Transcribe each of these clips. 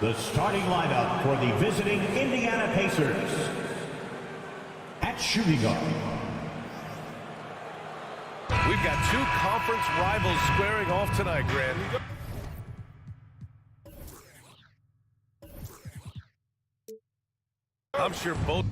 The starting lineup for the visiting Indiana Pacers. At shooting guard. We've got two conference rivals squaring off tonight, Grant. I'm sure both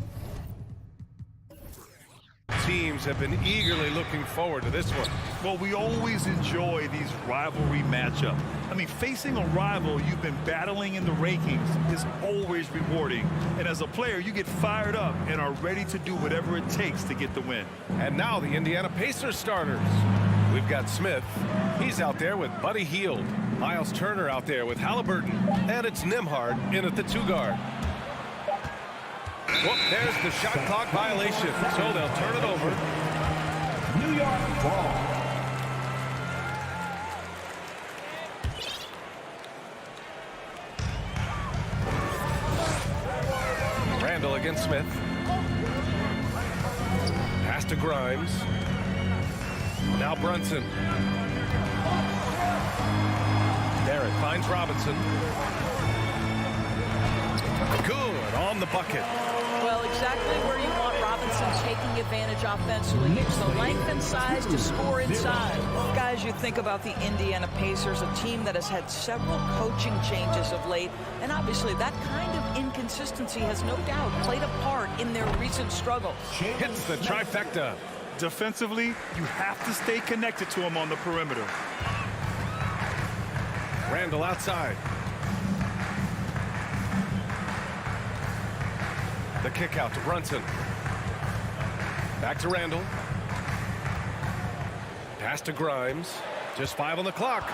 teams have been eagerly looking forward to this one. Well, we always enjoy these rivalry matchups. I mean, facing a rival you've been battling in the rankings is always rewarding. And as a player, you get fired up and are ready to do whatever it takes to get the win. And now the Indiana Pacers starters. We've got Smith. He's out there with Buddy Hield. Miles Turner out there with Halliburton. And it's Nembhard in at the 2-guard. Well, there's the shot clock violation, so they'll turn it over. New York ball. Randall against Smith. Pass to Grimes. Now Brunson. Barrett finds Robinson. Good on the bucket. Well, exactly where you want Robinson taking advantage offensively. Use the length and size to score inside. Guys, you think about the Indiana Pacers, a team that has had several coaching changes of late, and obviously that kind of inconsistency has no doubt played a part in their recent struggles. Hits the trifecta. Defensively, you have to stay connected to him on the perimeter. Randall outside. The kick out to Brunson. Back to Randall. Pass to Grimes. Just 5 on the clock.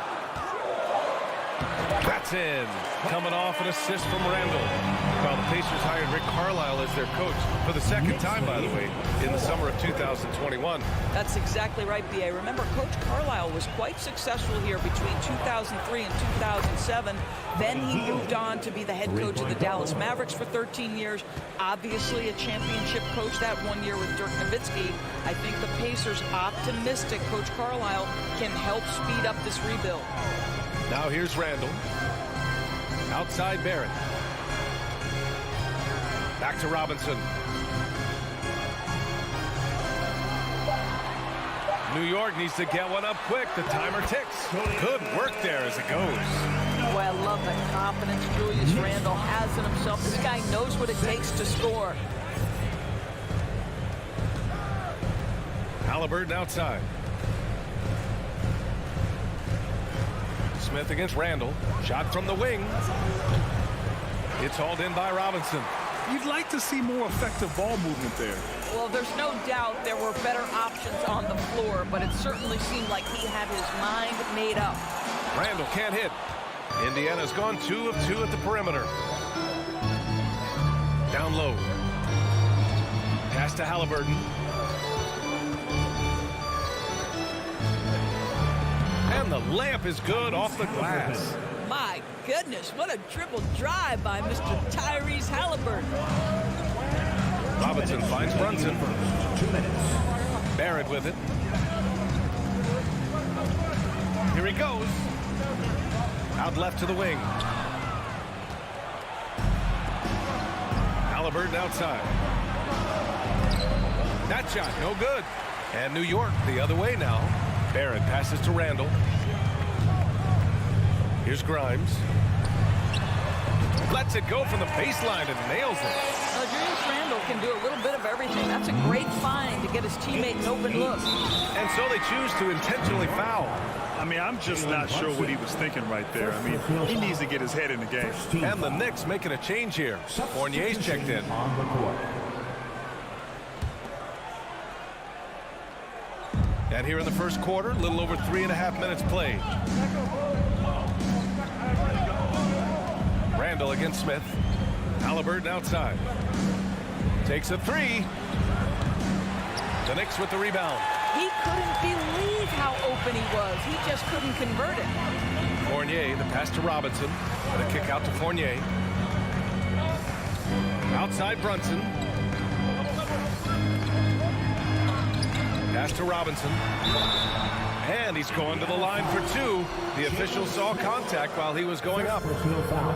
That's in. Coming off an assist from Randall. Well, the Pacers hired Rick Carlisle as their coach for the second time, by the way, in the summer of 2021. That's exactly right, B.A. Remember, Coach Carlisle was quite successful here between 2003 and 2007. Then he moved on to be the head coach of the Dallas Mavericks for 13 years. Obviously a championship coach that 1 year with Dirk Nowitzki. I think the Pacers optimistic Coach Carlisle can help speed up this rebuild. Now here's Randall. Outside Barrett. Back to Robinson. New York needs to get one up quick. The timer ticks. Good work there as it goes. Boy, I love the confidence Julius Randle has in himself. This guy knows what it takes to score. Halliburton outside. Smith against Randall. Shot from the wing. It's hauled in by Robinson. You'd like to see more effective ball movement there. Well, there's no doubt there were better options on the floor, but it certainly seemed like he had his mind made up. Randall can't hit. Indiana's gone 2 of 2 at the perimeter. Down low. Pass to Halliburton. And the layup is good off the glass. My goodness, what a triple drive by Mr. Tyrese Halliburton. Robinson finds Brunson. 2 minutes. Barrett with it. Here he goes. Out left to the wing. Halliburton outside. That shot, no good. And New York the other way now. Barrett passes to Randall. Here's Grimes. Lets it go from the baseline and nails it. Julius Randle can do a little bit of everything. That's a great find to get his teammate an open look. And so they choose to intentionally foul. I mean, I'm just not sure what he was thinking right there. I mean, he needs to get his head in the game. And the Knicks making a change here. Fournier's checked in. On the court. And here in the first quarter, a little over 3.5 minutes played. Randall against Smith. Halliburton outside. Takes a 3. The Knicks with the rebound. He couldn't believe how open he was. He just couldn't convert it. Fournier, the pass to Robinson. And a kick out to Fournier. Outside Brunson. Pass to Robinson. And he's going to the line for 2. The official saw contact while he was going up. Personal foul.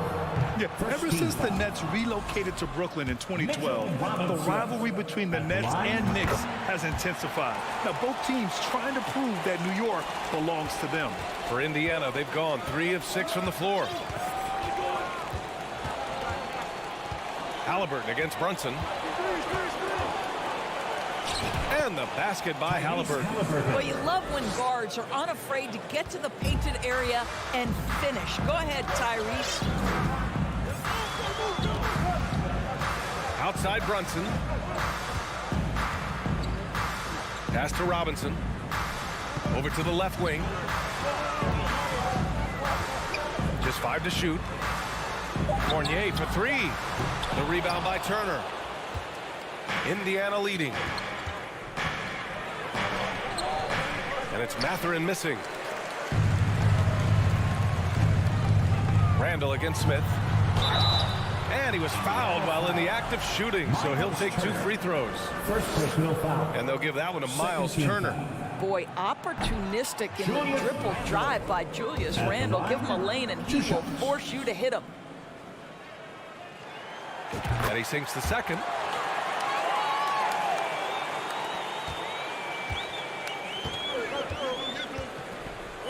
Yeah, ever since the Nets relocated to Brooklyn in 2012, the rivalry between the Nets and Knicks has intensified. Now, both teams trying to prove that New York belongs to them. For Indiana, they've gone 3 of 6 from the floor. Halliburton against Brunson. And the basket by Halliburton. Well, you love when guards are unafraid to get to the painted area and finish. Go ahead, Tyrese. Outside Brunson. Pass to Robinson. Over to the left wing. Just 5 to shoot. Fournier for 3. The rebound by Turner. Indiana leading. And it's Mathurin missing. Randall against Smith. And he was fouled while in the act of shooting, so he'll take 2 free throws. First personal foul. And they'll give that one to Miles Turner. Boy, opportunistic in the triple drive by Julius Randle. Give him a lane and he will force you to hit him. And he sinks the second.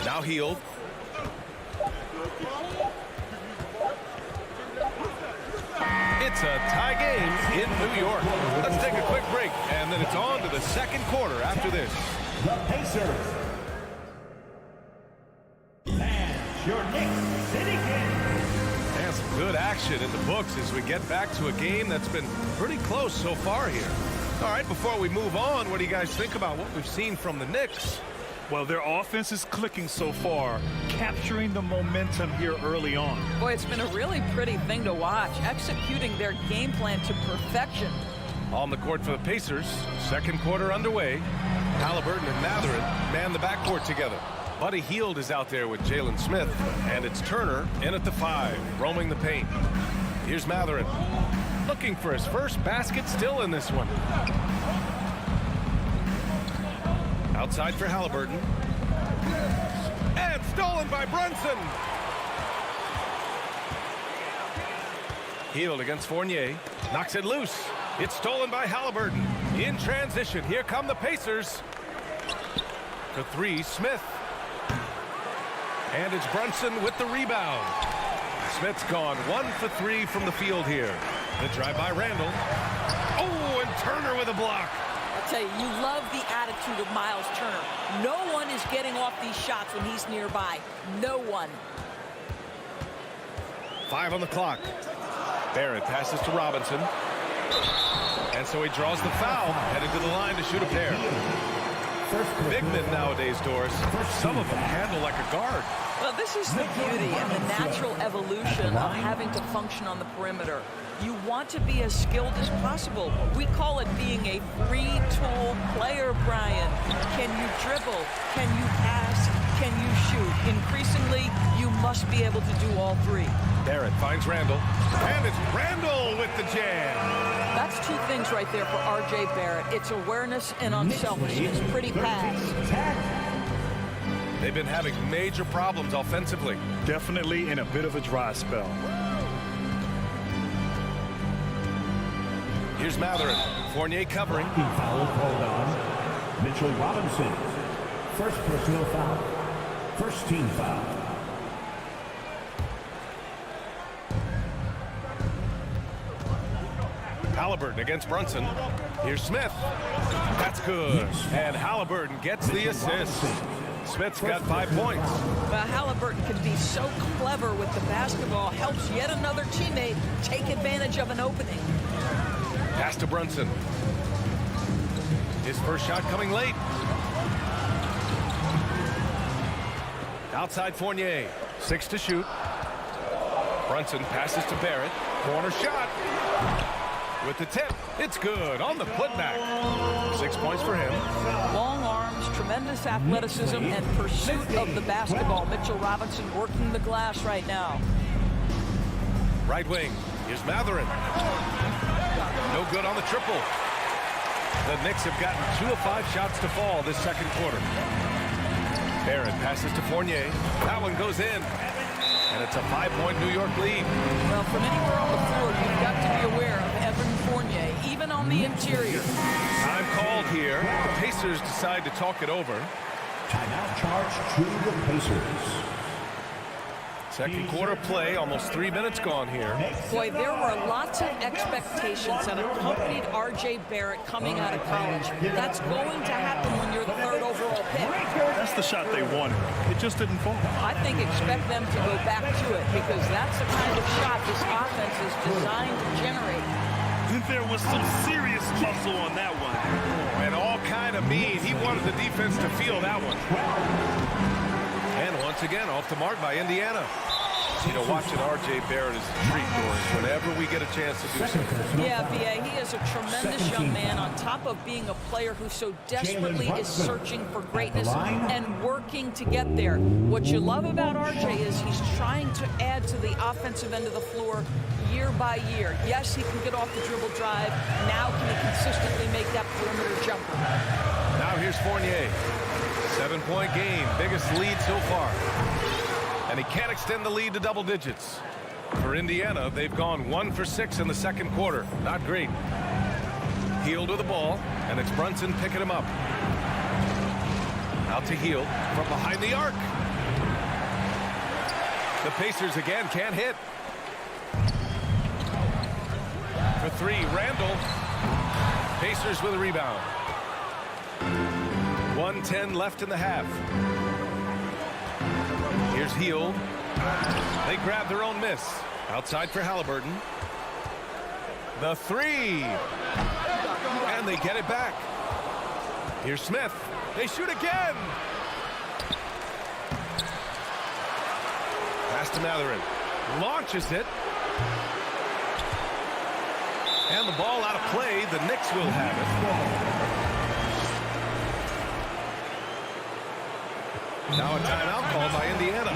Now Healed. It's a tie game in New York. Let's take a quick break, and then it's on to the second quarter after this. The Pacers. And your Knicks City Kings. And some good action in the books as we get back to a game that's been pretty close so far here. All right, before we move on, what do you guys think about what we've seen from the Knicks? Well, their offense is clicking so far, capturing the momentum here early on. Boy, it's been a really pretty thing to watch, executing their game plan to perfection. On the court for the Pacers, second quarter underway. Halliburton and Mathurin man the backcourt together. Buddy Hield is out there with Jalen Smith, and it's Turner in at the 5, roaming the paint. Here's Mathurin, looking for his first basket, still in this one. Outside for Halliburton. And stolen by Brunson. Hield against Fournier. Knocks it loose. It's stolen by Halliburton. In transition, here come the Pacers. For 3, Smith. And it's Brunson with the rebound. Smith's gone 1 for 3 from the field here. The drive by Randall. Oh, and Turner with a block. I'll tell you, you love the attitude of Miles Turner. No one is getting off these shots when he's nearby. No one. 5 on the clock. Barrett passes to Robinson. And so he draws the foul, headed to the line to shoot a pair. Big men nowadays, Doris, some of them handle like a guard. Well, this is the beauty and the natural evolution of having to function on the perimeter. You want to be as skilled as possible. We call it being a three-tool player, Brian. Can you dribble? Can you pass? Can you shoot? Increasingly, you must be able to do all 3. Barrett finds Randall. And it's Randall with the jam. That's 2 things right there for R.J. Barrett. It's awareness and unselfishness. Pretty pass. They've been having major problems offensively. Definitely in a bit of a dry spell. Here's Mathurin. Fournier covering. Foul called on Mitchell Robinson. First personal foul. First team foul. Halliburton against Brunson. Here's Smith. That's good. And Halliburton gets the assist. Smith's got 5 points. Well, Halliburton can be so clever with the basketball. Helps yet another teammate take advantage of an opening. Pass to Brunson. His first shot coming late. Outside Fournier. 6 to shoot. Brunson passes to Barrett. Corner shot. With the tip. It's good on the putback. 6 points for him. Long arms, tremendous athleticism, and pursuit of the basketball. Mitchell Robinson working the glass right now. Right wing. Here's Mathurin. No good on the triple. The Knicks have gotten 2 of 5 shots to fall this second quarter. Barrett passes to Fournier. That one goes in. And it's a 5-point New York lead. Well, from anywhere on the floor, you've got to be aware of Evan Fournier, even on the interior. Time called here. The Pacers decide to talk it over. Timeout charge to the Pacers. Second quarter play, almost 3 minutes gone here. Boy, there were lots of expectations that accompanied R.J. Barrett coming out of college. That's going to happen when you're the third overall pick. That's the shot they wanted. It just didn't fall. I think expect them to go back to it because that's the kind of shot this offense is designed to generate. There was some serious muscle on that one. And all kind of mean. He wanted the defense to feel that one. And once again, off the mark by Indiana. You know, watching R.J. Barrett is a treat, Doris, whenever we get a chance to do something. Yeah, B.A., he is a tremendous young man on top of being a player who so desperately is searching for greatness and working to get there. What you love about R.J. is he's trying to add to the offensive end of the floor year by year. Yes, he can get off the dribble drive. Now can he consistently make that perimeter jumper? Now here's Fournier. 7-point game, biggest lead so far. And he can't extend the lead to double digits. For Indiana, they've gone 1 for 6 in the second quarter. Not great. Hield with the ball, and it's Brunson picking him up. Out to Hield from behind the arc. The Pacers again can't hit. For 3, Randall. Pacers with a rebound. 1:10 left in the half. Here's Hield. They grab their own miss. Outside for Halliburton. The 3. And they get it back. Here's Smith. They shoot again. Pass to Matherin. Launches it. And the ball out of play. The Knicks will have it. Now a timeout called by Indiana.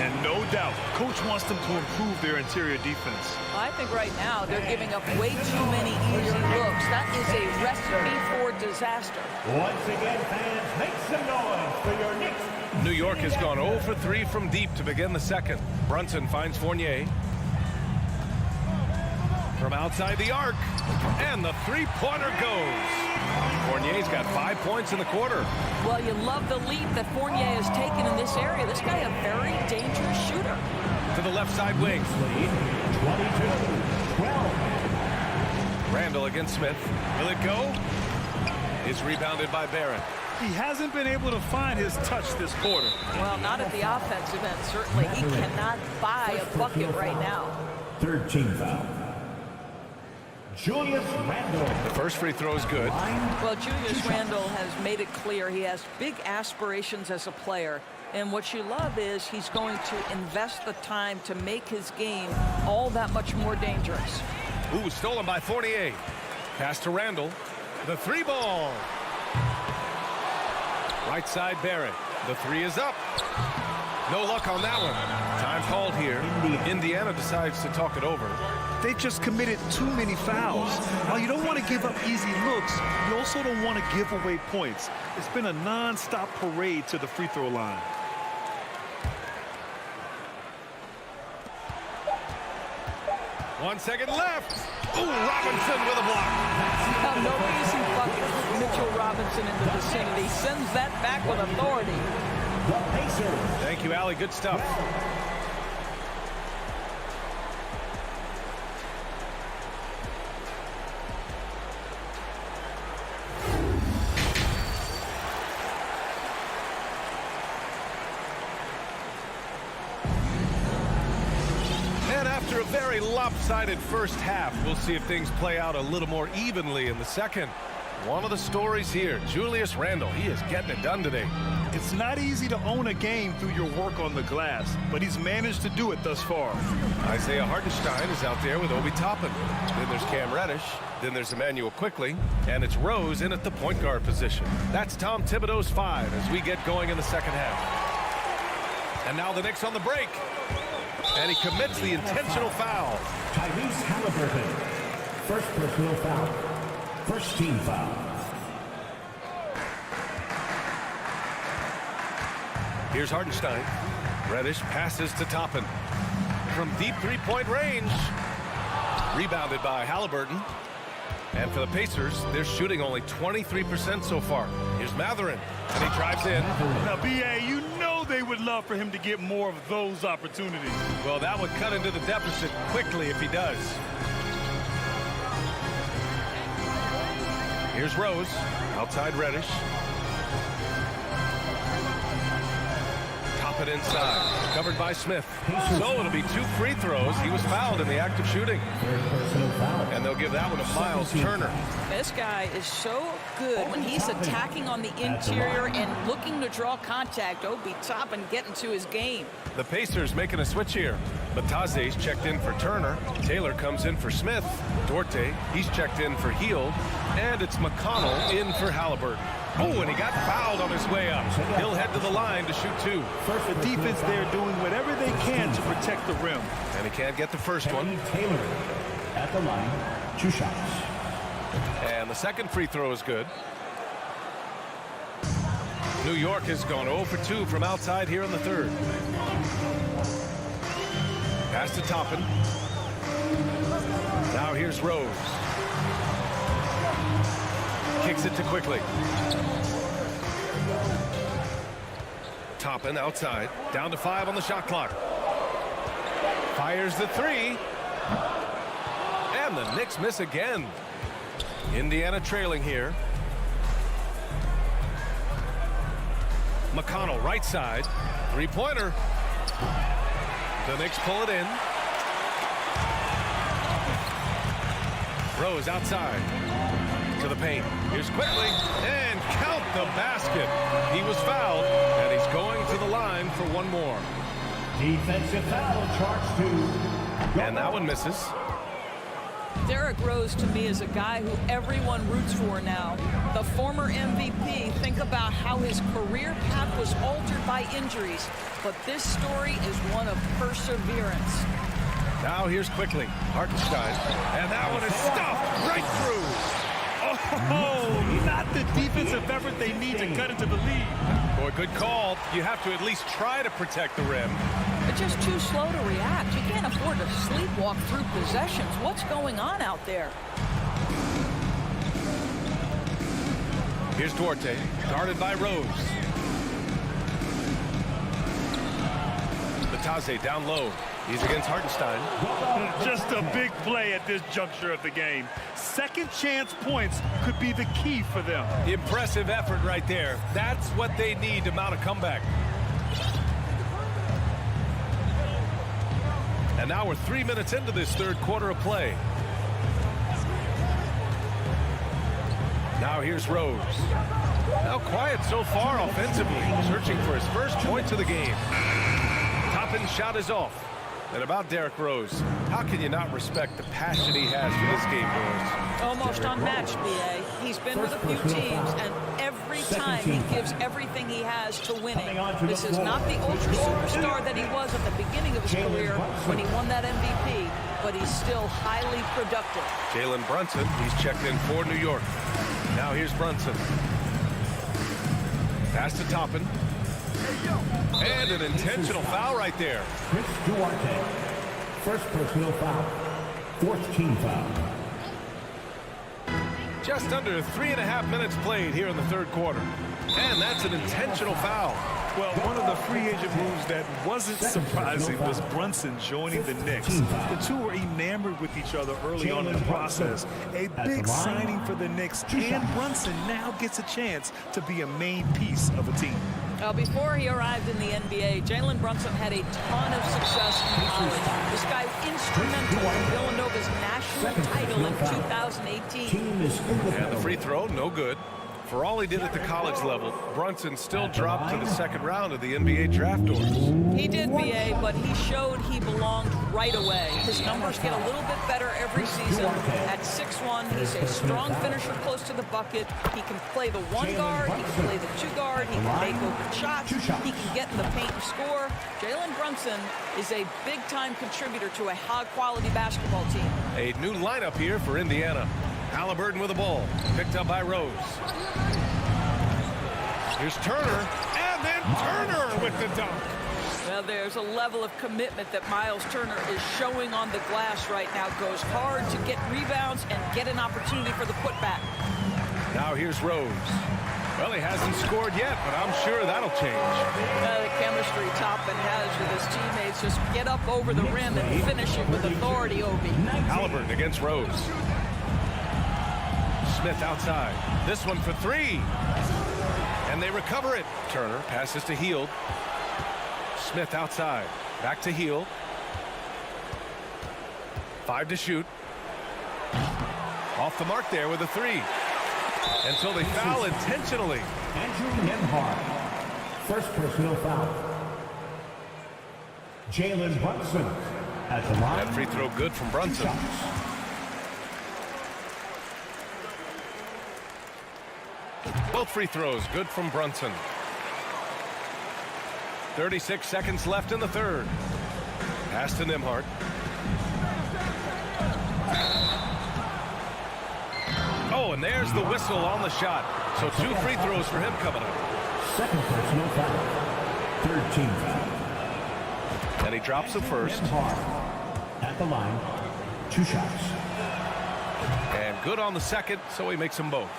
And no doubt, coach wants them to improve their interior defense. I think right now they're giving up way too many easy looks. That is a recipe for disaster. Once again, fans, make some noise for your Knicks. New York has gone 0 for 3 from deep to begin the second. Brunson finds Fournier. From outside the arc. And the three-pointer goes. Fournier's got 5 points in the quarter. Well, you love the leap that Fournier has taken in this area. This guy a very dangerous shooter. To the left side wing. Lead 22-12. Randall against Smith. Will it go? It's rebounded by Barrett. He hasn't been able to find his touch this quarter. Well, not at the offensive end, certainly. He cannot buy a bucket right now. Third team foul. Julius Randle. The first free throw is good. Well, Julius Randle has made it clear he has big aspirations as a player. And what you love is he's going to invest the time to make his game all that much more dangerous. Ooh, stolen by Fournier. Pass to Randle. The 3 ball. Right side Barrett. The 3 is up. No luck on that one. Time called here. Indiana decides to talk it over. They just committed too many fouls. While you don't want to give up easy looks, you also don't want to give away points. It's been a non-stop parade to the free throw line. One second left. Ooh, Robinson with a block. Now, no easy bucket with Mitchell Robinson in the vicinity. Sends that back with authority. The Pacers. Thank you, Allie. Good stuff. And after a very lopsided first half, we'll see if things play out a little more evenly in the second. One of the stories here, Julius Randle. He is getting it done today. It's not easy to own a game through your work on the glass, but he's managed to do it thus far. Isaiah Hartenstein is out there with Obi Toppin. Then there's Cam Reddish. Then there's Emmanuel Quickly. And it's Rose in at the point guard position. That's Tom Thibodeau's 5 as we get going in the second half. And now the Knicks on the break. And he commits the intentional foul. Tyrese Halliburton. First personal foul. First team foul. Here's Hartenstein. Reddish passes to Toppin. from deep three-point range. Rebounded by Halliburton. And for the Pacers, they're shooting only 23% so far. Here's Matherin, and he drives in. Now, B.A., you know they would love for him to get more of those opportunities. Well, that would cut into the deficit quickly if he does. Here's Rose, outside Reddish. Top it inside, covered by Smith. So it'll be 2 free throws. He was fouled in the act of shooting. And they'll give that one to Miles Turner. This guy is so good when he's attacking on the interior and looking to draw contact. Obi Toppin getting to his game. The Pacers making a switch here. Bataze's checked in for Turner. Taylor comes in for Smith. Duarte, he's checked in for Hield. And it's McConnell in for Halliburton. Oh, and he got fouled on his way up. He'll head to the line to shoot 2. The defense there doing whatever they can to protect the rim. And he can't get the first one. Taylor at the line, 2 shots. And the second free throw is good. New York has gone 0 for 2 from outside here in the third. Pass to Toppin. Now here's Rose. Kicks it to Quickly. Toppin outside. Down to 5 on the shot clock. Fires the 3. And the Knicks miss again. Indiana trailing here. McConnell right side. 3-pointer. The Knicks pull it in. Rose outside. To the paint. Here's Quickly. And count the basket. He was fouled. And he's going to the line for one more. Defensive foul, charge 2. And that one misses. Derrick Rose, to me, is a guy who everyone roots for now. The former MVP, think about how his career path was altered by injuries. But this story is one of perseverance. Now here's Quickly. Hartenstein. And that one is stuffed right through. Oh, not the defensive effort they need to cut into the lead. Boy, good call. You have to at least try to protect the rim. They're just too slow to react. You can't afford to sleepwalk through possessions. What's going on out there? Here's Duarte, guarded by Rose. Bataze down low. He's against Hartenstein. Just a big play at this juncture of the game. Second chance points could be the key for them. Impressive effort right there. That's what they need to mount a comeback. And now we're 3 minutes into this third quarter of play. Now here's Rose. Now quiet so far offensively, searching for his first points of the game. Toppin's shot is off. And about Derrick Rose, how can you not respect the passion he has for this game, boys? Almost unmatched, B.A. He's been with a few teams, and every time he gives everything he has to winning. This is not the ultra superstar that he was at the beginning of his career when he won that MVP, but he's still highly productive. Jalen Brunson, he's checked in for New York. Now here's Brunson. Pass to Toppin. And an intentional foul right there. Chris Duarte, first personal foul, 4th team foul. Just under 3.5 minutes played here in the third quarter. And that's an intentional foul. Well, one of the free agent moves that wasn't surprising was Brunson joining the Knicks. The two were enamored with each other early on in the process. A big signing for the Knicks, and Brunson now gets a chance to be a main piece of a team. Before he arrived in the NBA, Jalen Brunson had a ton of success in college. This guy instrumental in Villanova's national title in 2018. And the free throw, no good. For all he did at the college level, Brunson still dropped to the second round of the NBA draft doors. He did, B.A., but he showed he belonged right away. His numbers get a little bit better every season. At 6'1", he's a strong finisher close to the bucket. He can play the 1 guard, he can play the 2 guard, he can make open shots, he can get in the paint and score. Jalen Brunson is a big-time contributor to a high-quality basketball team. A new lineup here for Indiana. Halliburton with the ball, picked up by Rose. Here's Turner, and then Turner with the dunk. Well, there's a level of commitment that Miles Turner is showing on the glass right now. Goes hard to get rebounds and get an opportunity for the putback. Now here's Rose. Well, he hasn't scored yet, but I'm sure that'll change. The chemistry Toppin has with his teammates. Just get up over the rim and finish it with authority, Obi. Halliburton against Rose. Smith outside. This one for three. And they recover it. Turner passes to Hield. Smith outside. Back to Hield. 5 to shoot. Off the mark there with a three. Until they foul intentionally. Andrew Nembhard. First personal foul. Jalen Brunson at the line. That free throw good from Brunson. Both free throws good from Brunson. 36 seconds left in the third. Pass to Nembhard. Oh, and there's the whistle on the shot. So 2 free throws for him coming up. Second personal foul. Third team foul. And he drops the first. Nembhard at the line. 2 shots. And good on the second, so he makes them both.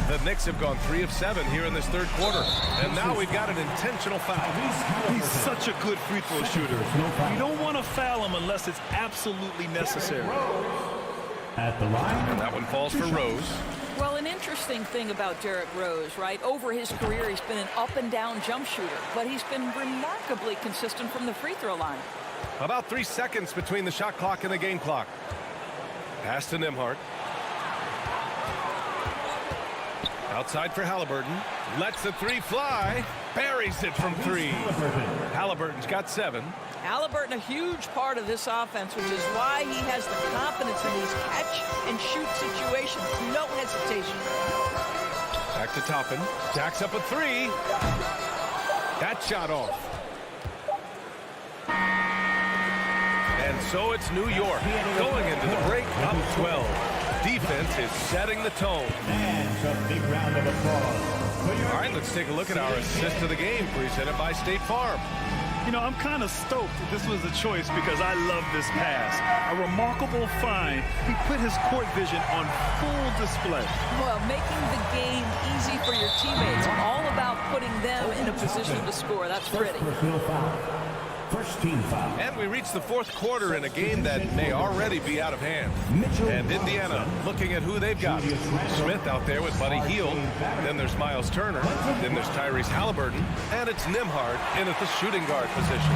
The Knicks have gone 3 of 7 here in this third quarter. And now we've got an intentional foul. He's such a good free throw shooter. You don't want to foul him unless it's absolutely necessary. At the line. And that one falls for Rose. Well, an interesting thing about Derrick Rose, right? Over his career, he's been an up-and-down jump shooter, but he's been remarkably consistent from the free throw line. About 3 seconds between the shot clock and the game clock. Pass to Nembhard. Outside for Halliburton. Lets the three fly. Buries it from 3. Halliburton's got 7. Halliburton, a huge part of this offense, which is why he has the confidence in these catch-and-shoot situations. No hesitation. Back to Toppin. Jacks up a 3. That shot off. And so it's New York going into the break up 12. Defense is setting the tone. And a big round of applause. All right, let's take a look at our assist of the game presented by State Farm. You know, I'm kind of stoked that this was a choice because I love this pass. A remarkable find. He put his court vision on full display. Well, making the game easy for your teammates. All about putting them in a position to score. That's pretty. Personal foul. First team foul. And we reach the fourth quarter in a game that may already be out of hand. And Indiana looking at who they've got. Smith out there with Buddy Hield. Then there's Miles Turner. Then there's Tyrese Halliburton. And it's Nembhard in at the shooting guard position.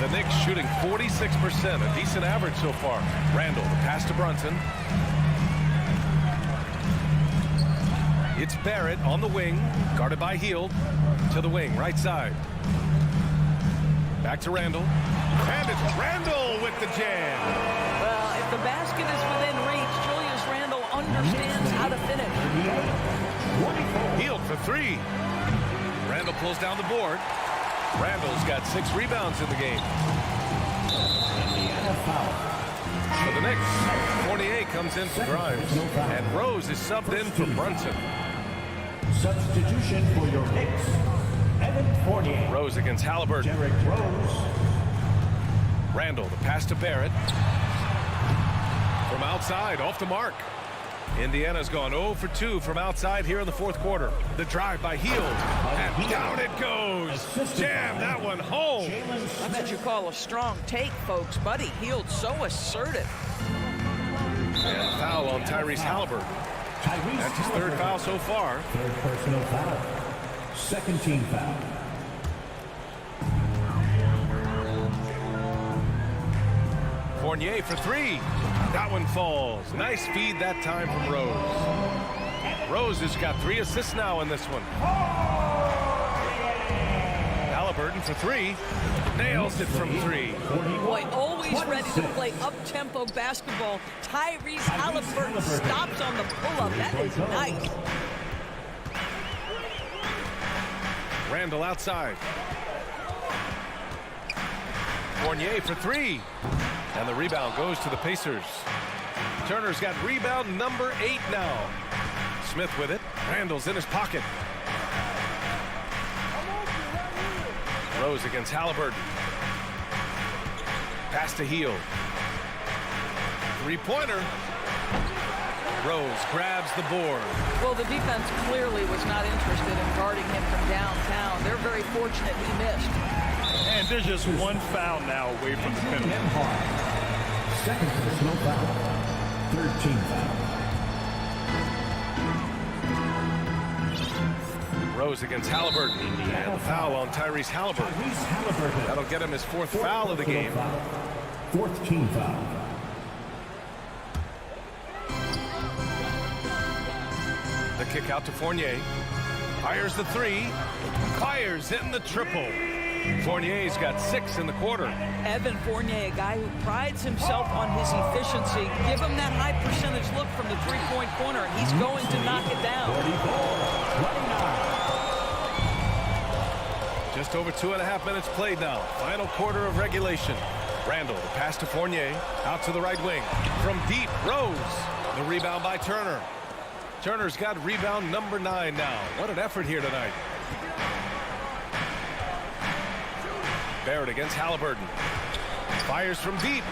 The Knicks shooting 46%, a decent average so far. Randall, the pass to Brunson. It's Barrett on the wing, guarded by Hield. To the wing, right side. Back to Randall. And it's Randall with the jam. Well, if the basket is within reach, Julius Randle understands how to finish. Hield for 3. Randall pulls down the board. Randall's got 6 rebounds in the game. For the Knicks, Fournier comes in for Grimes. And Rose is subbed in for Brunson. Substitution for your Knicks. Evan Fournier. Rose against Halliburton. Derrick Rose. Randall, the pass to Barrett. From outside, off the mark. Indiana's gone 0 for 2 from outside here in the fourth quarter. The drive by Hield. And down it goes. Jam that one home. That's what you call a strong take, folks. Buddy Hield so assertive. And foul on Tyrese Halliburton. That's his 3rd foul so far. Third personal foul. Second team foul. Fournier for 3. That one falls. Nice feed that time from Rose. Rose has got 3 assists now in this one. Halliburton for 3. Nails it from 3. Boy, always ready to play up-tempo basketball. Tyrese Halliburton stops on the pull-up. That is nice. Randall outside. Fournier for 3. And the rebound goes to the Pacers. Turner's got rebound number 8 now. Smith with it. Randall's in his pocket. Rose against Halliburton. Pass to Hield. Three-pointer. Rose grabs the board. Well, the defense clearly was not interested in guarding him from downtown. They're very fortunate he missed. And there's just one foul now away from the penalty. Second personal foul. Third team foul. Rose against Halliburton. And the foul on Tyrese Halliburton. That'll get him his fourth foul of the game. Fourth team foul. The kick out to Fournier. Fires the three. Fires in the triple. Fournier's got 6 in the quarter. Evan Fournier, a guy who prides himself on his efficiency. Give him that high percentage look from the three-point corner, and he's going to knock it down. Just over 2.5 minutes played now. Final quarter of regulation. Randall, the pass to Fournier. Out to the right wing. From deep, Rose. The rebound by Turner. Turner's got rebound number 9 now. What an effort here tonight. Barrett against Halliburton. Fires from deep.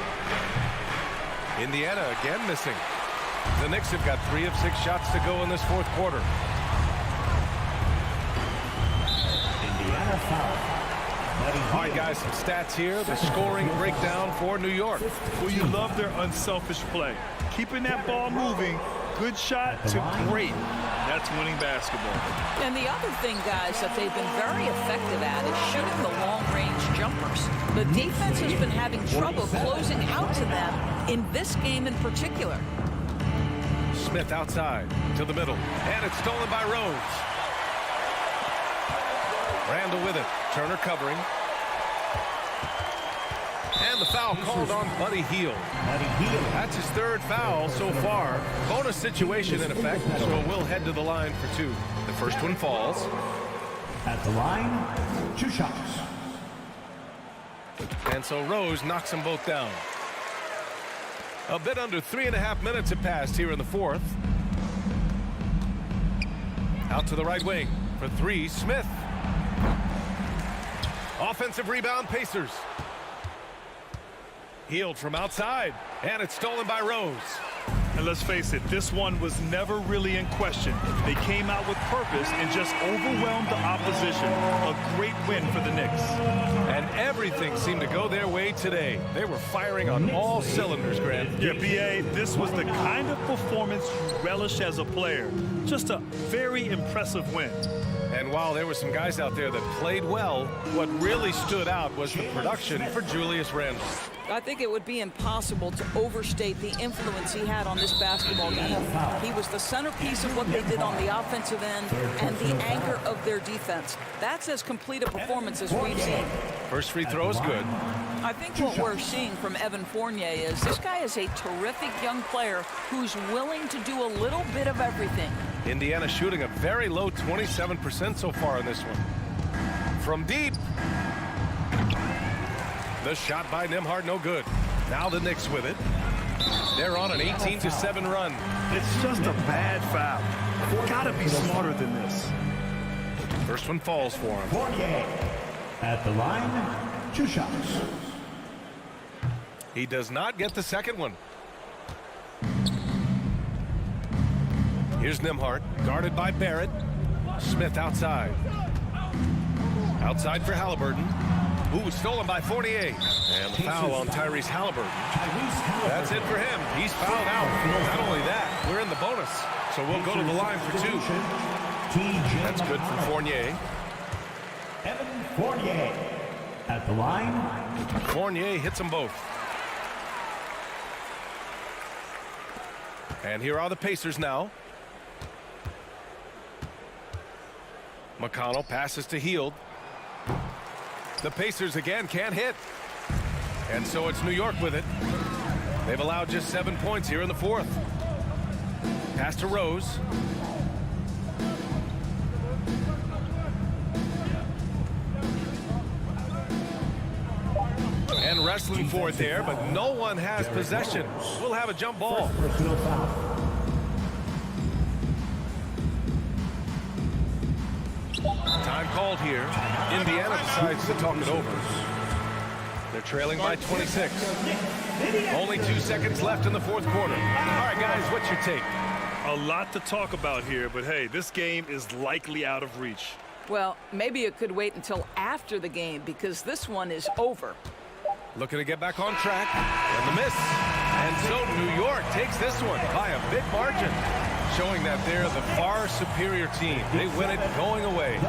Indiana again missing. The Knicks have got 3 of 6 shots to go in this fourth quarter. Indiana foul. All right, guys, some stats here. The scoring breakdown for New York. Well, you love their unselfish play. Keeping that ball moving, good shot to great. That's winning basketball. And the other thing, guys, that they've been very effective at is shooting the long-range jumpers. The defense has been having trouble closing out to them in this game in particular. Smith outside to the middle. And it's stolen by Rose. Randall with it. Turner covering. And the foul called on Buddy Hield. That's his 3rd foul so far. Bonus situation in effect, so we'll head to the line for 2. The first one falls. At the line, 2 shots. And so Rose knocks them both down. A bit under 3.5 minutes have passed here in the fourth. Out to the right wing for 3, Smith. Offensive rebound, Pacers. Hield from outside, and it's stolen by Rose. And let's face it, this one was never really in question. They came out with purpose and just overwhelmed the opposition. A great win for the Knicks. And everything seemed to go their way today. They were firing on all cylinders, Grant. Yeah, B.A., this was the kind of performance you relish as a player. Just a very impressive win. And while there were some guys out there that played well, what really stood out was the production for Julius Randle. I think it would be impossible to overstate the influence he had on this basketball game. He was the centerpiece of what they did on the offensive end and the anchor of their defense. That's as complete a performance as we've seen. First free throw is good. I think what we're seeing from Evan Fournier is this guy is a terrific young player who's willing to do a little bit of everything. Indiana shooting a very low 27% so far in this one. From deep. The shot by Nembhard, no good. Now the Knicks with it. They're on an 18-7 run. It's just a bad foul. Gotta be smarter than this. First one falls for him. Fournier. At the line, 2 shots. He does not get the second one. Here's Nembhard, guarded by Barrett. Smith outside. Outside for Halliburton. Ooh, stolen by Fournier. And the foul on Tyrese Halliburton. That's it for him. He's fouled out. Not only that, we're in the bonus. So we'll go to the line for 2. That's good for Fournier. Evan Fournier. At the line. Fournier hits them both. And here are the Pacers now. McConnell passes to Hield. The Pacers again can't hit. And so it's New York with it. They've allowed just 7 points here in the fourth. Pass to Rose. And wrestling for it there, but no one has possession. We'll have a jump ball. Personal foul. Time called here. Indiana decides to talk it over. They're trailing by 26. Only 2 seconds left in the fourth quarter. All right, guys, what's your take? A lot to talk about here, but hey, this game is likely out of reach. Well, maybe it could wait until after the game because this one is over. Looking to get back on track. And the miss. And so New York takes this one by a big margin, showing that they're the far superior team. They win it going away.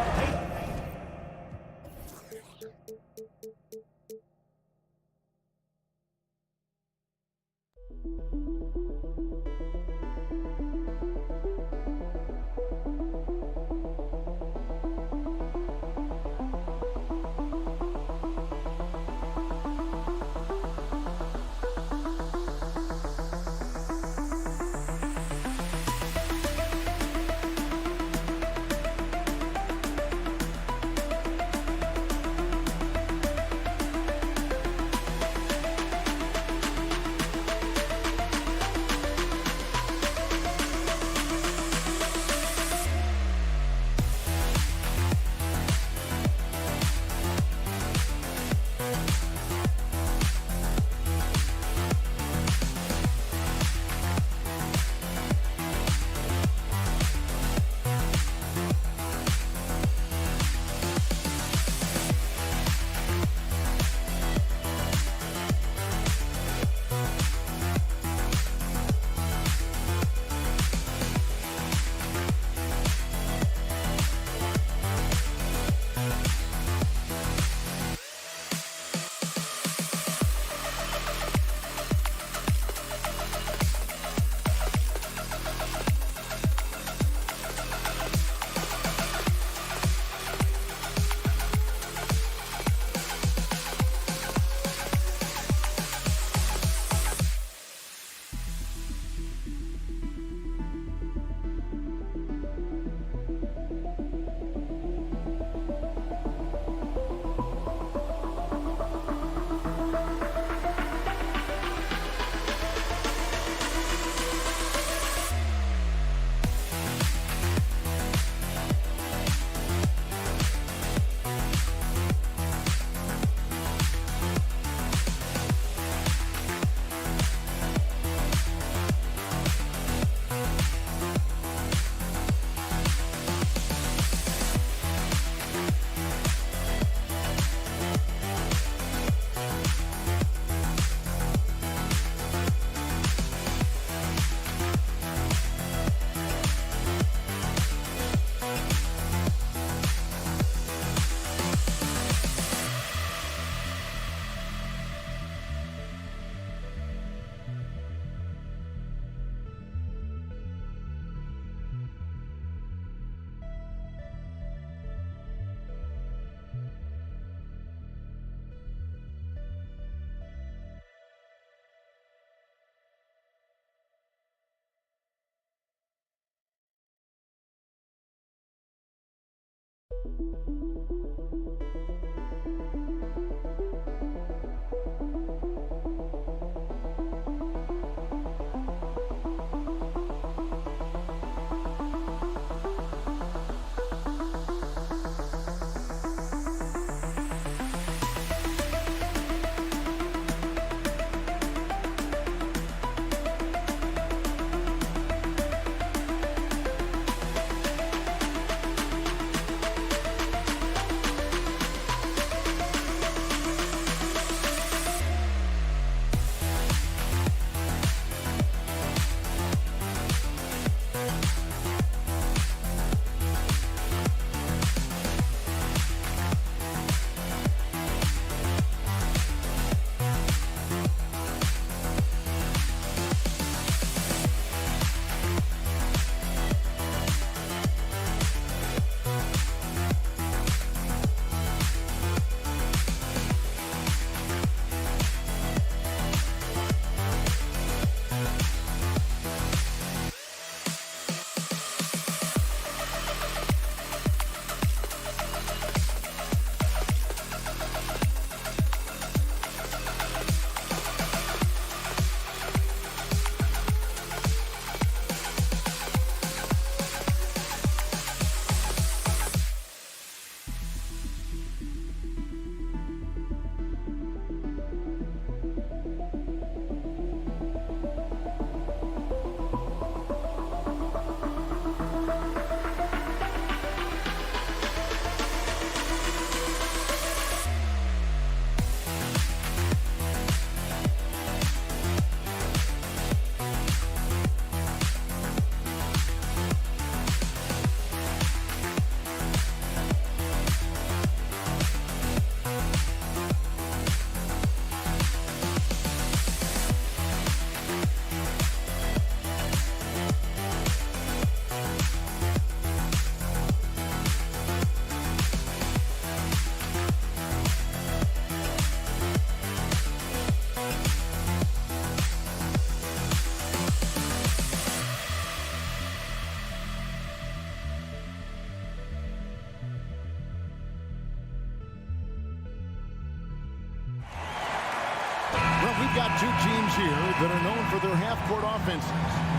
got two teams here that are known for their half-court offense.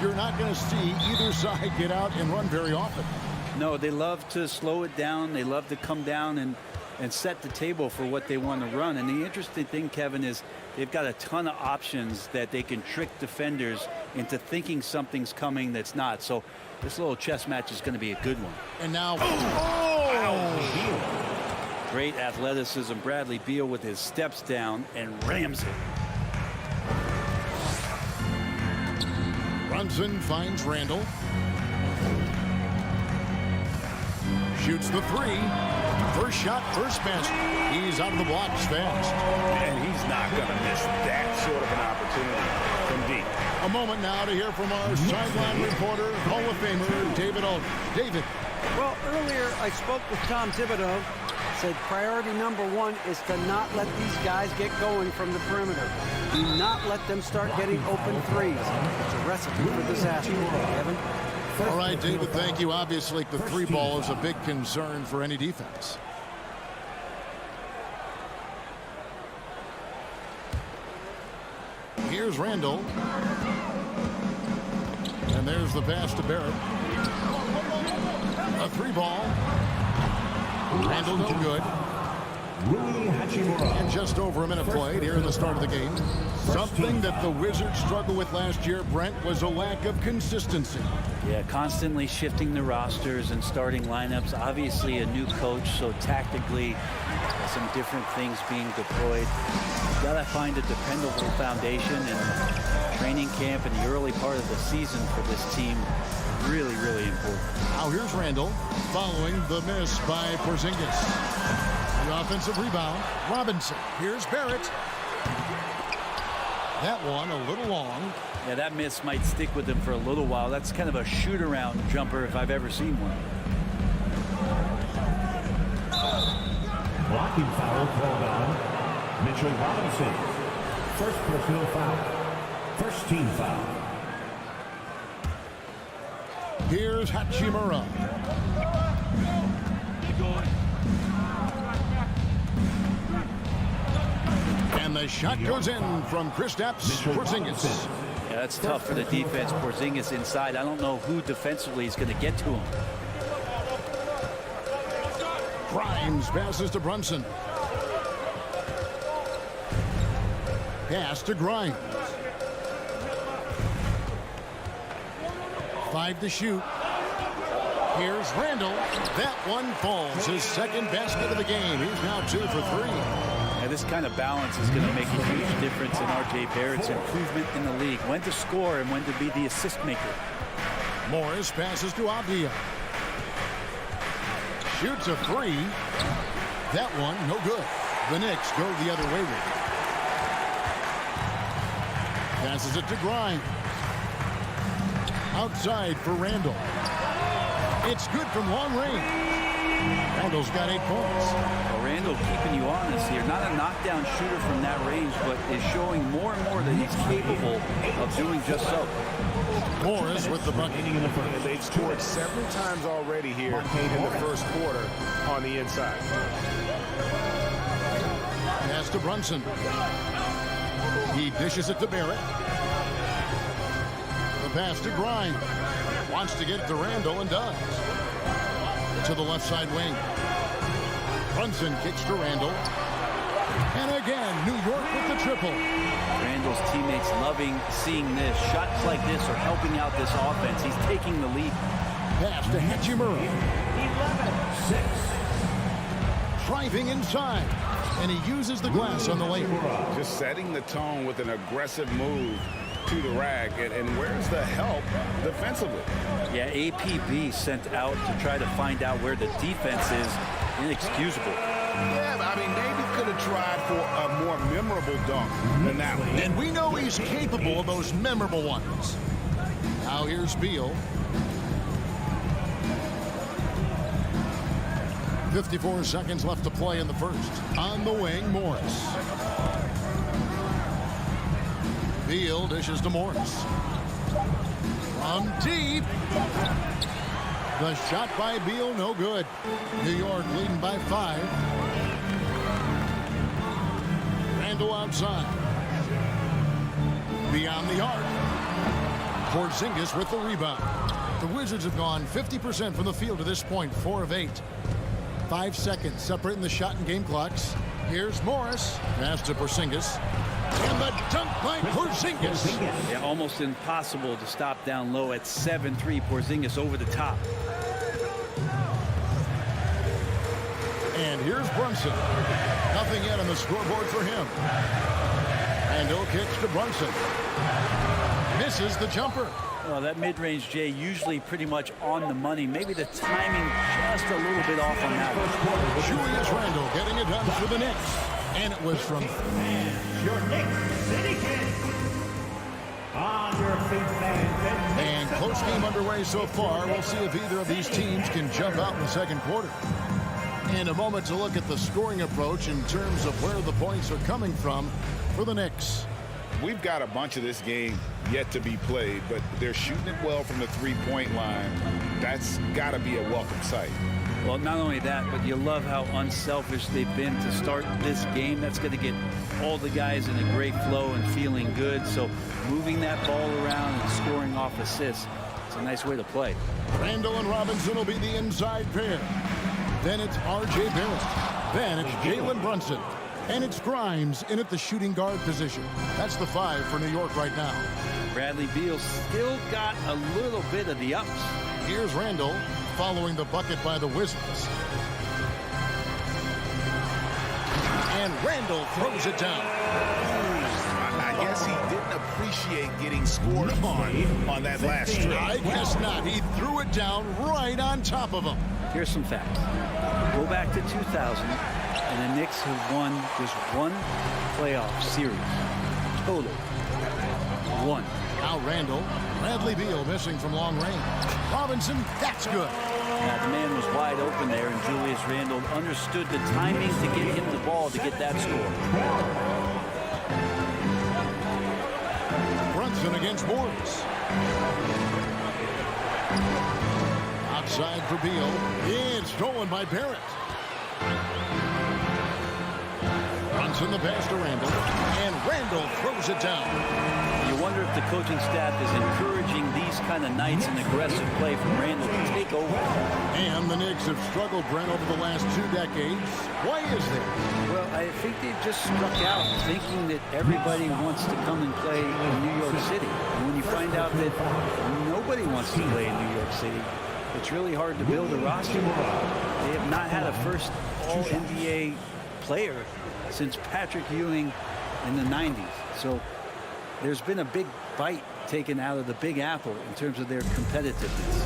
You're not going to see either side get out and run very often. No, they love to slow it down. They love to come down and set the table for what they want to run. And the interesting thing, Kevin, is they've got a ton of options that they can trick defenders into thinking something's coming that's not. So this little chess match is going to be a good one. And now, Great athleticism. Bradley Beal with his steps down and rams it. Brunson finds Randall. Shoots the three. First shot, first basket. He's out of the blocks fast. And he's not going to miss that sort of an opportunity from deep. A moment now to hear from our sideline reporter, Hall of Famer David Aldridge. David. Well, earlier I spoke with Tom Thibodeau. Said priority number one is to not let these guys get going from the perimeter. Do not let them start getting open threes. It's a recipe for disaster. Kevin? All right, David, thank you. Obviously, the three ball is a big concern for any defense. Here's Randall. And there's the pass to Barrett. A three ball. Randall no good. And just over a minute played here in the start of the game. Something that the Wizards struggled with last year, Brent, was a lack of consistency. Yeah, constantly shifting the rosters and starting lineups. Obviously a new coach, so tactically some different things being deployed. You gotta find a dependable foundation, and training camp in the early part of the season for this team really, really important. Now here's Randall following the miss by Porzingis. The offensive rebound, Robinson. Here's Barrett. That one a little long. Yeah, that miss might stick with him for a little while. That's kind of a shoot-around jumper if I've ever seen one. Blocking foul called on Mitchell Robinson. First personal foul. First team foul. Here's Hachimura. And the shot goes in from Kristaps Porzingis. Yeah, that's tough for the defense. Porzingis inside. I don't know who defensively is going to get to him. Grimes passes to Brunson. Pass to Grimes. 5 to shoot. Here's Randall. That one falls. His second basket of the game. He's now 2 for 3. Yeah, this kind of balance is going to make a huge difference in R.J. Barrett's improvement in the league. When to score and when to be the assist maker. Morris passes to Avdia. Shoots a three. That one no good. The Knicks go the other way with it. Passes it to Grimes. Outside for Randall. It's good from long range. Randall's got 8 points. Well, Randall keeping you honest here. Not a knockdown shooter from that range, but is showing more and more that he's capable of doing just so. Morris with the bucket. And they've scored several times already here in the first quarter on the inside. Pass to Brunson. He dishes it to Barrett. The pass to Grimes. Wants to get it to Randall and does. To the left side wing. Brunson kicks to Randall. And again, New York with the triple. Randall's teammates loving seeing this. Shots like this are helping out this offense. He's taking the lead. Pass to Hachimura. 11-6. Driving inside. And he uses the glass on the layup. Just setting the tone with an aggressive move to the rack. And where's the help defensively? Yeah, APB sent out to try to find out where the defense is. Inexcusable. Yeah, I mean, maybe could have tried for a more memorable dunk than that one. And we know he's capable of those memorable ones. Now here's Beal. 54 seconds left to play in the first. On the wing, Morris. Beal dishes to Morris. From deep. The shot by Beal, no good. New York leading by 5. Randall outside. Beyond the arc. Porzingis with the rebound. The Wizards have gone 50% from the field to this point, 4 of 8. 5 seconds separating the shot and game clocks. Here's Morris. Pass to Porzingis. And the dunk by Porzingis. Yeah, almost impossible to stop down low at 7-3. Porzingis over the top. And here's Brunson. Nothing yet on the scoreboard for him. Randall kicks to Brunson. Misses the jumper. Well, that mid-range, Jay, usually pretty much on the money. Maybe the timing just a little bit off on that one. Julius Randle getting it done for the Knicks. And it was from... Your Knicks City Kings. On your feet, fans. And close game underway so far. We'll see if either of these teams can jump out in the second quarter. In a moment to look at the scoring approach in terms of where the points are coming from for the Knicks. We've got a bunch of this game yet to be played, but they're shooting it well from the three-point line. That's got to be a welcome sight. Well, not only that, but you love how unselfish they've been to start this game. That's going to get all the guys in a great flow and feeling good. So moving that ball around and scoring off assists, it's a nice way to play. Randall and Robinson will be the inside pair. Then it's R.J. Barrett. Then it's Jalen Brunson. And it's Grimes in at the shooting guard position. That's the 5 for New York right now. Bradley Beal still got a little bit of the ups. Here's Randall following the bucket by the Wizards. And Randall throws it down. I guess he didn't appreciate getting scored on that last strip. I guess not. He threw it down right on top of him. Here's some facts. Go back to 2000, and the Knicks have won just one playoff series. Total. One. Now Randall. Bradley Beal missing from long range. Robinson, that's good. Now, the man was wide open there, and Julius Randle understood the timing to get him the ball to get that score. Brunson against Morris. Outside for Beal. It's stolen by Barrett. Brunson the pass to Randall. And Randall throws it down. You wonder if the coaching staff is encouraging these kind of nights and aggressive play from Randall to take over. And the Knicks have struggled, Brent, over the last 2 decades. Why is that? Well, I think they've just struck out thinking that everybody wants to come and play in New York City. And when you find out that nobody wants to play in New York City, it's really hard to build a roster. They have not had a first All-NBA player since Patrick Ewing in the 90s. So there's been a big bite taken out of the Big Apple in terms of their competitiveness.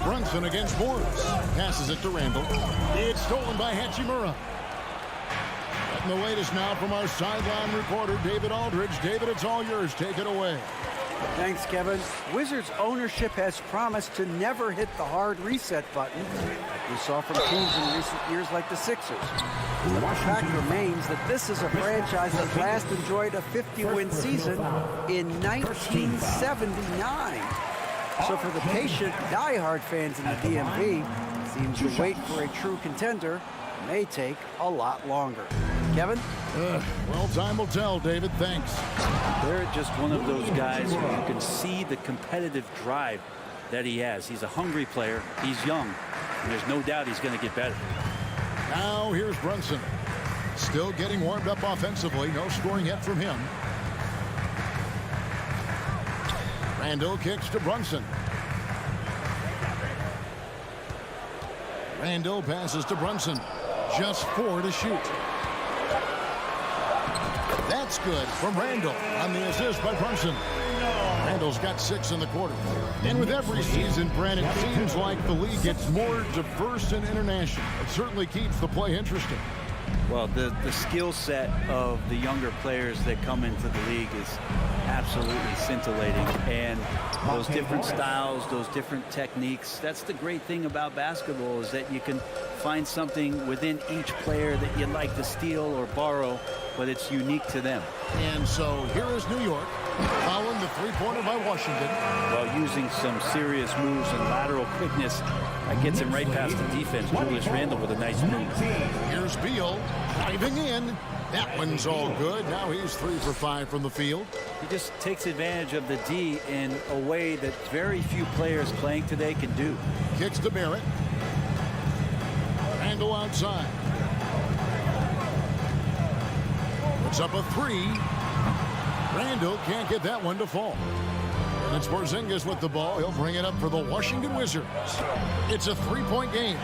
Brunson against Morris. Passes it to Randall. It's stolen by Hachimura. And the latest now from our sideline reporter, David Aldridge. David, it's all yours. Take it away. Thanks, Kevin. Wizards ownership has promised to never hit the hard reset button we saw from teams in recent years like the Sixers. But the fact remains that this is a franchise that last enjoyed a 50-win season in 1979. So for the patient, diehard fans in the DMV, seems to wait for a true contender may take a lot longer. Kevin? Well, time will tell, David. Thanks. They're just one of those guys where you can see the competitive drive that he has. He's a hungry player. He's young. And there's no doubt he's going to get better. Now here's Brunson. Still getting warmed up offensively. No scoring yet from him. Randall kicks to Brunson. Randall passes to Brunson. Just 4 to shoot. That's good from Randall on the assist by Brunson. Randall's got 6 in the quarter. And with every season, Brent, it seems like the league gets more diverse and international. It certainly keeps the play interesting. Well, the skill set of the younger players that come into the league is absolutely scintillating. And those different styles, those different techniques, that's the great thing about basketball, is that you can find something within each player that you'd like to steal or borrow, but it's unique to them. And so here is New York, following the three-pointer by Washington. While using some serious moves and lateral quickness, that gets him right past the defense. Julius Randle with a nice move. Here's Beal driving in. That one's all good. Now he's 3 for 5 from the field. He just takes advantage of the D in a way that very few players playing today can do. Kicks to Barrett. Randall outside. Puts up a 3. Randall can't get that one to fall. And it's Porzingis with the ball. He'll bring it up for the Washington Wizards. It's a 3-point game.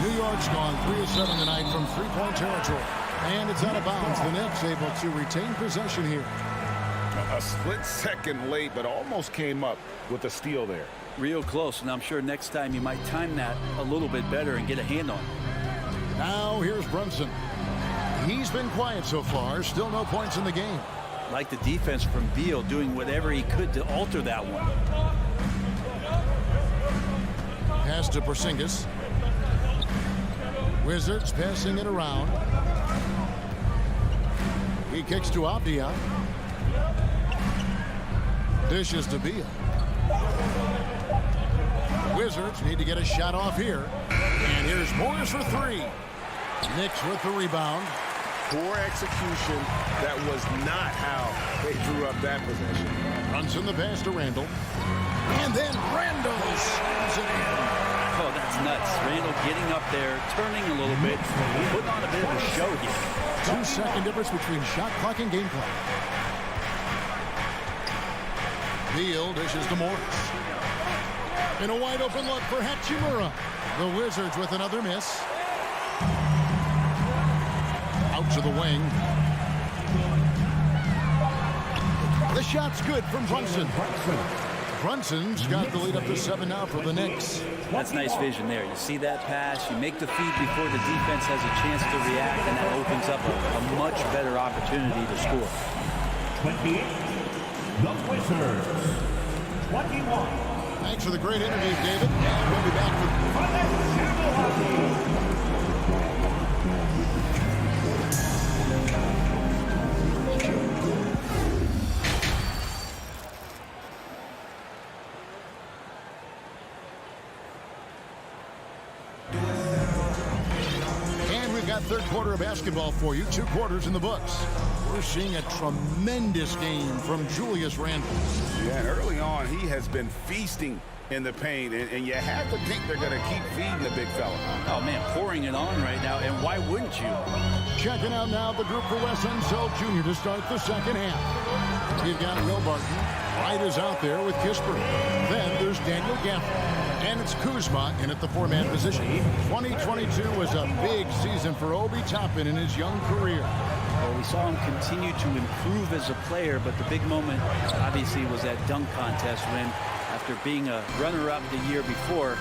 New York's gone 3 of 7 tonight from 3-point territory. And it's out of bounds. The Knicks able to retain possession here. A split second late, but almost came up with a steal there. Real close, and I'm sure next time you might time that a little bit better and get a hand on it. Now here's Brunson. He's been quiet so far. Still no points in the game. Like the defense from Beal, doing whatever he could to alter that one. Pass to Porzingis. Wizards passing it around. He kicks to Avdia. Dishes to Beal. Wizards need to get a shot off here. And here's Morris for 3. Knicks with the rebound. Poor execution. That was not how they drew up that possession. Brunson the pass to Randall. And then Randall slams it in. Oh, that's nuts. Randall getting up there, turning a little bit, putting on a bit of a show here. 2-second difference between shot clock and game clock. Beal dishes to Morris. In a wide open look for Hachimura. The Wizards with another miss. Out to the wing. The shot's good from Brunson. Brunson's got the lead up to 7 now for the Knicks. That's nice vision there. You see that pass, you make the feed before the defense has a chance to react, and that opens up a much better opportunity to score. 28, the Wizards. 21. Thanks for the great interview, David. And we'll be back with third quarter of basketball for you. 2 quarters in the books. We're seeing a tremendous game from Julius Randle. Yeah, and early on, he has been feasting in the paint, and you have to think they're going to keep feeding the big fella. Oh, man, pouring it on right now, and why wouldn't you? Checking out now the group for Wes Unseld Jr. to start the second half. You've got Will Barton. Wright is out there with Kispert. Then there's Daniel Gafford. And it's Kuzma in at the 4-man position. 2022 was a big season for Obi Toppin in his young career. Well, we saw him continue to improve as a player, but the big moment obviously was that dunk contest when, after being a runner-up the year before,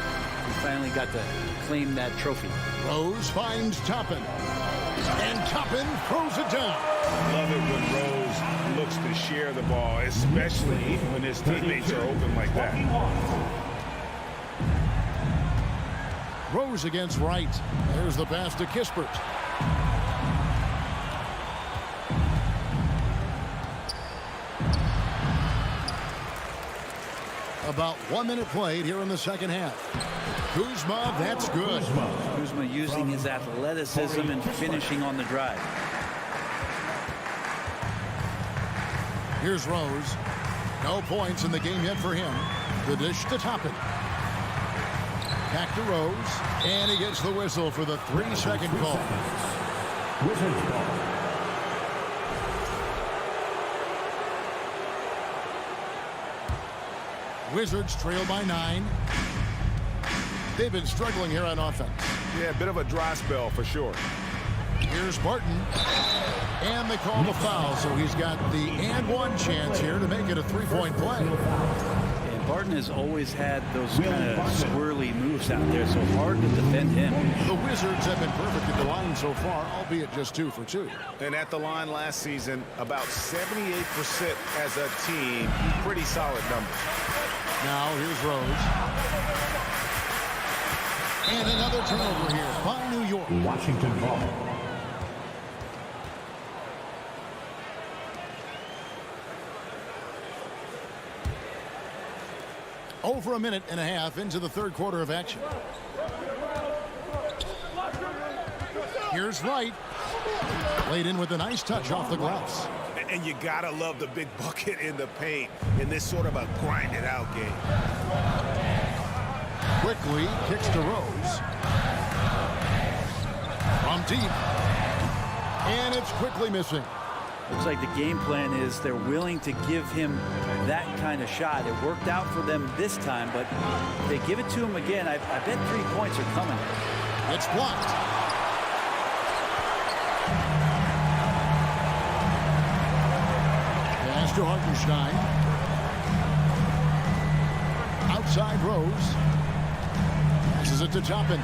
he finally got to claim that trophy. Rose finds Toppin. And Toppin throws it down. Love it when Rose looks to share the ball, especially when his teammates are open like that. Rose against Wright. There's the pass to Kispert. About 1 minute played here in the second half. Kuzma, that's good. Kuzma using his athleticism and finishing on the drive. Here's Rose. No points in the game yet for him. The dish to Toppin. Back to Rose, and he gets the whistle for the 3-second call. Wizards ball. Wizards trail by 9. They've been struggling here on offense. Yeah, a bit of a dry spell for sure. Here's Barton. And they call the foul, so he's got the and-one chance here to make it a 3-point play. And Barton has always had those kind of squirrely moves out there, so hard to defend him. The Wizards have been perfect at the line so far, albeit just 2 for 2. And at the line last season, about 78% as a team. Pretty solid numbers. Now here's Rose. And another turnover here by New York. Washington ball. Over 1.5 minutes into the third quarter of action. Here's Wright. Played in with a nice touch off the gloves. And you gotta love the big bucket in the paint in this sort of a grind-it-out game. Quickly kicks to Rose. From deep. And it's quickly missing. Looks like the game plan is they're willing to give him that kind of shot. It worked out for them this time, but if they give it to him again, I bet 3 points are coming. It's blocked. Pass to Hartenstein. Outside Rose. Passes it to Toppin.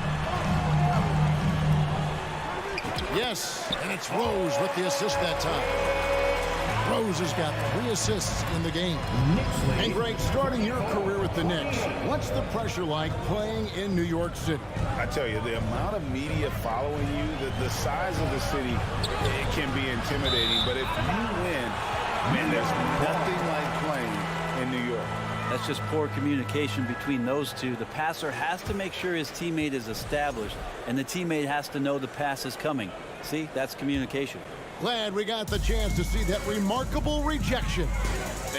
Yes, and it's Rose with the assist that time. Rose has got 3 assists in the game. And Greg, starting your career with the Knicks, what's the pressure like playing in New York City? I tell you, the amount of media following you, the size of the city, it can be intimidating. But if you win, man, there's nothing like playing in New York. That's just poor communication between those two. The passer has to make sure his teammate is established, and the teammate has to know the pass is coming. See, that's communication. Glad we got the chance to see that remarkable rejection.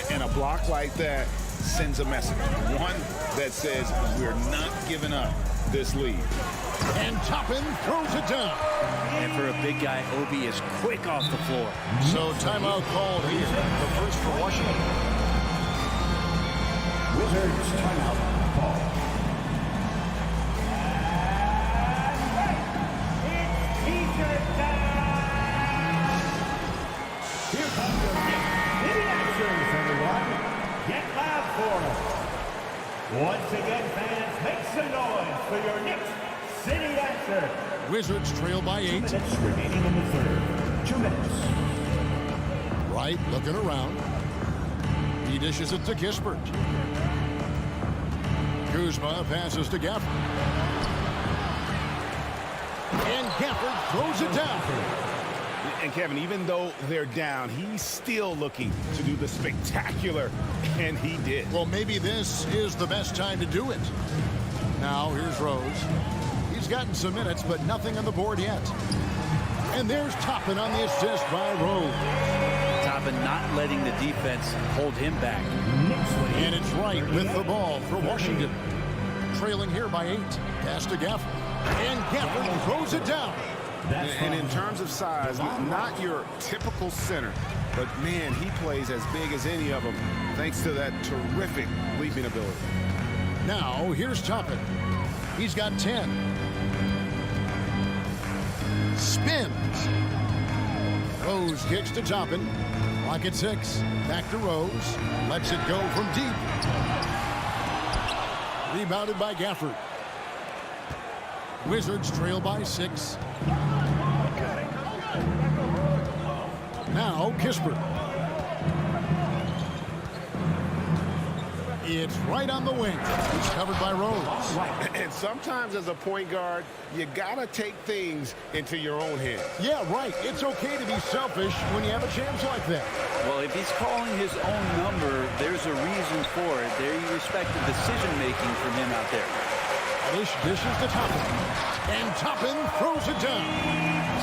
And a block like that sends a message. One that says we're not giving up this lead. And Toppin throws it down. And for a big guy, Obi is quick off the floor. So timeout called here. The first for Washington. Wizards timeout call. Here comes your City Actions, everyone. Get loud for them. Once again, fans, make some noise for your Knicks City Action. Wizards trail by 8. 2 minutes remaining in the third. 2 minutes. Wright looking around. He dishes it to Kispert. Kuzma passes to Gafford. And Gafford throws it down. And Kevin, even though they're down, he's still looking to do the spectacular, and he did. Well, maybe this is the best time to do it. Now, here's Rose. He's gotten some minutes, but nothing on the board yet. And there's Toppin on the assist by Rose. Toppin not letting the defense hold him back. And it's Wright with the ball for Washington. Trailing here by 8. Pass to Gafford. And Gafford throws it down. And in terms of size, not your typical center, but man, he plays as big as any of them thanks to that terrific leaping ability. Now, here's Toppin. He's got 10. Spins. Rose kicks to Toppin. Clock at 6. Back to Rose. Lets it go from deep. Rebounded by Gafford. Wizards trail by 6. Now Kispert. It's right on the wing. It's covered by Rose. And sometimes as a point guard, you gotta take things into your own hands. Yeah, right. It's okay to be selfish when you have a chance like that. Well, if he's calling his own number, there's a reason for it. There you respect the decision-making from him out there. Reddish dishes to Toppin. And Toppin throws it down.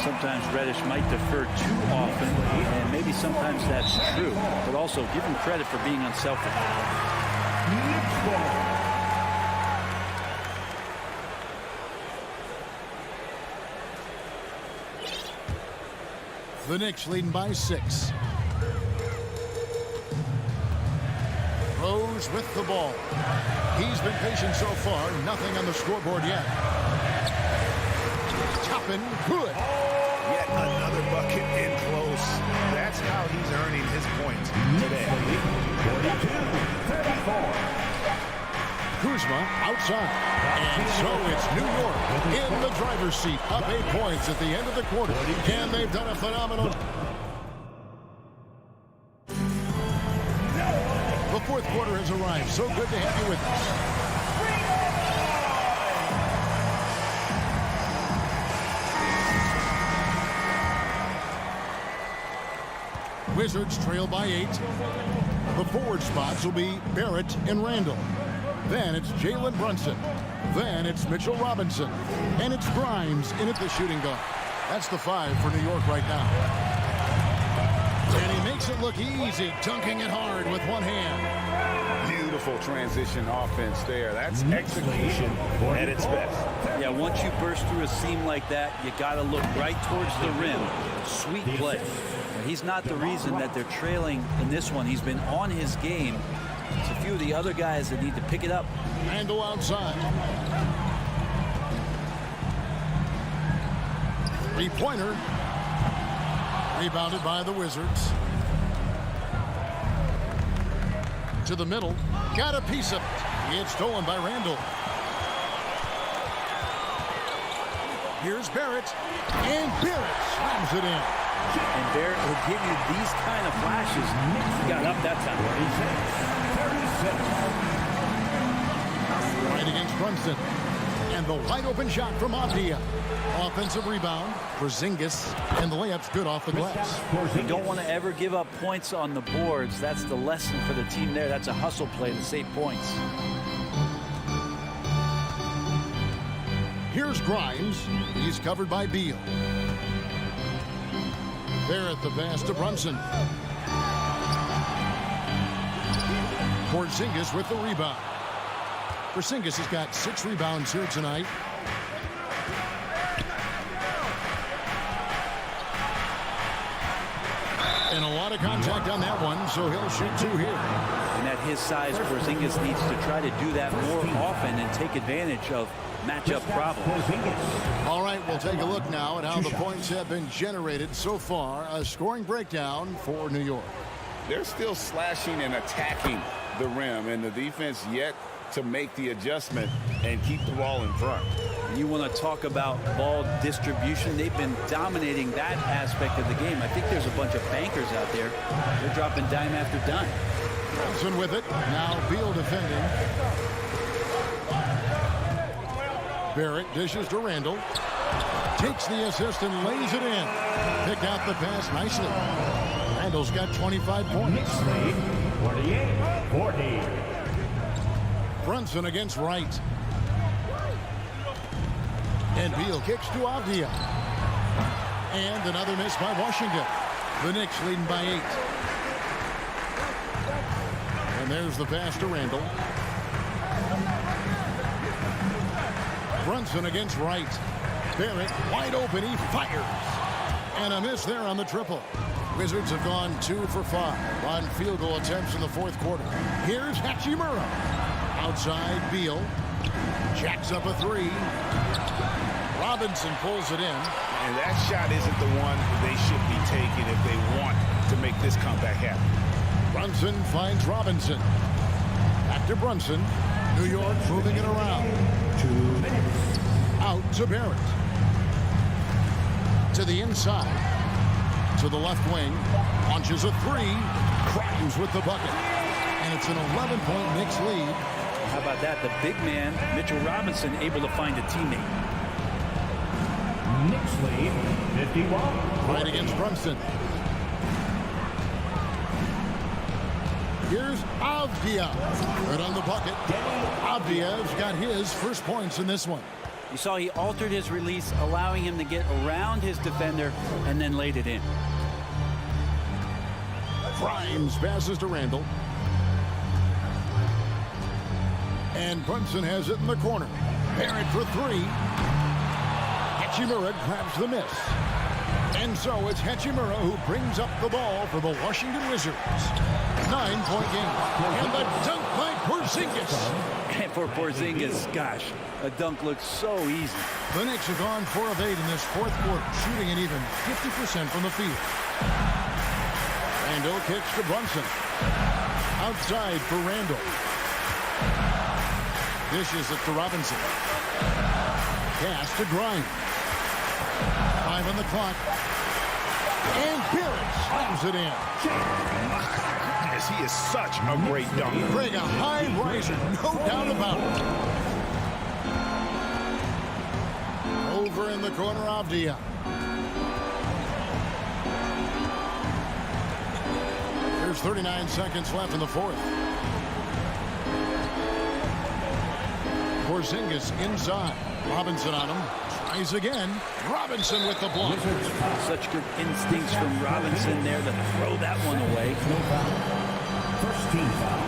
Sometimes Reddish might defer too often, and maybe sometimes that's true. But also, give him credit for being unselfish. The Knicks leading by 6. Rose with the ball. He's been patient so far. Nothing on the scoreboard yet. Toppin, good. Yet another bucket in close. That's how he's earning his points today. 42-34. Kuzma outside. And so it's New York in the driver's seat. Up 8 points at the end of the quarter. And they've done a phenomenal. The fourth quarter has arrived. So good to have you with us. Wizards trail by 8. The forward spots will be Barrett and Randall. Then it's Jalen Brunson. Then it's Mitchell Robinson. And it's Grimes in at the shooting guard. That's the 5 for New York right now. And he makes it look easy, dunking it hard with one hand. Beautiful transition offense there. That's execution at its best. Yeah, once you burst through a seam like that, you got to look right towards the rim. Sweet play. He's not the reason that they're trailing in this one. He's been on his game. It's a few of the other guys that need to pick it up. Randall outside. Three-pointer. Rebounded by the Wizards. To the middle. Got a piece of it. It's stolen by Randall. Here's Barrett. And Barrett slams it in. And Barrett will give you these kind of flashes. He got up that time. 36. Right against Brunson. And the wide open shot from Avdia. Offensive rebound. Porzingis. And the layup's good off the glass. You don't want to ever give up points on the boards. That's the lesson for the team there. That's a hustle play to save points. Here's Grimes. He's covered by Beal. Barrett the pass to Brunson. Porzingis with the rebound. Porzingis has got 6 rebounds here tonight. And a lot of contact on that one, so he'll shoot 2 here. And at his size, Porzingis needs to try to do that more often and take advantage of matchup problems. All right, we'll take a look now at how the points have been generated so far. A scoring breakdown for New York. They're still slashing and attacking the rim, and the defense yet to make the adjustment and keep the ball in front. You want to talk about ball distribution. They've been dominating that aspect of the game. I think there's a bunch of bankers out there. They're dropping dime after dime. Brunson with it. Now Beal defending. Barrett dishes to Randall. Takes the assist and lays it in. Pick out the pass nicely. Randall's got 25 points. Knicks lead 48-40. Brunson against Wright. And Beal kicks to Avdia. And another miss by Washington. The Knicks leading by 8. And there's the pass to Randall. Brunson against Wright. Barrett wide open. He fires. And a miss there on the triple. Wizards have gone 2 for 5 on field goal attempts in the fourth quarter. Here's Hachimura. Outside Beal. Jacks up a 3. Robinson pulls it in. And that shot isn't the one they should be taking if they want to make this comeback happen. Brunson finds Robinson. Back to Brunson. New York moving it around. 2 minutes. Out to Barrett. To the inside. To the left wing. Launches a 3. Grimes with the bucket. And it's an 11-point Knicks lead. How about that? The big man, Mitchell Robinson, able to find a teammate. Knicks lead 51. Right against Brunson. Here's Avdia. Right on the bucket. Avdia's got his first points in this one. You saw he altered his release, allowing him to get around his defender and then laid it in. Grimes passes to Randall. And Brunson has it in the corner. Barrett for 3. Hachimura grabs the miss. And so it's Hachimura who brings up the ball for the Washington Wizards. 9-point game. And the dunk by Porzingis. And for Porzingis, gosh, a dunk looks so easy. The Knicks have gone 4 of 8 in this fourth quarter, shooting an even 50% from the field. Randall kicks to Brunson. Outside for Randall. Dishes it to Robinson. Pass to Grimes. 5 on the clock. And Barrett slams it in. As he is such a great dunk. Craig, a high riser, no doubt about it. Over in the corner, Avdia. There's 39 seconds left in the fourth. Porzingis inside. Robinson on him. Tries again. Robinson with the block. Such good instincts from Robinson there to throw that one away. No foul. First team foul.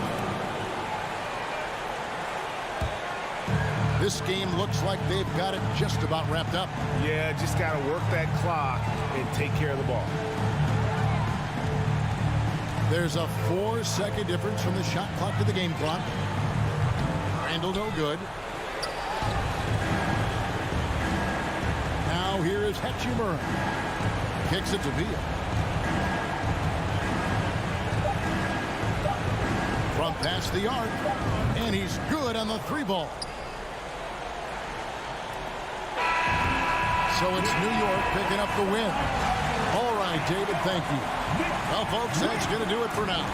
This game looks like they've got it just about wrapped up. Yeah, just got to work that clock and take care of the ball. There's a 4-second difference from the shot clock to the game clock. Randall no good. Now here is Hachimura. Kicks it to Villa. From past the arc. And he's good on the 3-ball. So it's New York picking up the win. All right, David, thank you. Well, folks, that's going to do it for now.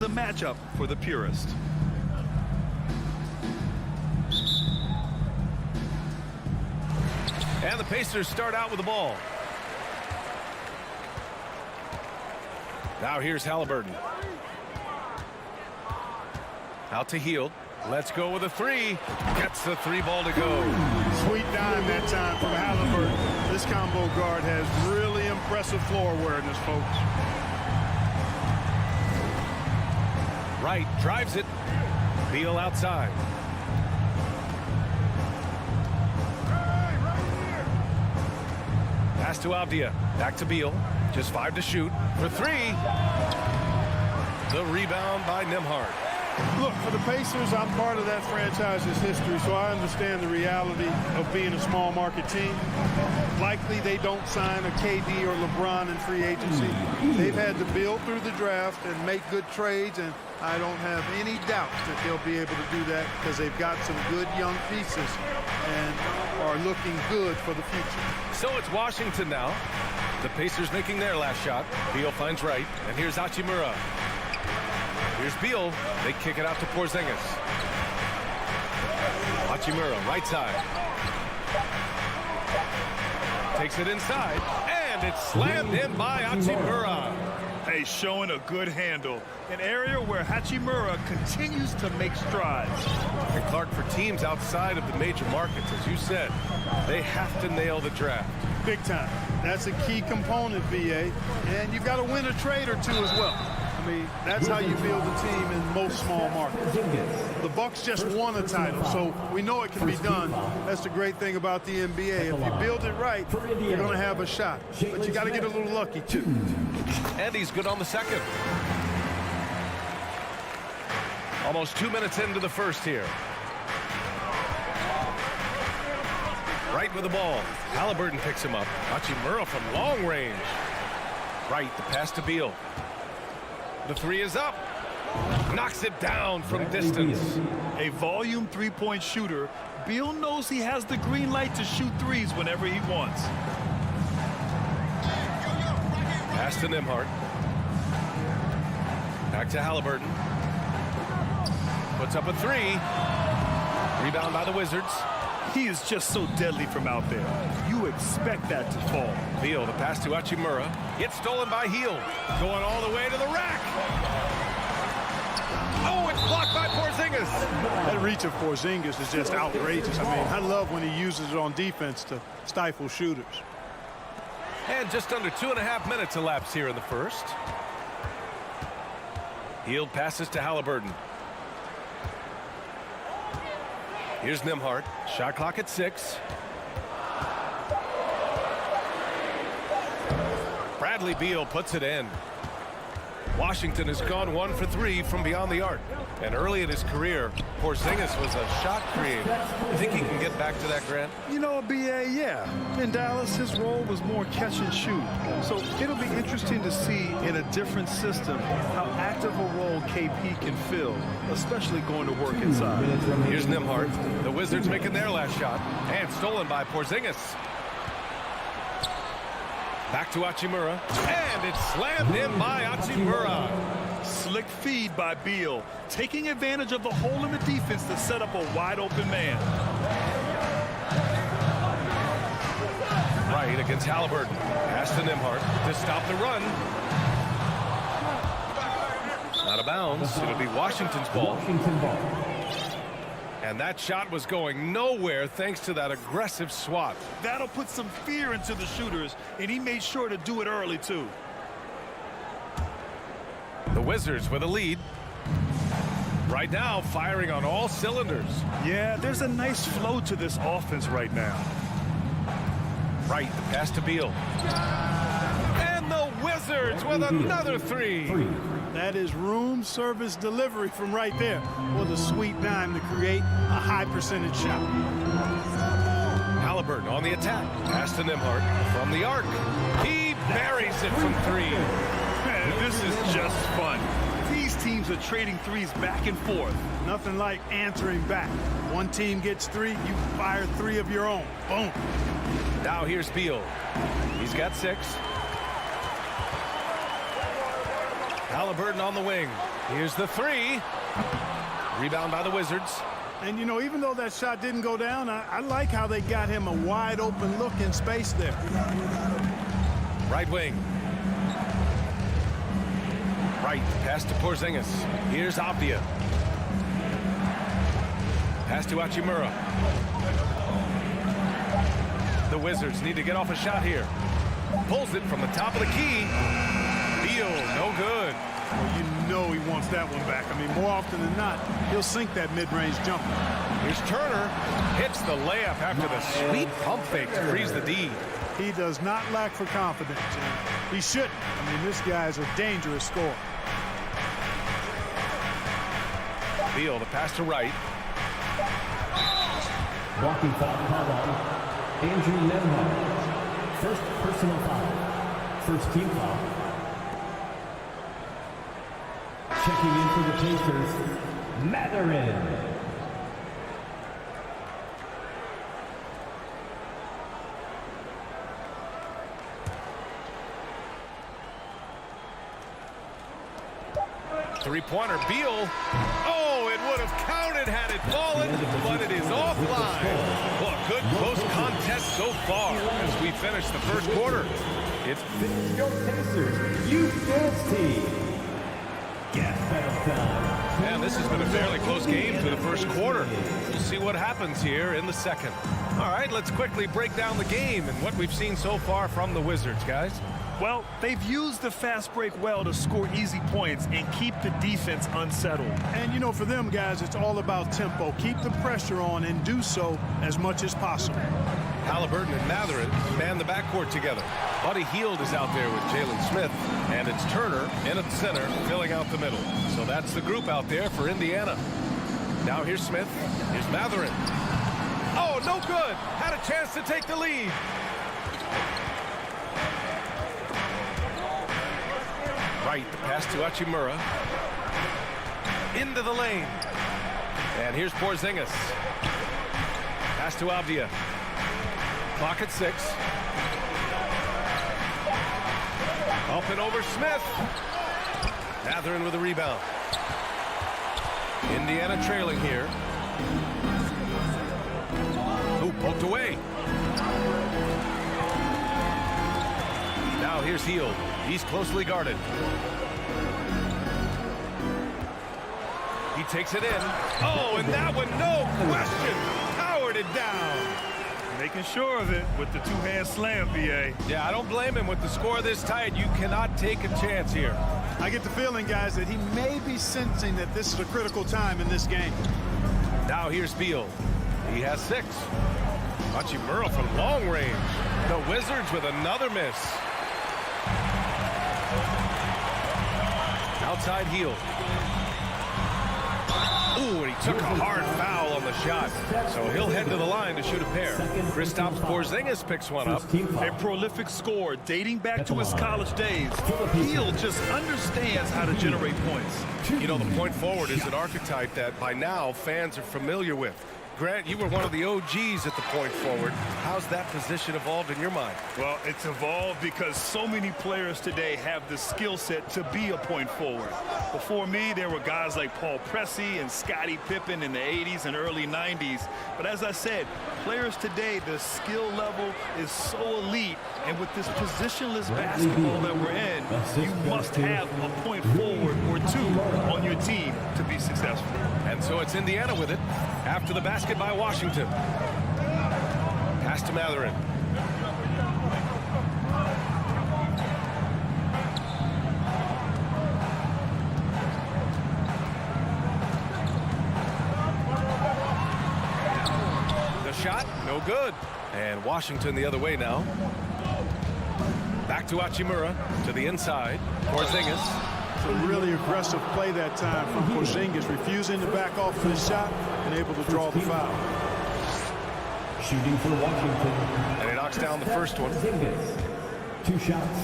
The matchup for the purist. And the Pacers start out with the ball. Now here's Halliburton. Out to Hield. Let's go with a three. Gets the three ball to go. Sweet dime that time from Halliburton. This combo guard has really impressive floor awareness, folks. Wright drives it. Beal outside. Pass to Avdia. Back to Beal. Just 5 to shoot. For three. The rebound by Nembhard. Look, for the Pacers, I'm part of that franchise's history, so I understand the reality of being a small market team. Likely they don't sign a KD or LeBron in free agency. They've had to build through the draft and make good trades, and I don't have any doubt that they'll be able to do that because they've got some good young pieces and are looking good for the future. So it's Washington now. The Pacers making their last shot. Beal finds right, and here's Hachimura. Here's Beal. They kick it out to Porzingis. Hachimura, right side. Takes it inside, and it's slammed in by Hachimura. Hey, showing a good handle. An area where Hachimura continues to make strides. And Clark, for teams outside of the major markets, as you said, they have to nail the draft. Big time. That's a key component, VA. And you've got to win a trade or two as well. I mean, that's how you build a team in most small markets. The Bucks just won a title, so we know it can be done. That's the great thing about the NBA. If you build it right, you're going to have a shot. But you got to get a little lucky, too. And he's good on the second. Almost 2 minutes into the first here. Right with the ball. Halliburton picks him up. Hachimura from long range. Right, the pass to Beal. The three is up. Knocks it down from distance. A volume three-point shooter, Beal knows he has the green light to shoot threes whenever he wants. Pass to Nembhard. Back to Halliburton. Puts up a three. Rebound by the Wizards. He is just so deadly from out there. You expect that to fall. Beal, the pass to Hachimura. Gets stolen by Hield. Going all the way to the rack. Oh, it's blocked by Porzingis. That reach of Porzingis is just outrageous. I mean, I love when he uses it on defense to stifle shooters. And just under 2.5 minutes elapsed here in the first. Hield passes to Halliburton. Here's Nembhard. Shot clock at 6. Bradley Beal puts it in. Washington has gone 1 for 3 from beyond the arc. And early in his career, Porzingis was a shot creator. You think he can get back to that, Grant? You know, BA, yeah. In Dallas, his role was more catch and shoot. So it'll be interesting to see in a different system how active a role KP can fill, especially going to work inside. Here's Nembhard. The Wizards making their last shot. And stolen by Porzingis. Back to Hachimura. And it's slammed in by Hachimura. Slick feed by Beal, taking advantage of the hole in the defense to set up a wide open man. Right against Halliburton. Pass to Nembhard to stop the run. Out of bounds. It'll be Washington's ball. And that shot was going nowhere thanks to that aggressive swat. That'll put some fear into the shooters, and he made sure to do it early, too. The Wizards with a lead. Right now, firing on all cylinders. Yeah, there's a nice flow to this offense right now. Right, the pass to Beal. And the Wizards with another three. That is room service delivery from right there. What a sweet dime to create a high percentage shot. Halliburton on the attack. Pass to Nembhard from the arc. He buries it from 3. Man, this is just fun. These teams are trading threes back and forth. Nothing like answering back. One team gets 3, you fire 3 of your own. Boom. Now here's Beal. He's got 6. Halliburton on the wing. Here's the 3. Rebound by the Wizards. And, you know, even though that shot didn't go down, I like how they got him a wide open look in space there. Right wing. Right, pass to Porzingis. Here's Avdia. Pass to Hachimura. The Wizards need to get off a shot here. Pulls it from the top of the key. Beal, no good. Well, you know he wants that one back. I mean, more often than not, he'll sink that mid-range jumper. Here's Turner. Hits the layup after the sweet pump fake to freeze the D. He does not lack for confidence. He shouldn't. I mean, this guy is a dangerous scorer. Beal, the pass to right. Walking foul called on Andrew Nemhard. First personal foul. First team foul. Checking in for the Pacers, Matherin. Three-pointer, Beal. Oh, it would have counted had it fallen, but it is offline. Well, a good close contest so far as we finish the first quarter. It's Your Pacers, youth dance team. Gas pedal time. Man, this has been a fairly close game through the first quarter. We'll see what happens here in the second. All right, let's quickly break down the game and what we've seen so far from the Wizards, guys. Well, they've used the fast break well to score easy points and keep the defense unsettled. And, you know, for them guys, it's all about tempo. Keep the pressure on and do so as much as possible. Halliburton and Matherin man the backcourt together. Buddy Hield is out there with Jalen Smith, and it's Turner in at the center, filling out the middle. So that's the group out there for Indiana. Now here's Smith. Here's Matherin. Oh, no good. Had a chance to take the lead. Right, the pass to Hachimura. Into the lane. And here's Porzingis. Pass to Avdia. Clock at 6. Up and over Smith. Matherin with a rebound. Indiana trailing here. Ooh, poked away. Now here's Hield. He's closely guarded. He takes it in. Oh, and that one, no question, powered it down. Making sure of it with the two-hand slam, BA. Yeah, I don't blame him with the score this tight. You cannot take a chance here. I get the feeling, guys, that he may be sensing that this is a critical time in this game. Now here's Beal. He has 6. Hachimura from long range. The Wizards with another miss. Outside Hield. Ooh, and he took a hard foul on the shot. So he'll head to the line to shoot a pair. Kristaps Porzingis picks one up. A prolific scorer dating back to his college days. Hield just understands how to generate points. You know, the point forward is an archetype that by now fans are familiar with. Grant, you were one of the OGs at the point forward. How's that position evolved in your mind? Well, it's evolved because so many players today have the skill set to be a point forward. Before me, there were guys like Paul Pressey and Scottie Pippen in the 80s and early 90s. But as I said, players today, the skill level is so elite. And with this positionless basketball that we're in, you must have a point forward or two on your team to be successful. And so it's Indiana with it after the basket by Washington. Pass to Matherin. The shot, no good. And Washington the other way now. Back to Hachimura, to the inside. Porzingis. It's a really aggressive play that time from Porzingis, refusing to back off for the shot and able to draw the foul. Shooting for Washington. And he knocks down the first one. 2 shots.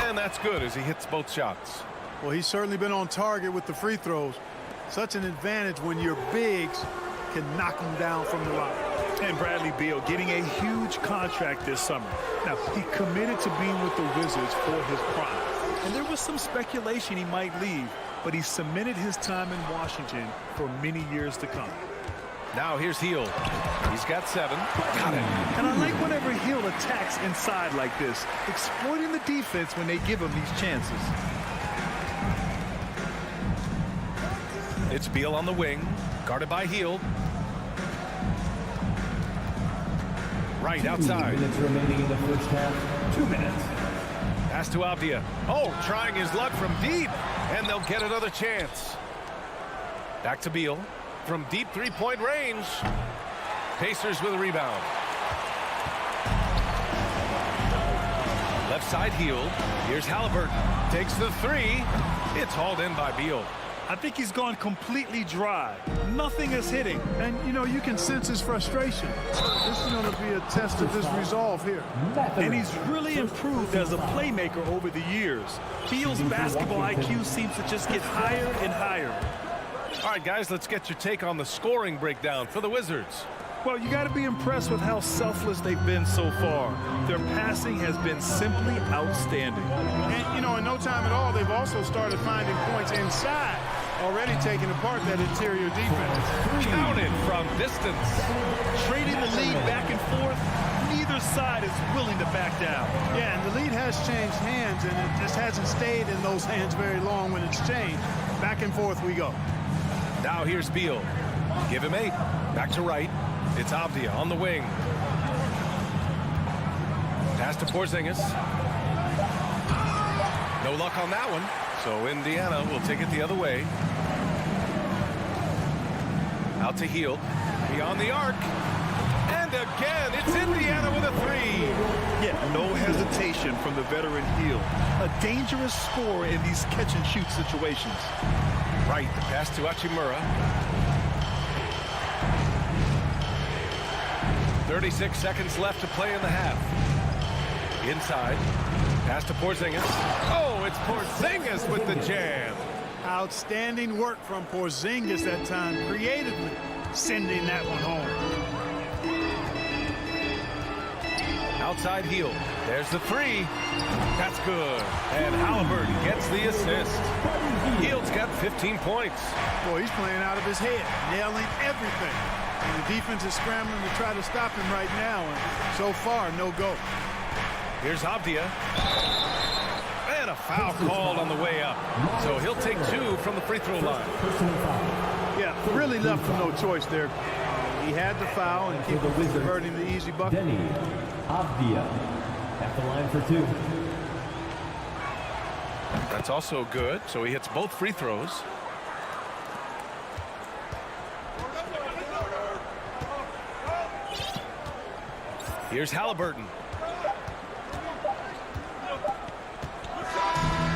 And that's good as he hits both shots. Well, he's certainly been on target with the free throws. Such an advantage when your bigs can knock them down from the line. And Bradley Beal getting a huge contract this summer. Now, he committed to being with the Wizards for his prime. And there was some speculation he might leave, but he cemented his time in Washington for many years to come. Now here's Hield. He's got 7. Got it. And I like whenever Hield attacks inside like this, exploiting the defense when they give him these chances. It's Beal on the wing, guarded by Hield. Right outside. 2 minutes remaining in the first half. 2 minutes. Pass to Avdia. Oh, trying his luck from deep, and they'll get another chance. Back to Beal. From deep three-point range. Pacers with a rebound. Left side Hield. Here's Halliburton. Takes the 3. It's hauled in by Beal. I think he's gone completely dry. Nothing is hitting. And, you know, you can sense his frustration. This is going to be a test of his resolve here. And he's really improved as a playmaker over the years. Beal's basketball IQ seems to just get higher and higher. All right, guys, let's get your take on the scoring breakdown for the Wizards. Well, you got to be impressed with how selfless they've been so far. Their passing has been simply outstanding. And, you know, in no time at all, they've also started finding points inside, already taking apart that interior defense. Counted from distance. Trading the lead back and forth, neither side is willing to back down. Yeah, and the lead has changed hands, and it just hasn't stayed in those hands very long when it's changed. Back and forth we go. Now here's Beal. Give him 8. Back to right. It's Avdia on the wing. Pass to Porzingis. No luck on that one. So Indiana will take it the other way. Out to Hield. Beyond the arc. And again, it's Indiana with a 3. Yeah, no hesitation from the veteran Hield. A dangerous scorer in these catch-and-shoot situations. Right, the pass to Hachimura. 36 seconds left to play in the half. Inside. Pass to Porzingis. Oh, it's Porzingis with the jam. Outstanding work from Porzingis that time, creatively sending that one home. Outside Hield. There's the 3. That's good. And Halliburton gets the assist. Hield's got 15 points. Boy, he's playing out of his head, nailing everything. And the defense is scrambling to try to stop him right now, and so far, no go. Here's Avdia. And a foul called on the way up. So he'll take 2 from the free throw line. Yeah, really left him no choice there. He had the foul and keep converting the easy bucket. Avdia at the line for 2. That's also good. So he hits both free throws. Here's Halliburton.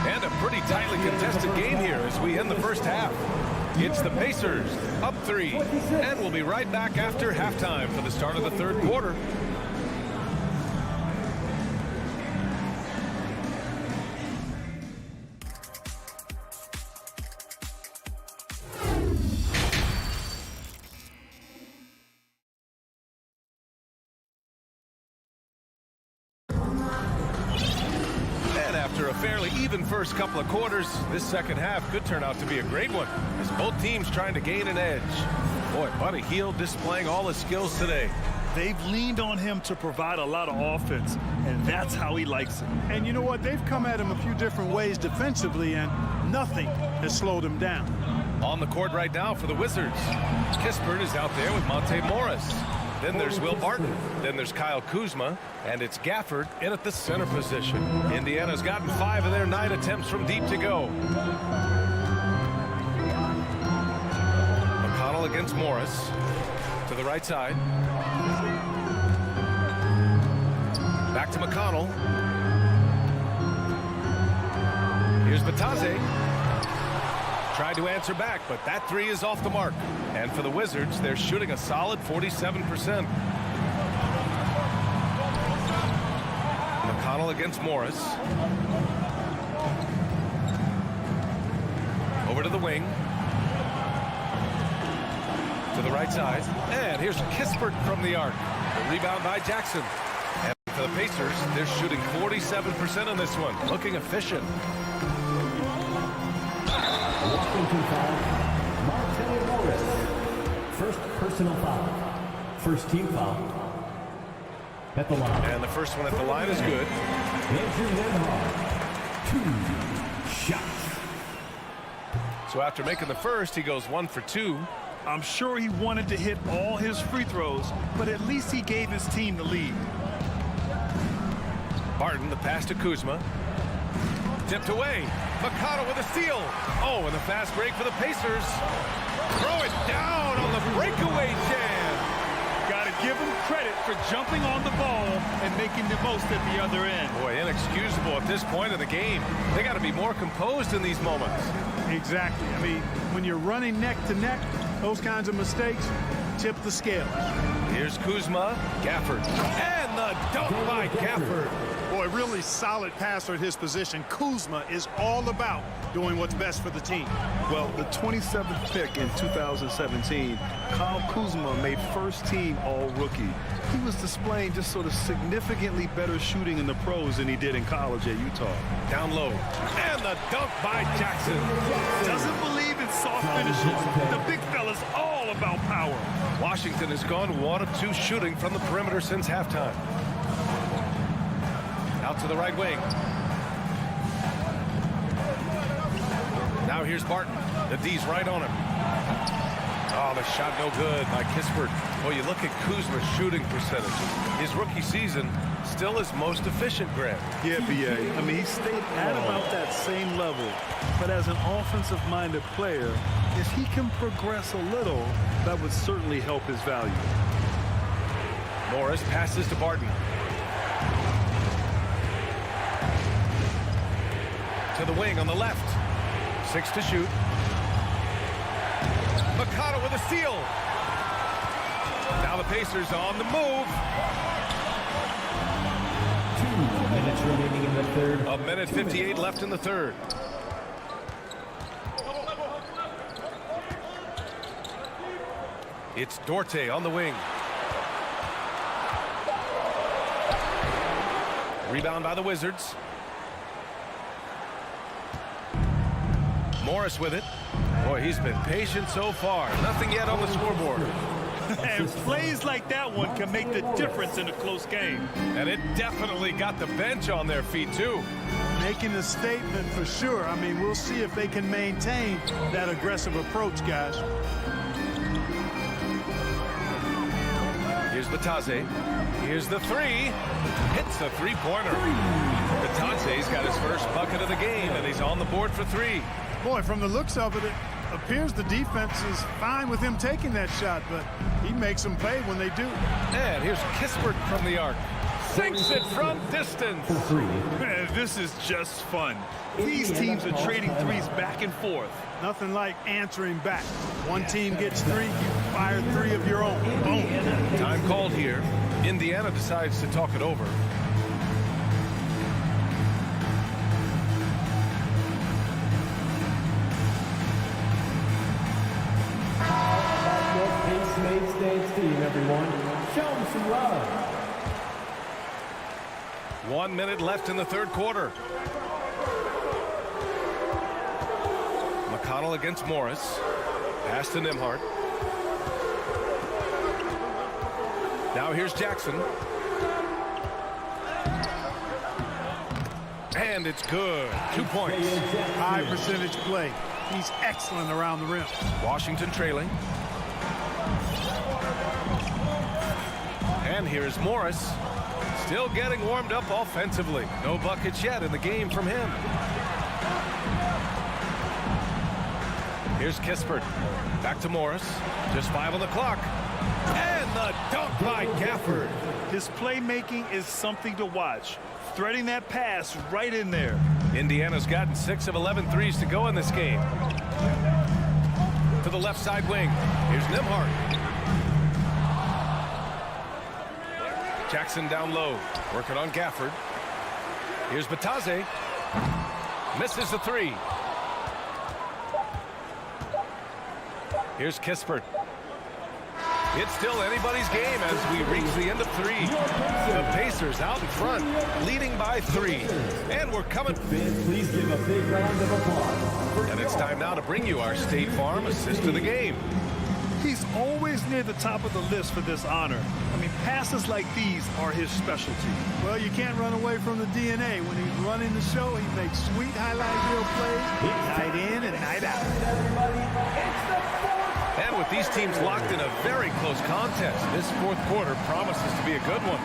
And a pretty tightly contested game here as we end the first half. It's the Pacers up 3. And we'll be right back after halftime for the start of the third quarter. After a fairly even first couple of quarters, this second half could turn out to be a great one as both teams trying to gain an edge. Boy, Buddy Hield displaying all his skills today. They've leaned on him to provide a lot of offense, and that's how he likes it. And you know what? They've come at him a few different ways defensively, and nothing has slowed him down. On the court right now for the Wizards, Kispert is out there with Monte Morris. Then there's Will Barton. Then there's Kyle Kuzma. And it's Gafford in at the center position. Indiana's gotten 5 of their 9 attempts from deep to go. McConnell against Morris. To the right side. Back to McConnell. Here's Batadze. Tried to answer back, but that 3 is off the mark. And for the Wizards, they're shooting a solid 47%. McConnell against Morris. Over to the wing. To the right side. And here's Kispert from the arc. The rebound by Jackson. And for the Pacers, they're shooting 47% on this one. Looking efficient. Walking foul, Monte Morris. First personal foul. First team foul. At the line. And the first one at the line is good. Andrew Nembhard. 2 shots. So after making the first, he goes 1 for 2. I'm sure he wanted to hit all his free throws, but at least he gave his team the lead. Barton, the pass to Kuzma. Tipped away. McConnell with a steal. Oh, and a fast break for the Pacers. Throw it down on the breakaway jam. Got to give him credit for jumping on the ball and making the most at the other end. Boy, inexcusable at this point of the game. They got to be more composed in these moments. Exactly. I mean, when you're running neck to neck, those kinds of mistakes tip the scale. Here's Kuzma, Gafford, and the dunk by Gafford. Boy, really solid passer at his position. Kuzma is all about doing what's best for the team. Well, the 27th pick in 2017, Kyle Kuzma made first-team All-Rookie. He was displaying just sort of significantly better shooting in the pros than he did in college at Utah. Down low, and the dunk by Jackson. Doesn't believe in soft finishes. The big fella's all about power. Washington has gone 1 of 2 shooting from the perimeter since halftime. Out to the right wing. Now here's Barton. The D's right on him. Oh, the shot no good by Kispert. Well, you look at Kuzma's shooting percentages. His rookie season, still his most efficient, Grant. Yeah, B.A. I mean, he stayed at about that same level. But as an offensive-minded player, if he can progress a little, that would certainly help his value. Morris passes to Barton. To the wing on the left. 6 to shoot. Mikata with a steal. Now the Pacers on the move. 2 minutes remaining in the third. A minute 58 left in the third. It's Dorte on the wing. Rebound by the Wizards. Morris with it. Boy, he's been patient so far. Nothing yet on the scoreboard. And plays like that one can make the difference in a close game. And it definitely got the bench on their feet, too. Making a statement for sure. I mean, we'll see if they can maintain that aggressive approach, guys. Here's Bataze. Here's the three. Hits a three-pointer. Bataze's got his first bucket of the game, and he's on the board for 3. Boy, from the looks of it, it appears the defense is fine with him taking that shot, but he makes them pay when they do. And here's Kispert from the arc. Sinks it from distance. Man, this is just fun. These teams are trading threes back and forth. Nothing like answering back. One team gets 3, you fire 3 of your own. Boom. Time called here. Indiana decides to talk it over. Team, everyone. Show them some love. 1 minute left in the third quarter. McConnell against Morris. Pass to Nembhard. Now here's Jackson. And it's good. 2 points. High percentage play. He's excellent around the rim. Washington trailing. And here's Morris. Still getting warmed up offensively. No buckets yet in the game from him. Here's Kispert. Back to Morris. Just 5 on the clock. And the dunk by Gafford. His playmaking is something to watch. Threading that pass right in there. Indiana's gotten 6 of 11 threes to go in this game. To the left side wing. Here's Nembhard. Jackson down low. Working on Gafford. Here's Bataze. Misses the 3. Here's Kispert. It's still anybody's game as we reach the end of 3. The Pacers out in front, leading by 3. And we're coming. Please give a big round of applause. And it's time now to bring you our State Farm assist of the game. He's always near the top of the list for this honor. I mean, passes like these are his specialty. Well, you can't run away from the DNA. When he's running the show, he makes sweet highlight reel plays, night in and night out. And with these teams locked in a very close contest, this fourth quarter promises to be a good one.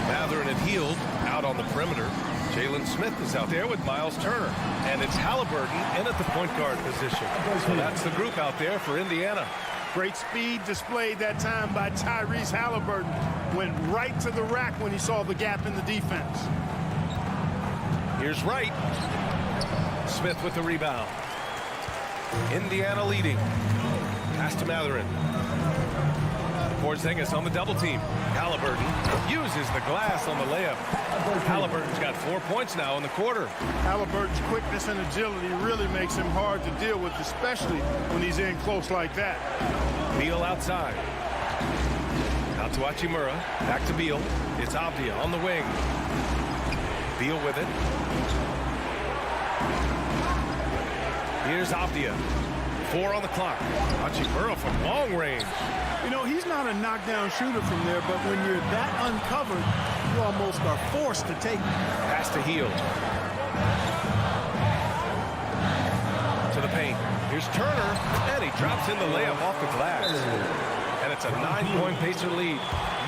Matherin and Hield out on the perimeter. Jalen Smith is out there with Miles Turner. And it's Halliburton in at the point guard position. So that's the group out there for Indiana. Great speed displayed that time by Tyrese Halliburton. Went right to the rack when he saw the gap in the defense. Here's Wright. Smith with the rebound. Indiana leading. Pass to Matherin. Porzingis on the double team. Halliburton uses the glass on the layup. Halliburton's got 4 points now in the quarter. Halliburton's quickness and agility really makes him hard to deal with, especially when he's in close like that. Beal outside. Out to Hachimura. Back to Beal. It's Avdia on the wing. Beal with it. Here's Avdia. 4 on the clock. Hachimura from long range. You know, he's not a knockdown shooter from there, but when you're that uncovered, you almost are forced to take it. Pass to Hield. To the paint. Here's Turner, and he drops in the layup off the glass. And it's a 9-point Pacer lead.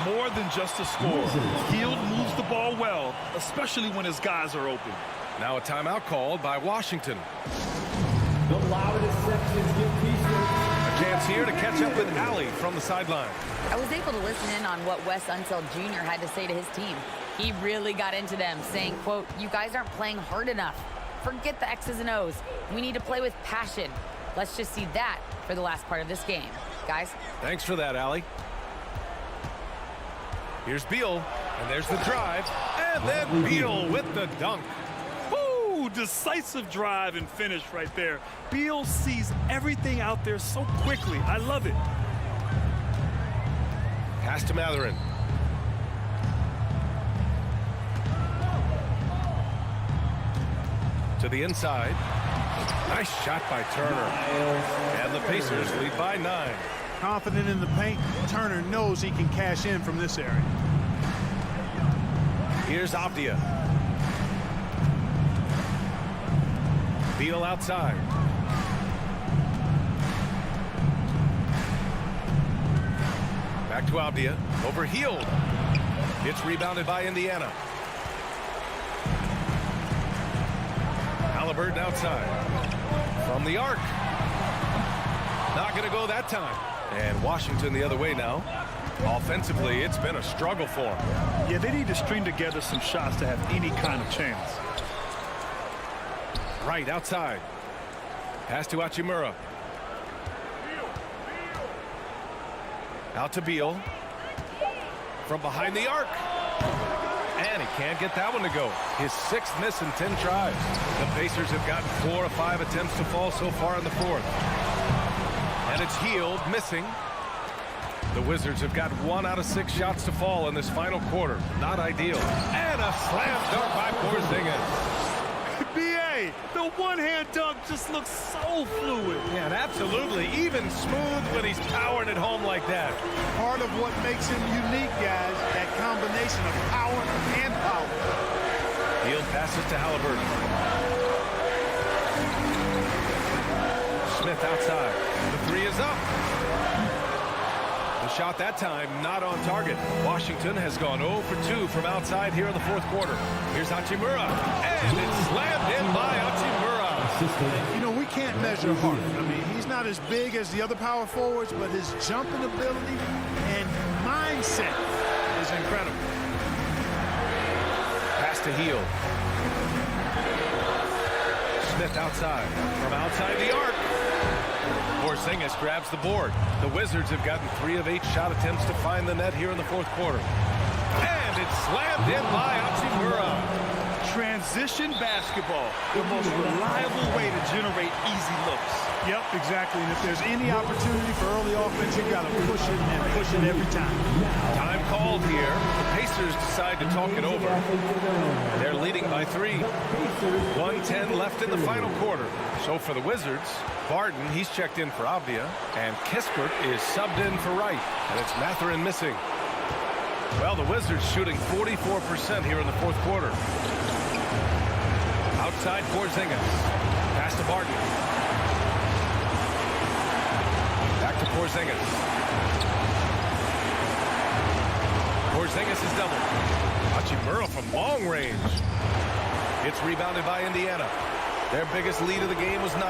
More than just a score. Hield moves the ball well, especially when his guys are open. Now a timeout called by Washington. The loudest sections give Pacers. A chance here to catch up with Allie from the sideline. I was able to listen in on what Wes Unseld Jr. had to say to his team. He really got into them, saying, quote, "You guys aren't playing hard enough. Forget the X's and O's. We need to play with passion. Let's just see that for the last part of this game. Guys." Thanks for that, Allie. Here's Beal, and there's the drive, and then Beal with the dunk. Woo! Decisive drive and finish right there. Beal sees everything out there so quickly. I love it. Pass to Matherin. To the inside. Nice shot by Turner. And the Pacers lead by 9. Confident in the paint, Turner knows he can cash in from this area. Here's Avdia. Beal outside. Back to Avdia. Over Hield. It's rebounded by Indiana. Halliburton outside. From the arc. Not going to go that time. And Washington the other way now. Offensively, it's been a struggle for them. Yeah, they need to string together some shots to have any kind of chance. Right outside. Pass to Hachimura. Out to Beal. From behind the arc. And he can't get that one to go. His 6th miss in 10 tries. The Pacers have gotten 4 of 5 attempts to fall so far in the 4th. And it's Hield missing. The Wizards have got 1 out of 6 shots to fall in this final quarter. Not ideal. And a slam dunk by Porzingis. B.A., the one-hand dunk just looks so fluid. Yeah, and absolutely. Even smooth when he's powering it home like that. Part of what makes him unique, guys, that combination of power and power. Hield passes to Halliburton. Smith outside. The 3 is up. The shot that time not on target. Washington has gone 0 for 2 from outside here in the 4th quarter. Here's Hachimura. And it's slammed in by Hachimura. You know, we can't measure heart. I mean, he's not as big as the other power forwards, but his jumping ability and mindset is incredible. Pass to Hield. Smith outside. From outside the arc. Porzingis grabs the board. The Wizards have gotten 3 of 8 shot attempts to find the net here in the 4th quarter. And it's slammed in by Hachimura. Transition basketball, the most reliable way to generate easy looks. Yep, exactly. And if there's any opportunity for early offense, you got to push it and push it every time. Time called here. The Pacers decide to talk it over. They're leading by 3. 1:10 left in the final quarter. So for the Wizards, Barton, he's checked in for Avdia, and Kispert is subbed in for Wright. And it's Matherin missing. Well, the Wizards shooting 44% here in the 4th quarter. Outside Porzingis. Pass to Barton. Back to Porzingis. Porzingis is doubled. Hachimura from long range. It's rebounded by Indiana. Their biggest lead of the game was 9.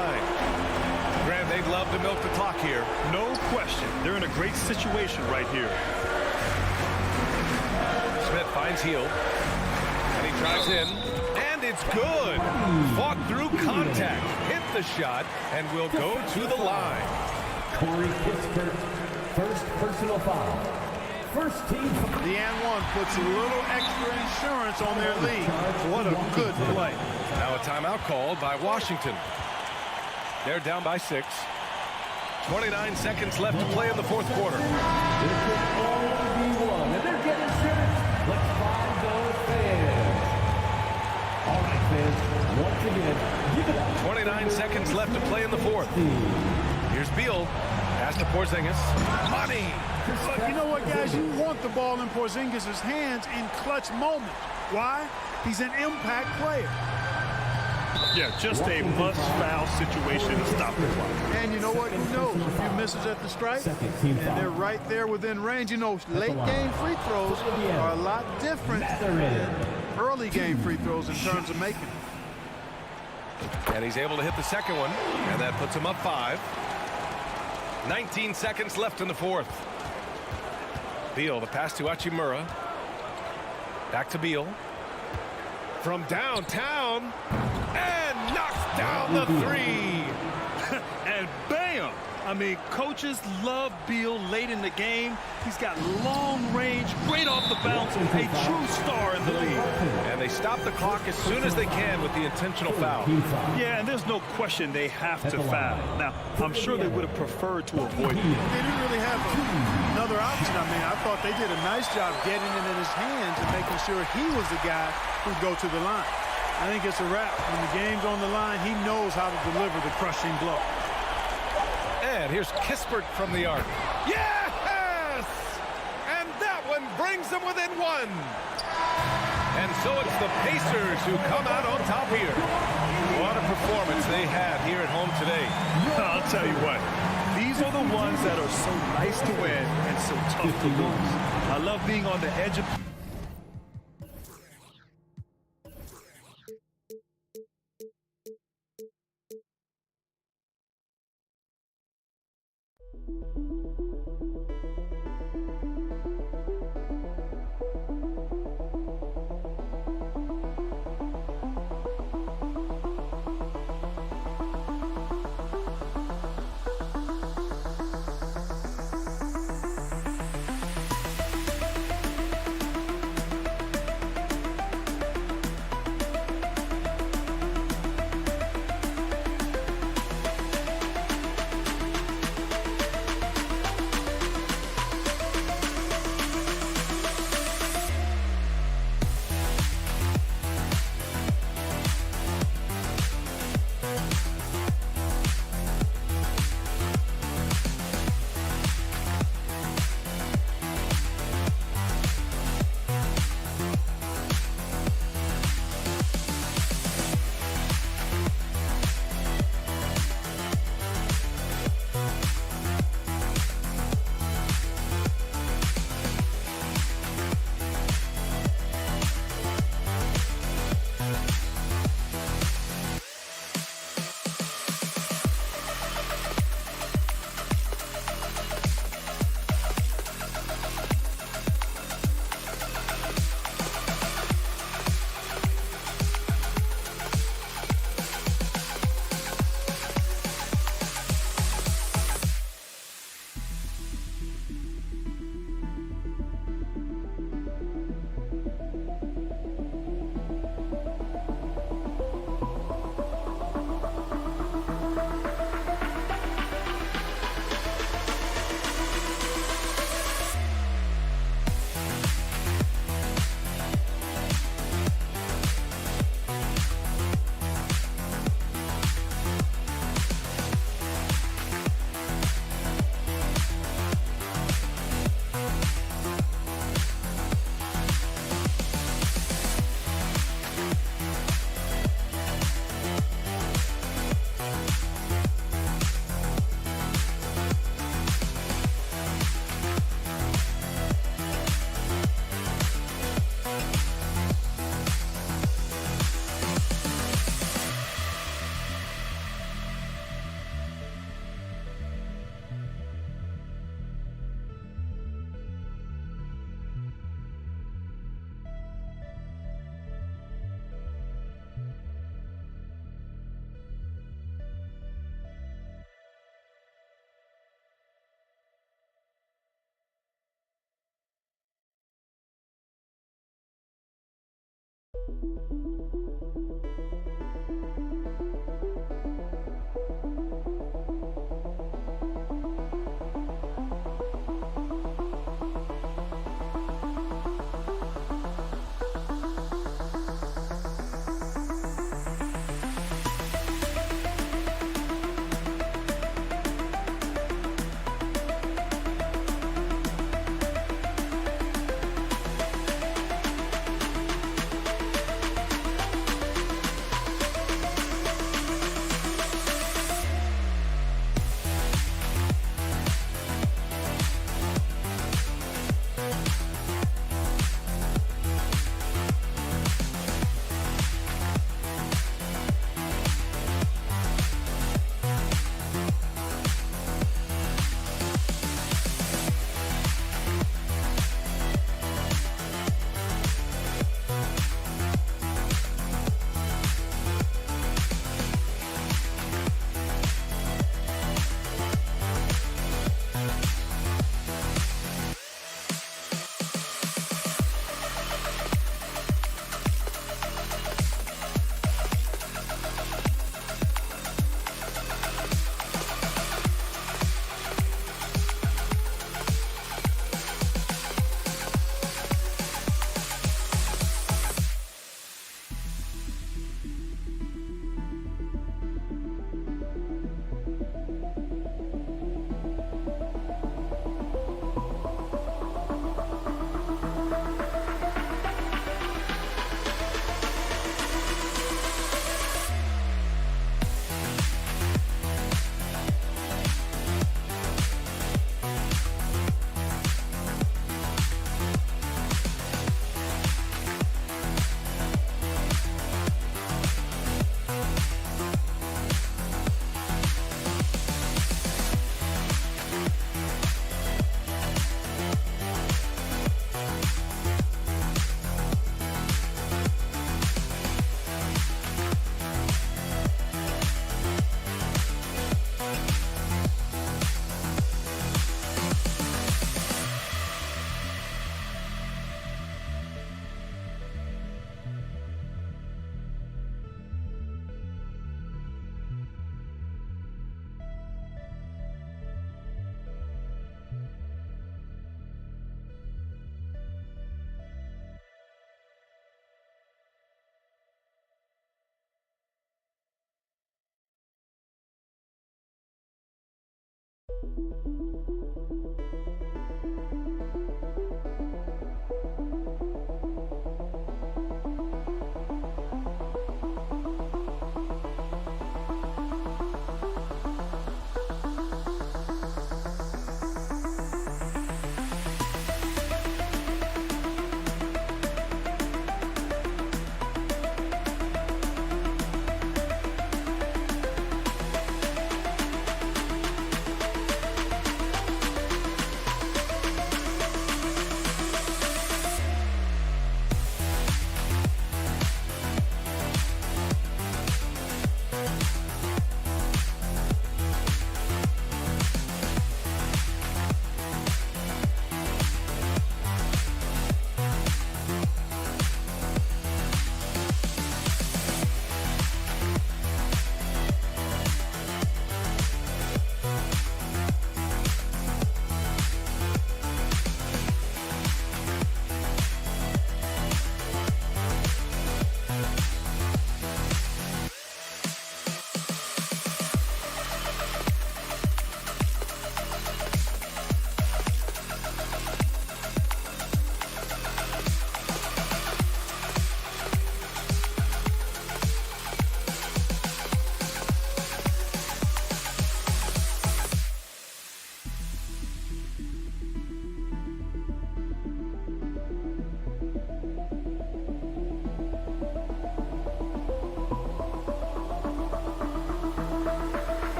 Grant, they'd love to milk the clock here. No question. They're in a great situation right here. Smith finds Heel. And he drives in. And it's good. Fought through contact. Hit the shot. And will go to the line. Corey Kispert, first personal foul. First team. The and one puts a little extra insurance on their lead. What a good play. Now a timeout called by Washington. They're down by 6. 29 seconds left to play in the fourth quarter. This could only be one, and they're getting serious. Let's find those fans. All right, fans, once again, give it up. 29 seconds left to play in the fourth. Here's Beal. Pass to Porzingis. Money! But you know what, guys? You want the ball in Porzingis' hands in clutch moments. Why? He's an impact player. Yeah, just a must-foul situation to stop the clock. And you know what? Who knows? A few misses at the stripe, and they're right there within range. You know, late-game free throws are a lot different than early-game free throws in terms of making them. And he's able to hit the second one, and that puts him up 5. 19 seconds left in the fourth. Beal, the pass to Hachimura. Back to Beal. From downtown, and knocks down the 3. And bam! I mean, coaches love Beal late in the game. He's got long range, great off the bounce, a true star in the league. And they stop the clock as soon as they can with the intentional foul. Yeah, and there's no question they have to foul. Now, I'm sure they would have preferred to avoid it. They didn't really have another option. I mean, I thought they did a nice job getting it in his hands and making sure he was the guy who'd go to the line. I think it's a wrap. When the game's on the line, he knows how to deliver the crushing blow. And here's Kispert from the arc. Yes! And that one brings them within 1. And so it's the Pacers who come out on top here. What a performance they had here at home today. I'll tell you what, these are the ones that are so nice to win and so tough to lose. I love being on the edge of...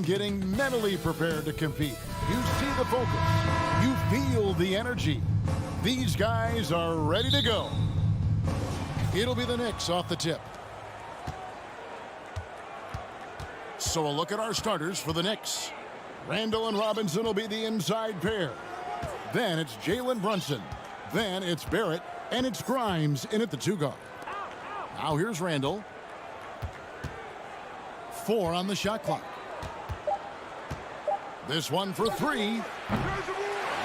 team getting mentally prepared to compete. You see the focus. You feel the energy. These guys are ready to go. It'll be the Knicks off the tip. So a look at our starters for the Knicks. Randall and Robinson will be the inside pair. Then it's Jalen Brunson. Then it's Barrett. And it's Grimes in at the 2 guard. Now here's Randall. 4 on the shot clock. This one for 3.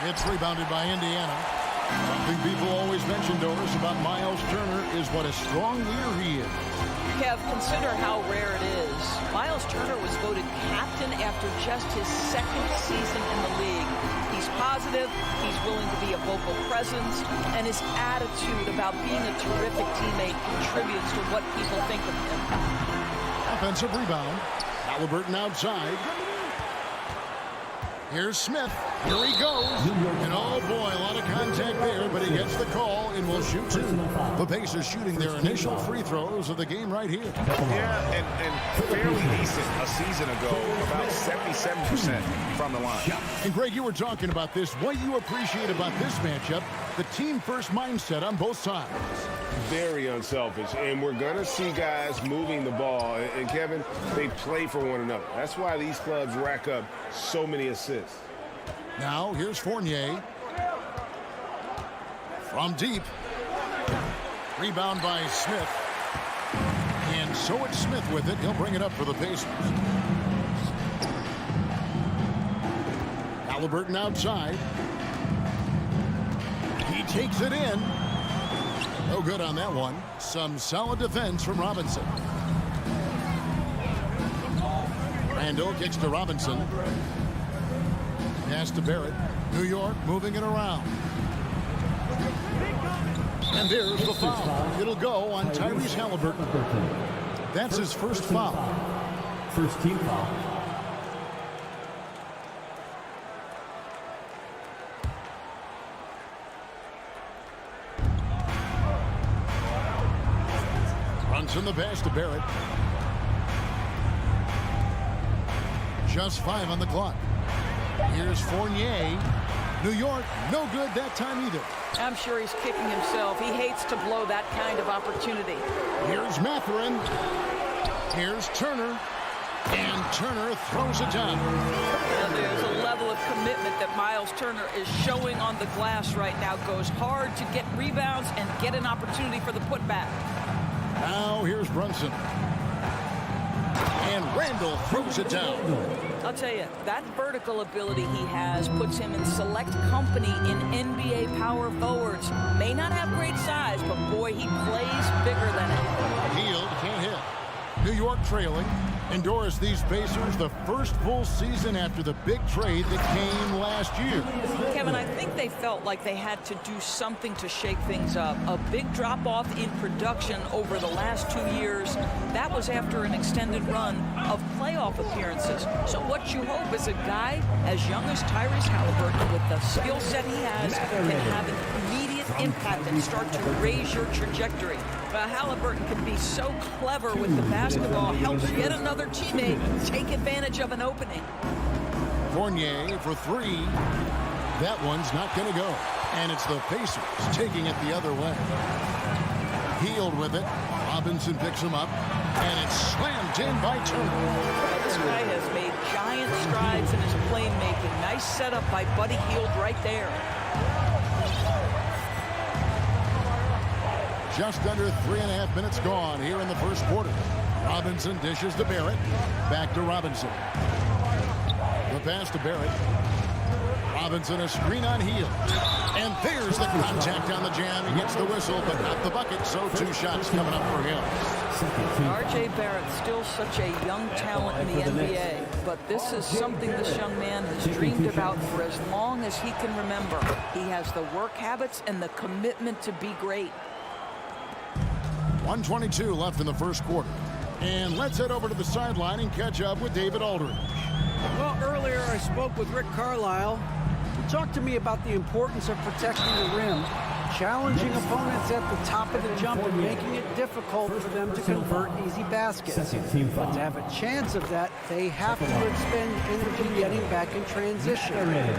It's rebounded by Indiana. Something people always mention, Doris, about Miles Turner is what a strong leader he is. Kev, consider how rare it is. Miles Turner was voted captain after just his 2nd season in the league. He's positive, he's willing to be a vocal presence, and his attitude about being a terrific teammate contributes to what people think of him. Offensive rebound. Halliburton outside. Here's Smith. Here he goes. And oh boy, a lot of contact there, but he gets the call and will shoot 2. The Pacers shooting their initial free throws of the game right here. Yeah, and fairly decent a season ago, about 77% from the line. And Greg, you were talking about this. What you appreciate about this matchup, the team-first mindset on both sides. Very unselfish, and we're going to see guys moving the ball. And Kevin, they play for one another. That's why these clubs rack up so many assists. Now here's Fournier. From deep. Rebound by Smith. And so it's Smith with it. He'll bring it up for the Pacers. Halliburton outside. He takes it in. No good on that one. Some solid defense from Robinson. Randall kicks to Robinson. Pass to Barrett. New York moving it around. And there's the foul. It'll go on Tyrese Halliburton. That's his first foul. First team foul. Runs in the pass to Barrett. Just 5 on the clock. Here's Fournier. New York, no good that time either. I'm sure he's kicking himself. He hates to blow that kind of opportunity. Here's Mathurin. Here's Turner. And Turner throws it down. Now there's a level of commitment that Miles Turner is showing on the glass right now. Goes hard to get rebounds and get an opportunity for the putback. Now here's Brunson. And Randall throws it down. I'll tell you, that vertical ability he has puts him in select company in NBA power forwards. May not have great size, but boy, he plays bigger than it. Hield can't hit. New York trailing. And Doris, these Pacers, the first full season after the big trade that came last year. Kevin, I think they felt like they had to do something to shake things up. A big drop-off in production over the last 2 years. That was after an extended run of playoff appearances. So what you hope is a guy as young as Tyrese Halliburton, with the skill set he has, can have an immediate impact and start to raise your trajectory. Halliburton can be so clever with the basketball, helps yet another teammate take advantage of an opening. Fournier for 3. That one's not going to go. And it's the Pacers taking it the other way. Hield with it. Robinson picks him up. And it's slammed in by Turner. This guy has made giant strides in his playmaking. Nice setup by Buddy Hield right there. Just under 3.5 minutes gone here in the first quarter. Robinson dishes to Barrett. Back to Robinson. The pass to Barrett. Robinson a screen on Hield. And there's the contact on the jam. He gets the whistle, but not the bucket. So 2 shots coming up for him. R.J. Barrett, still such a young talent in the NBA, but this is something this young man has dreamed about for as long as he can remember. He has the work habits and the commitment to be great. 1:22 left in the first quarter. And let's head over to the sideline and catch up with David Aldridge. Well, earlier I spoke with Rick Carlisle. He talked to me about the importance of protecting the rim. challenging opponents at the top of the jump and making it difficult for them to convert easy baskets. But to have a chance of that, they have to expend energy getting back in transition,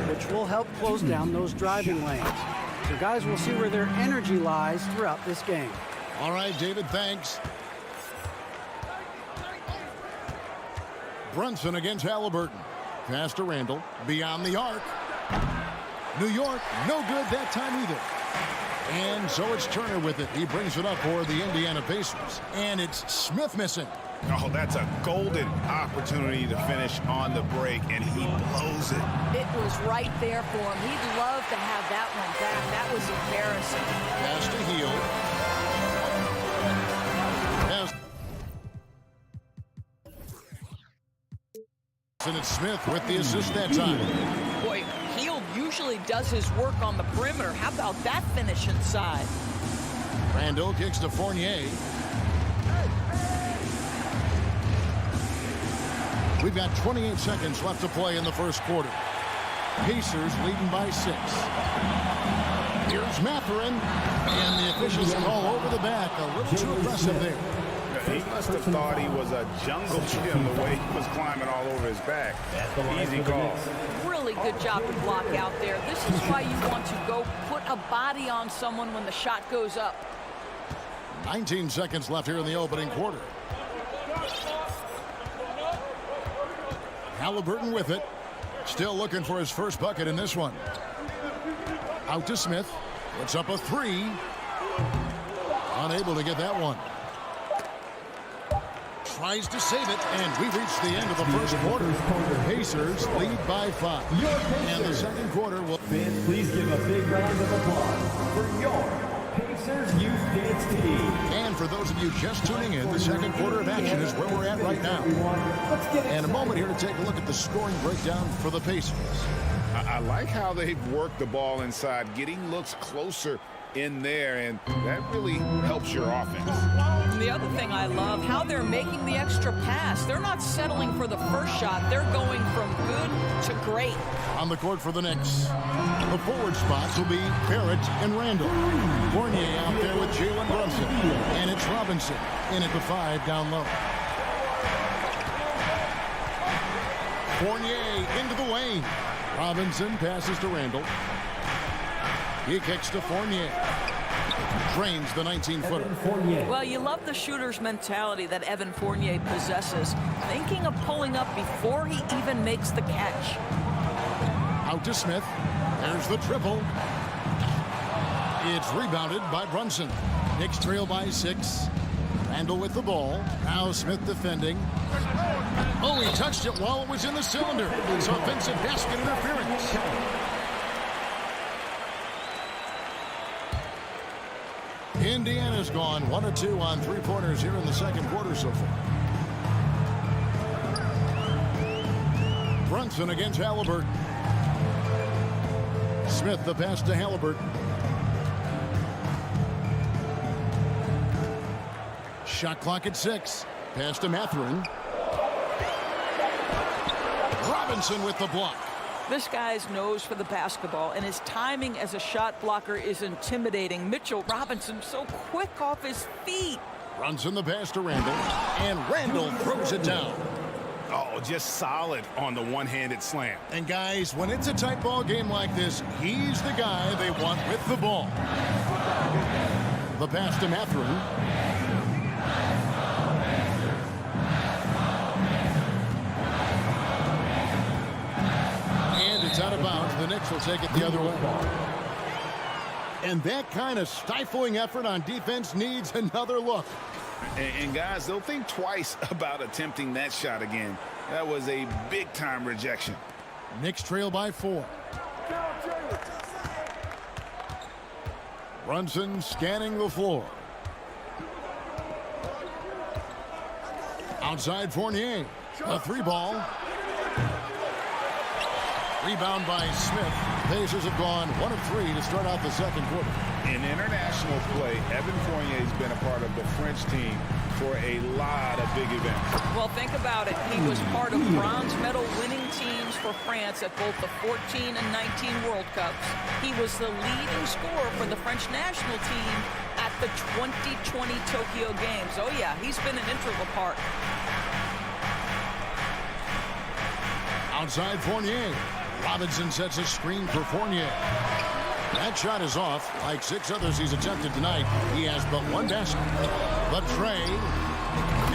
which will help close down those driving lanes. So guys, we'll see where their energy lies throughout this game. All right, David, thanks. Brunson against Halliburton. Pass to Randall. Beyond the arc. New York, no good that time either. And so it's Turner with it. He brings it up for the Indiana Pacers. And it's Smith missing. Oh, that's a golden opportunity to finish on the break, and he blows it. It was right there for him. He'd love to have that one back. That was embarrassing. Pass to Hield. And it's Smith with the assist that time. Boy, Hield usually does his work on the perimeter. How about that finish inside? Randall kicks to Fournier. We've got 28 seconds left to play in the first quarter. Pacers leading by 6. Here's Mathurin. And the officials call over the back. A little too aggressive there. He must have thought he was a jungle gym the way he was climbing all over his back. Easy call. Really good job to block out there. This is why you want to go put a body on someone when the shot goes up. 19 seconds left here in the opening quarter. Halliburton with it. Still looking for his first bucket in this one. Out to Smith. Puts up a 3. Unable to get that one. Tries to save it, and we reach the end of the first quarter. Pacers lead by 5. And the second quarter will... Fans, please give a big round of applause for your Pacers Youth Dance Team. And for those of you just tuning in, the second quarter of action is where we're at right now. And a moment here to take a look at the scoring breakdown for the Pacers. I like how they've worked the ball inside, getting looks closer in there, and that really helps your offense. And the other thing I love, how they're making the extra pass. They're not settling for the first shot. They're going from good to great. On the court for the Knicks, the forward spots will be Barrett and Randall. Fournier out there with Jalen Brunson. And it's Robinson in at the 5 down low. Fournier into the lane. Robinson passes to Randall. He kicks to Fournier. Drains the 19-footer. Well, you love the shooter's mentality that Evan Fournier possesses, thinking of pulling up before he even makes the catch. Out to Smith. There's the triple. It's rebounded by Brunson. Knicks trail by 6. Randall with the ball. Now Smith defending. Oh, he touched it while it was in the cylinder. It's offensive basket interference. Indiana's gone 1 of 2 on 3-pointers here in the second quarter so far. Brunson against Halliburton. Smith the pass to Halliburton. Shot clock at 6. Pass to Mathurin. Robinson with the block. This guy's nose for the basketball, and his timing as a shot blocker is intimidating. Mitchell Robinson so quick off his feet. Runs in the pass to Randall, and Randall throws it down. Oh, just solid on the one-handed slam. And guys, when it's a tight ball game like this, he's the guy they want with the ball. The pass to Mathurin. It's out of bounds. The Knicks will take it the other way. And that kind of stifling effort on defense needs another look. And guys, they'll think twice about attempting that shot again. That was a big-time rejection. Knicks trail by 4. Brunson scanning the floor. Outside Fournier. A 3-ball. Rebound by Smith. Pacers have gone 1 of 3 to start out the second quarter. In international play, Evan Fournier has been a part of the French team for a lot of big events. Well, think about it. He was part of bronze medal winning teams for France at both the 14 and 19 World Cups. He was the leading scorer for the French national team at the 2020 Tokyo Games. Oh yeah, he's been an integral part. Outside Fournier. Robinson sets a screen for Fournier. That shot is off. Like 6 others he's attempted tonight, he has but one basket. The tray.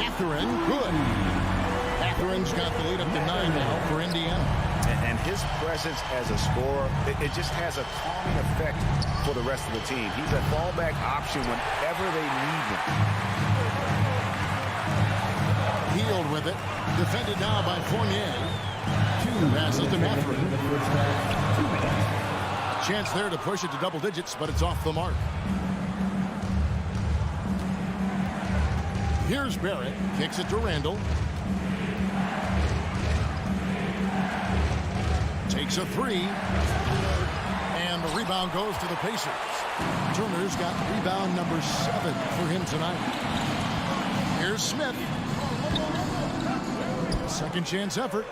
Catherine, good. Catherine's got the lead up to 9 now for Indiana. And his presence as a scorer, it just has a calming effect for the rest of the team. He's a fallback option whenever they need him. Healed with it. Defended now by Fournier. 2 passes to Mathurin. Chance there to push it to double digits, but it's off the mark. Here's Barrett. Kicks it to Randall. Takes a 3. And the rebound goes to the Pacers. Turner's got rebound number 7 for him tonight. Here's Smith. Second chance effort.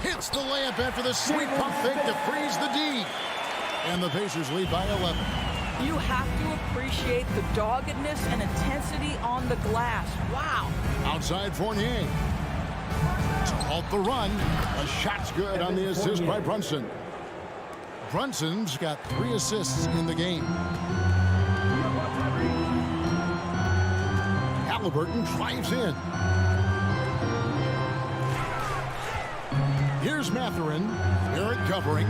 Hits the layup after the sweet pump fake to freeze the D. And the Pacers lead by 11. You have to appreciate the doggedness and intensity on the glass. Wow. Outside Fournier. To halt the run. A shot's good on the assist by Brunson. Brunson's got 3 assists in the game. Halliburton drives in. Here's Mathurin. Barrett covering.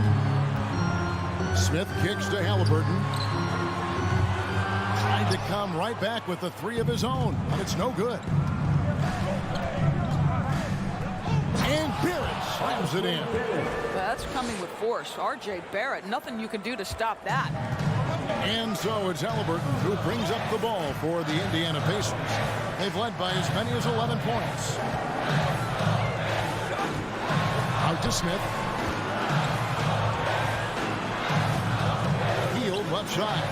Smith kicks to Halliburton. Tried to come right back with the 3 of his own, but it's no good. And Barrett slams it in. That's coming with force. R.J. Barrett, nothing you can do to stop that. And so it's Halliburton who brings up the ball for the Indiana Pacers. They've led by as many as 11 points. Out to Smith. Healed left side.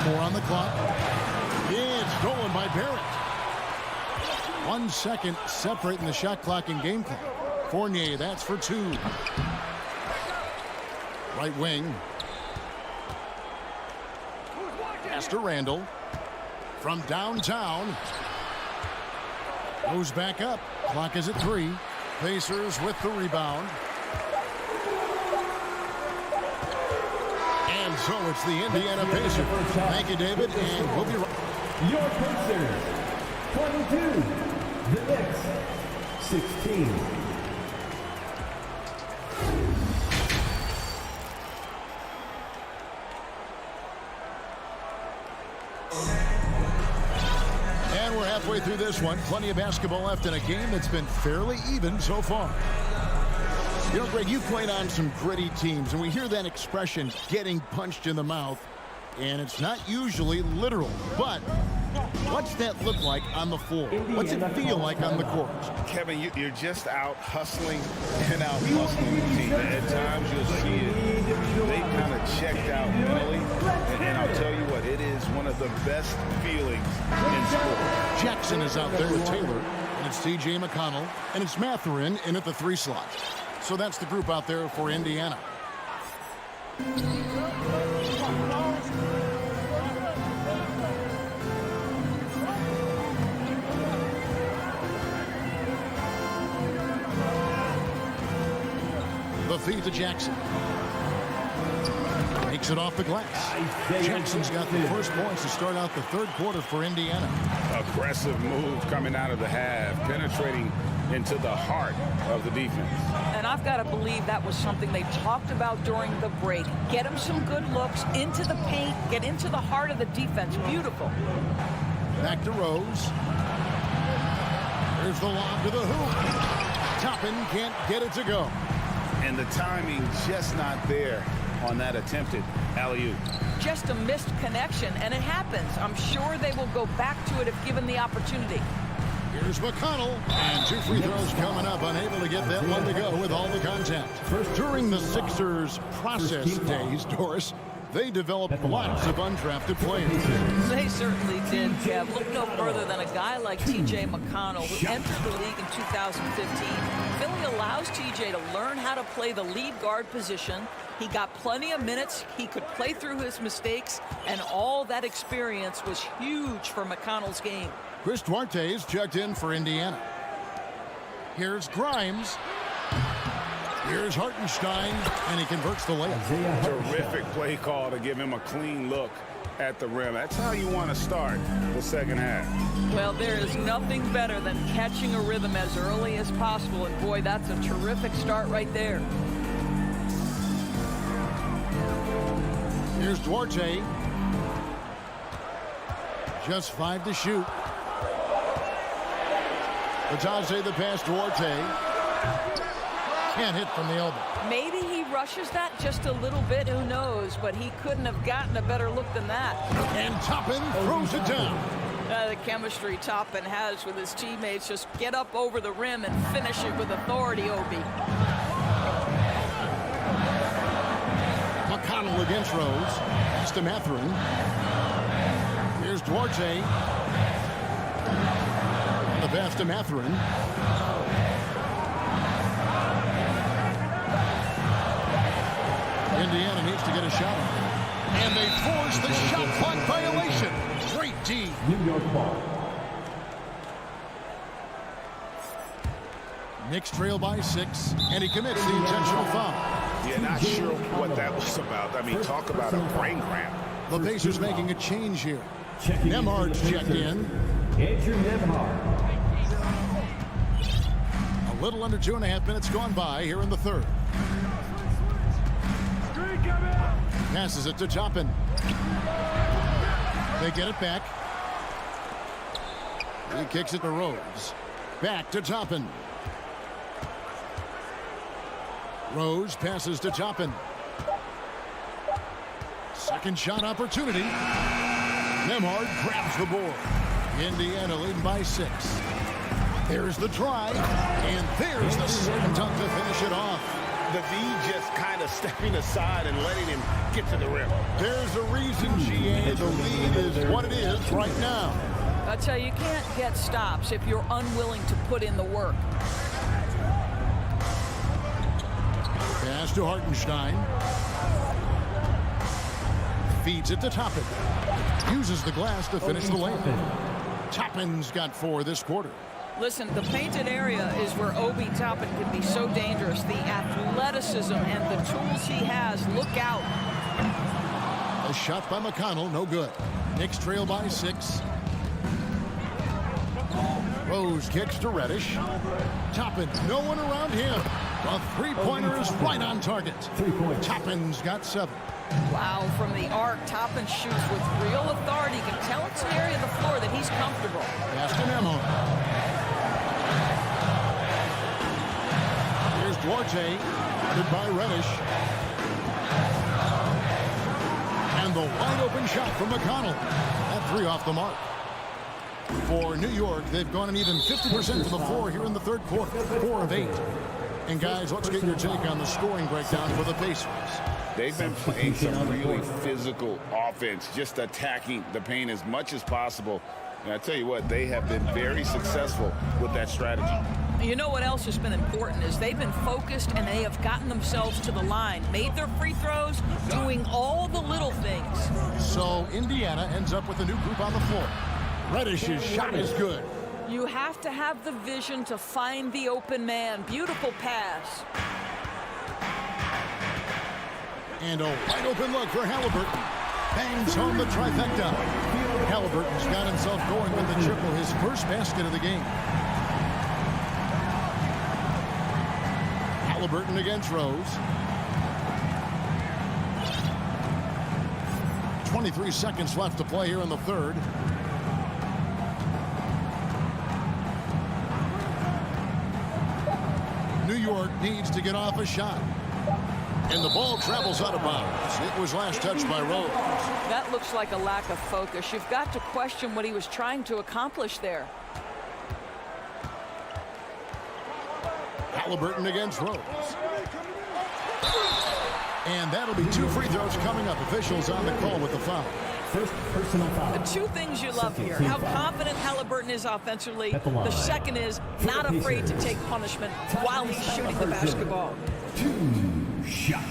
4 on the clock. It's stolen by Barrett. 1 second separating the shot clock and game clock. Fournier, that's for 2. Right wing. Pass to Randall. From downtown. Goes back up. Clock is at 3. Pacers with the rebound. And so it's the Indiana Pacers. Thank you, David, and we'll be right. Your Pacers, 22. The Knicks, 16. And we're halfway through this one. Plenty of basketball left in a game that's been fairly even so far. You know, Greg, you played on some gritty teams, and we hear that expression, getting punched in the mouth, and it's not usually literal. But what's that look like on the floor? What's it feel like on the court? Kevin, you're just out hustling and out hustling the team. At times you'll see it. They kind of checked out mentally. And I'll tell you what, it is one of the best feelings in sport. Jackson is out there with Taylor. And it's T.J. McConnell. And it's Mathurin in at the 3 slot. So that's the group out there for Indiana. The feed to Jackson. Makes it off the glass. Jackson's got the first points to start out the 3rd quarter for Indiana. Aggressive move coming out of the half, penetrating into the heart of the defense. And I've got to believe that was something they talked about during the break. Get him some good looks into the paint, get into the heart of the defense. Beautiful. Back to Rose. There's the lob to the hoop. Toppin can't get it to go. And the timing just not there on that attempted alley-oop. Just a missed connection, and it happens. I'm sure they will go back to it if given the opportunity. Here's McConnell, and 2 free throws coming up, unable to get that one to go with all the contact. During the Sixers process days, Doris, they developed lots of undrafted players. They certainly did, Kev. Look no further than a guy like T.J. McConnell, who entered the league in 2015, Philly allows TJ to learn how to play the lead guard position. He got plenty of minutes. He could play through his mistakes, and all that experience was huge for McConnell's game. Chris Duarte is checked in for Indiana. Here's Grimes. Here's Hartenstein, and he converts the layup. Terrific play call to give him a clean look at the rim. That's how you want to start the second half. Well, there is nothing better than catching a rhythm as early as possible, and boy, that's a terrific start right there. Here's Duarte. Just 5 to shoot. Batase the pass, Duarte. Can't hit from the elbow. Maybe he rushes that just a little bit, who knows, but he couldn't have gotten a better look than that. And Toppin throws it down. The chemistry Toppin has with his teammates, just get up over the rim and finish it with authority, Obi. McConnell against Rose. Pass to Mathurin. Here's Duarte. The pass to Mathurin. Indiana needs to get a shot on. And they force the shot clock violation. Great D. New York ball. Knicks trail by 6, and he commits the intentional foul. Yeah, not sure what that was about. I mean, talk about a brain cramp. The Pacers making a change here. Nemhard's checked in. Andrew Nemhard. A little under 2.5 minutes gone by here in the third. Passes it to Toppin. They get it back. He kicks it to Rose. Back to Toppin. Rose passes to Toppin. Second shot opportunity. Nemhard grabs the board. Indiana leading by 6. There's the try. And there's the slam dunk to finish it off. The D just kind of stepping aside and letting him get to the rim. There's a reason, GA. The lead is what it is right now. I tell you, you can't get stops if you're unwilling to put in the work. Pass to Hartenstein. Feeds it to Toppin. Uses the glass to finish the layup. Toppin's got 4 this quarter. Listen, the painted area is where Obi Toppin can be so dangerous. The athleticism and the tools he has. Look out. A shot by McConnell, no good. Knicks trail by 6. Rose kicks to Reddish. Toppin, no one around him. A three-pointer is right on target. Toppin's got 7. Wow, from the arc, Toppin shoots with real authority. You can tell it's an area of the floor that he's comfortable. Pass to Nemhard. Here's Duarte, guarded by Reddish. And the wide-open shot from McConnell. That 3 off the mark. For New York, they've gone an even 50% to the floor here in the third quarter. 4 of 8. And guys, let's get your take on the scoring breakdown for the Pacers. They've been playing some really physical offense, just attacking the paint as much as possible. And I tell you what, they have been very successful with that strategy. You know what else has been important is they've been focused and they have gotten themselves to the line, made their free throws, doing all the little things. So Indiana ends up with a new group on the floor. Reddish's shot is good. You have to have the vision to find the open man. Beautiful pass. And a wide open look for Halliburton. Bangs home the trifecta. Halliburton's got himself going with the triple, his first basket of the game. Halliburton against Rose. 23 seconds left to play here in the third. New York needs to get off a shot. And the ball travels out of bounds. It was last touched by Rose. That looks like a lack of focus. You've got to question what he was trying to accomplish there. Halliburton against Rose. And that'll be 2 free throws coming up. Officials on the call with the foul. First personal foul. The two things you love here, how confident Halliburton is offensively. The second is not afraid to take punishment while he's shooting the basketball. 2 shots.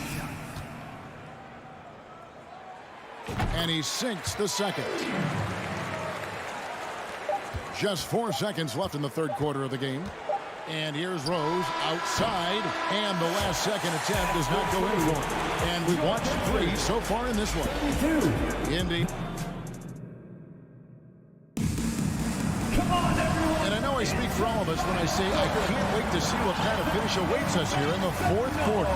And he sinks the second. Just 4 seconds left in the third quarter of the game. And here's Rose outside, and the last second attempt does not go in for him. And we've watched 3 so far in this one. Indy. Come on, everyone. And I know I speak for all of us when I say I can't wait to see what kind of finish awaits us here in the fourth quarter.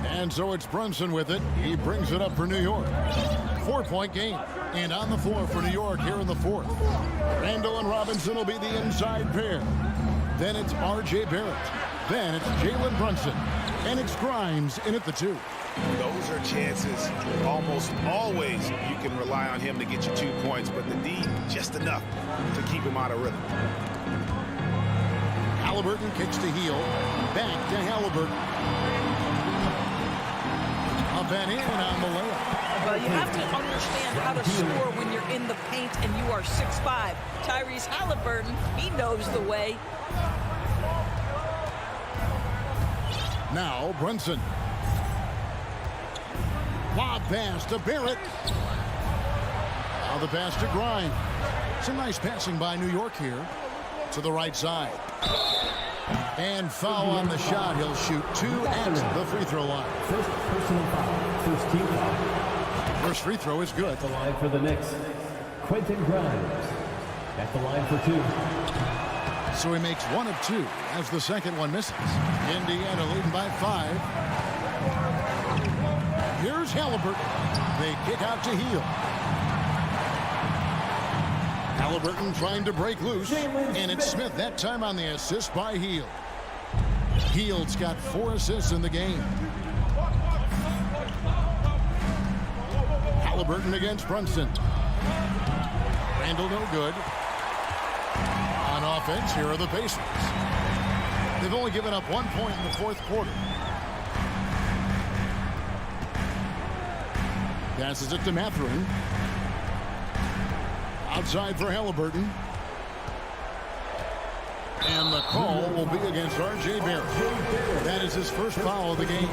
And so it's Brunson with it. He brings it up for New York. 4-point game. And on the floor for New York here in the fourth. Randall and Robinson will be the inside pair. Then it's R.J. Barrett. Then it's Jalen Brunson. And it's Grimes in at the 2. Those are chances. Almost always you can rely on him to get you 2 points, but the D, just enough to keep him out of rhythm. Halliburton kicks to Heel. Back to Halliburton. Van in on the layup. Well, you have to understand how to score when you're in the paint and you are 6'5". Tyrese Halliburton, he knows the way. Now Brunson. Lob pass to Barrett. Now the pass to Grimes. Some nice passing by New York here to the right side. And foul on the shot. He'll shoot 2 at the free throw line. First personal foul. First team foul. First free throw is good. At the line for the Knicks, Quentin Grimes. At the line for 2. So he makes 1 of 2 as the second one misses. Indiana leading by 5. Here's Halliburton. They kick out to Heel. Halliburton trying to break loose, and it's Smith that time on the assist by Heel. Heel's got 4 assists in the game. Halliburton against Brunson. Randall no good. On offense, here are the Pacers. They've only given up 1 point in the fourth quarter. Passes it to Mathurin. Outside for Halliburton. And the call will be against R.J. Barrett. That is his first foul of the game.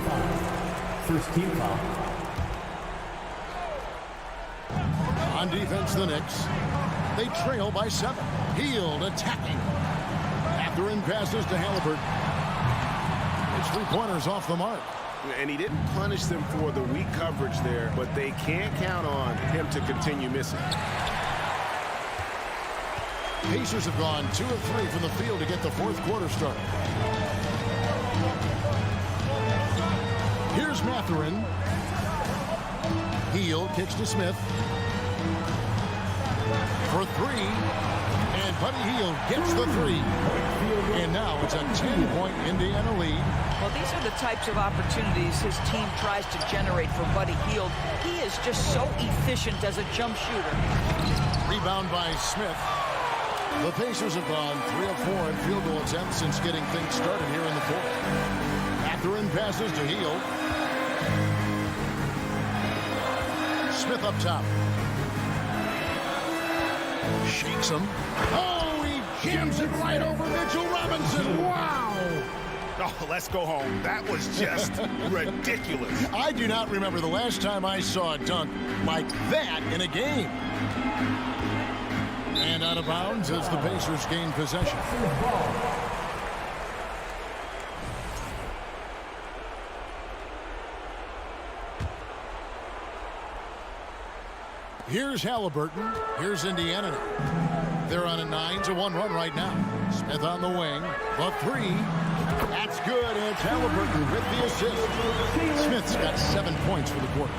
First team foul. On defense, the Knicks. They trail by 7. Hield attacking. Mathurin passes to Halliburton. His 3-pointers off the mark. And he didn't punish them for the weak coverage there, but they can't count on him to continue missing. Pacers have gone 2 of 3 from the field to get the fourth quarter started. Here's Mathurin. Heel kicks to Smith. For 3. And Buddy Hield gets the 3. And now it's a 10-point Indiana lead. Well, these are the types of opportunities his team tries to generate for Buddy Hield. He is just so efficient as a jump shooter. Rebound by Smith. The Pacers have gone 3 of 4 in field goal attempts since getting things started here in the fourth. Mathurin passes to Hield. Smith up top. Shakes him. Oh, he jams it right over Mitchell Robinson. Wow. Oh, let's go home. That was just ridiculous. I do not remember the last time I saw a dunk like that in a game. And out of bounds as the Pacers gain possession. Here's Halliburton. Here's Indiana. They're on a 9-1 run right now. Smith on the wing. The 3. That's good. And it's Halliburton with the assist. Smith's got 7 points for the quarter.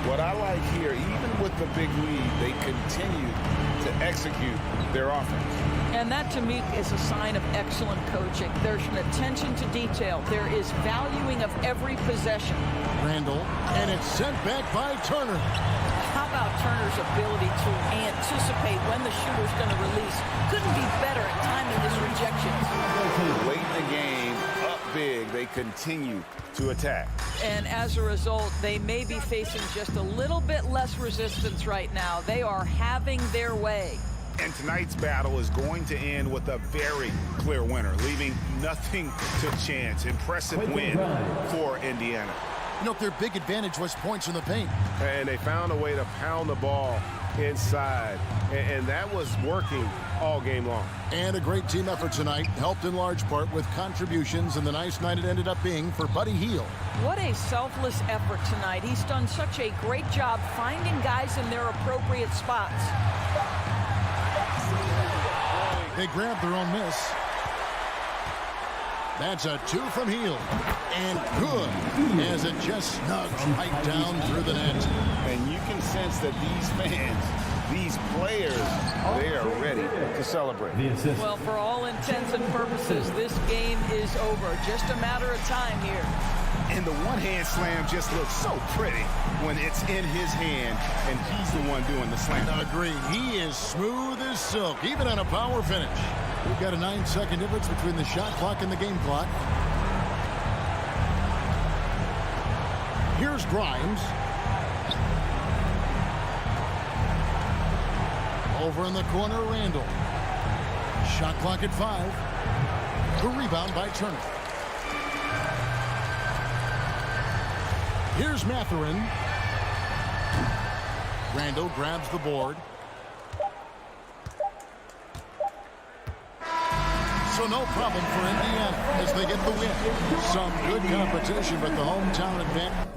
What I like here, even with the big lead, they continue to execute their offense. And that, to me, is a sign of excellent coaching. There's an attention to detail. There is valuing of every possession. Randall, and it's sent back by Turner. How about Turner's ability to anticipate when the shooter's going to release? Couldn't be better at timing his rejections. Late in the game, continue to attack. And as a result, they may be facing just a little bit less resistance right now. They are having their way. And tonight's battle is going to end with a very clear winner, leaving nothing to chance. Impressive win for Indiana. You know, their big advantage was points in the paint. And they found a way to pound the ball inside, and that was working all game long. And a great team effort tonight, helped in large part with contributions, and the nice night it ended up being for Buddy Hield. What a selfless effort tonight. He's done such a great job finding guys in their appropriate spots. They grabbed their own miss. That's a 2 from Hield. And good, as it just snugs right down through the net. And you can sense that these fans, these players, they are ready to celebrate. Well, for all intents and purposes, this game is over. Just a matter of time here. And the one-hand slam just looks so pretty when it's in his hand, and he's the one doing the slam. Agreed. He is smooth as silk, even on a power finish. We've got a 9-second difference between the shot clock and the game clock. Here's Grimes. Over in the corner, Randall. Shot clock at 5. The rebound by Turner. Here's Mathurin. Randall grabs the board. So no problem for Indiana as they get the win. Some good competition, but the hometown advantage.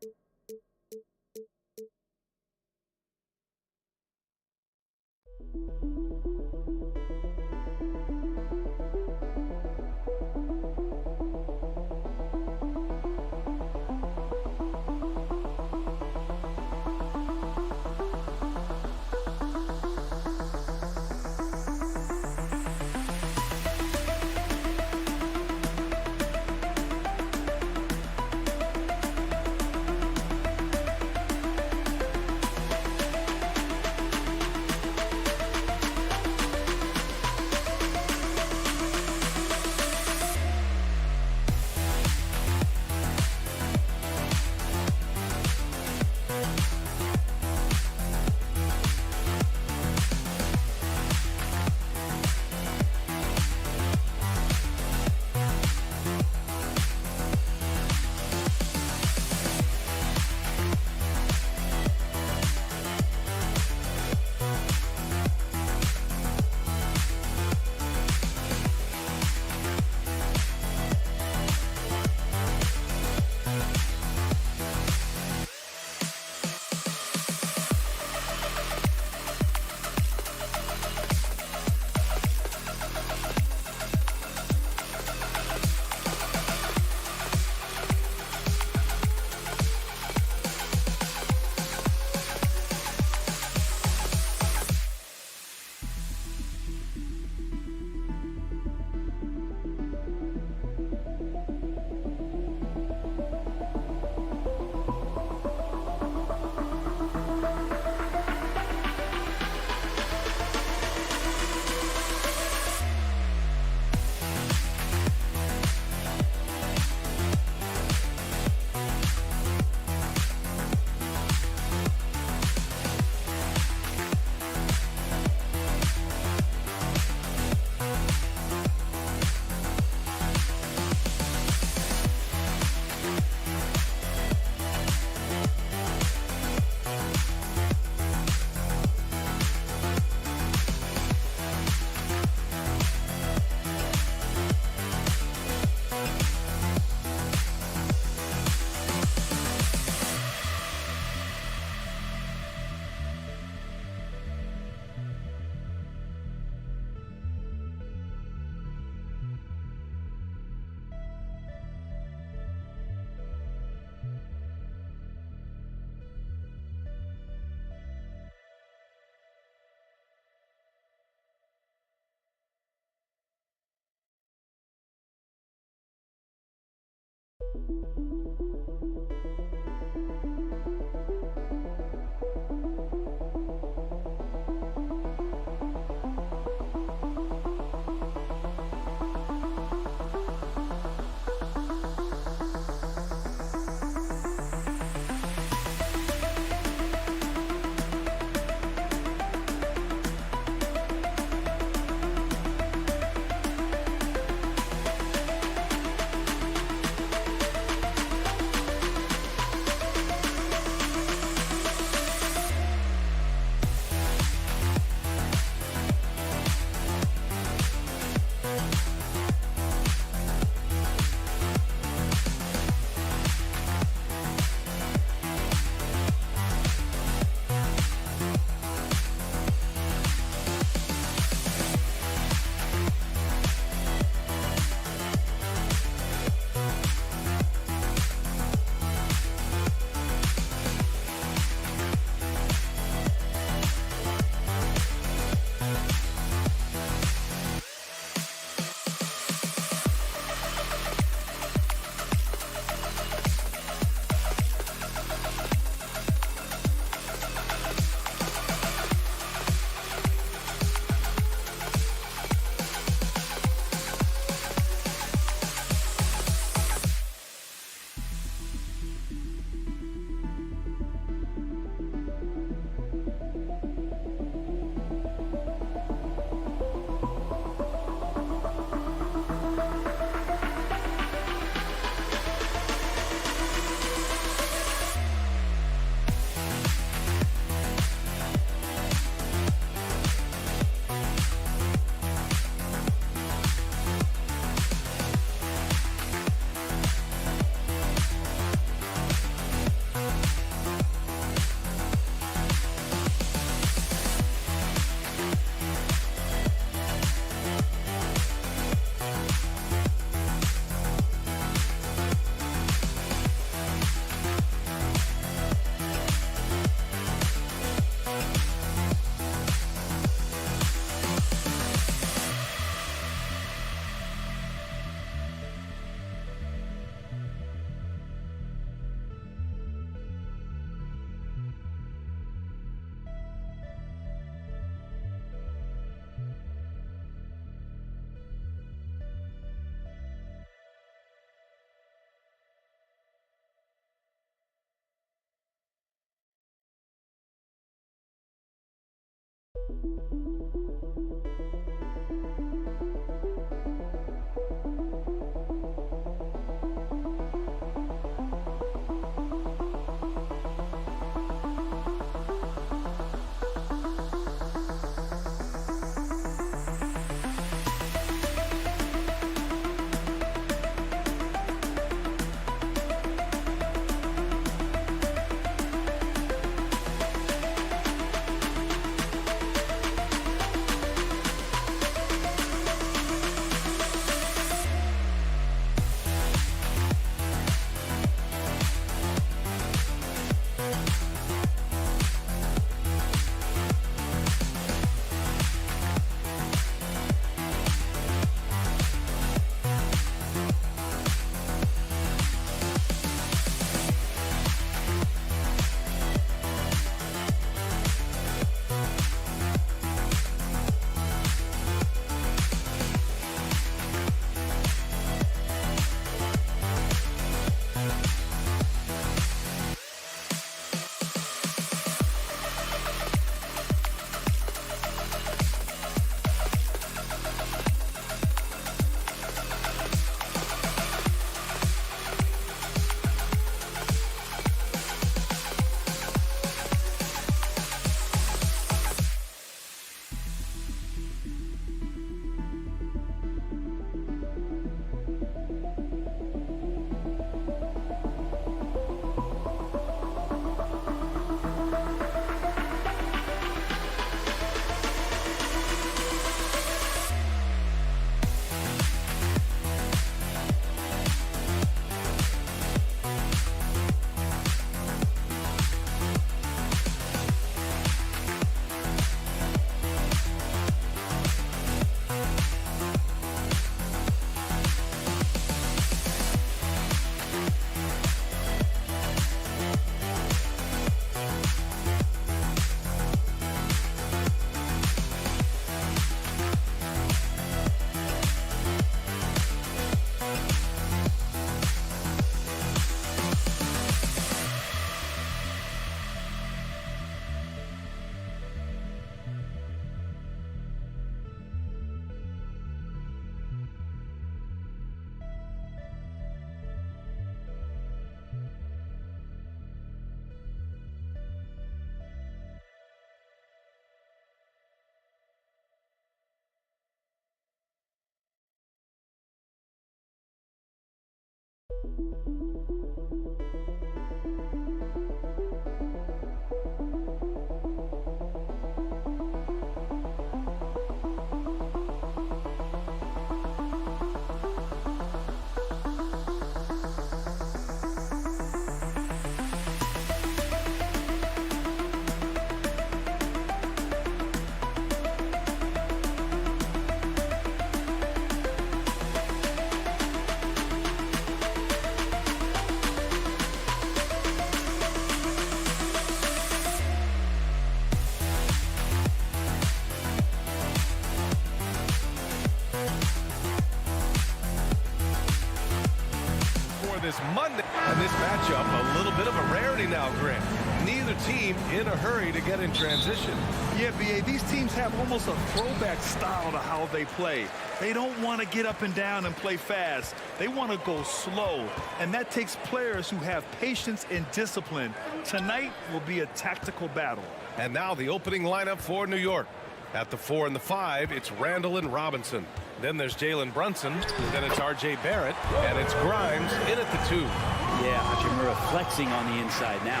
This Monday. And this matchup, a little bit of a rarity now, Grant. Neither team in a hurry to get in transition. Yeah, B.A., these teams have almost a throwback style to how they play. They don't want to get up and down and play fast. They want to go slow, and that takes players who have patience and discipline. Tonight will be a tactical battle. And now the opening lineup for New York. At the 4 and the 5, it's Randall and Robinson. Then there's Jalen Brunson. Then it's R.J. Barrett. And it's Grimes in at the 2. Yeah, Hachimura flexing on the inside now.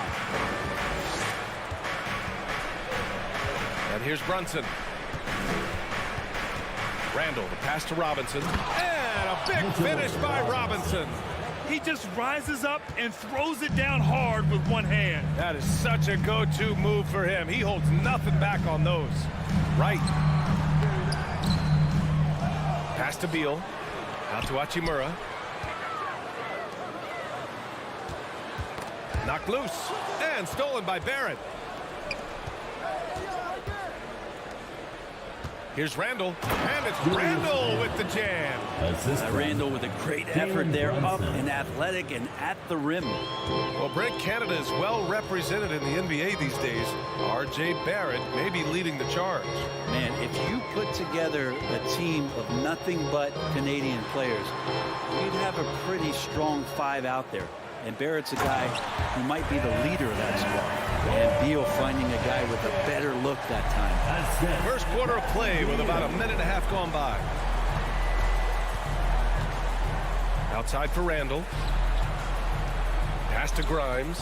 And here's Brunson. Randall, the pass to Robinson. And a big finish by Robinson. He just rises up and throws it down hard with one hand. That is such a go-to move for him. He holds nothing back on those. Right. Pass to Beal. Out to Hachimura. Knocked loose. And stolen by Barrett. Here's Randall, and it's Randall with the jam. Randall with a great effort there, up and athletic and at the rim. Well, Brent, Canada is well represented in the NBA these days. R.J. Barrett may be leading the charge. Man, if you put together a team of nothing but Canadian players, you'd have a pretty strong 5 out there. And Barrett's a guy who might be the leader of that squad. And Beal finding a guy with a better look that time. First quarter of play with about a minute and a half gone by. Outside for Randall. Pass to Grimes.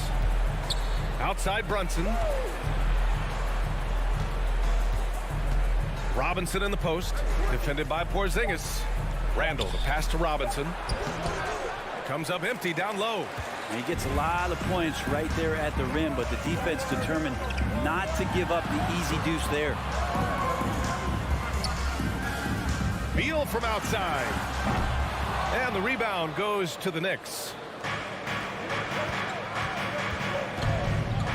Outside Brunson. Robinson in the post. Defended by Porzingis. Randall, the pass to Robinson. Comes up empty down low. And he gets a lot of points right there at the rim, but the defense determined not to give up the easy deuce there. Beal from outside. And the rebound goes to the Knicks.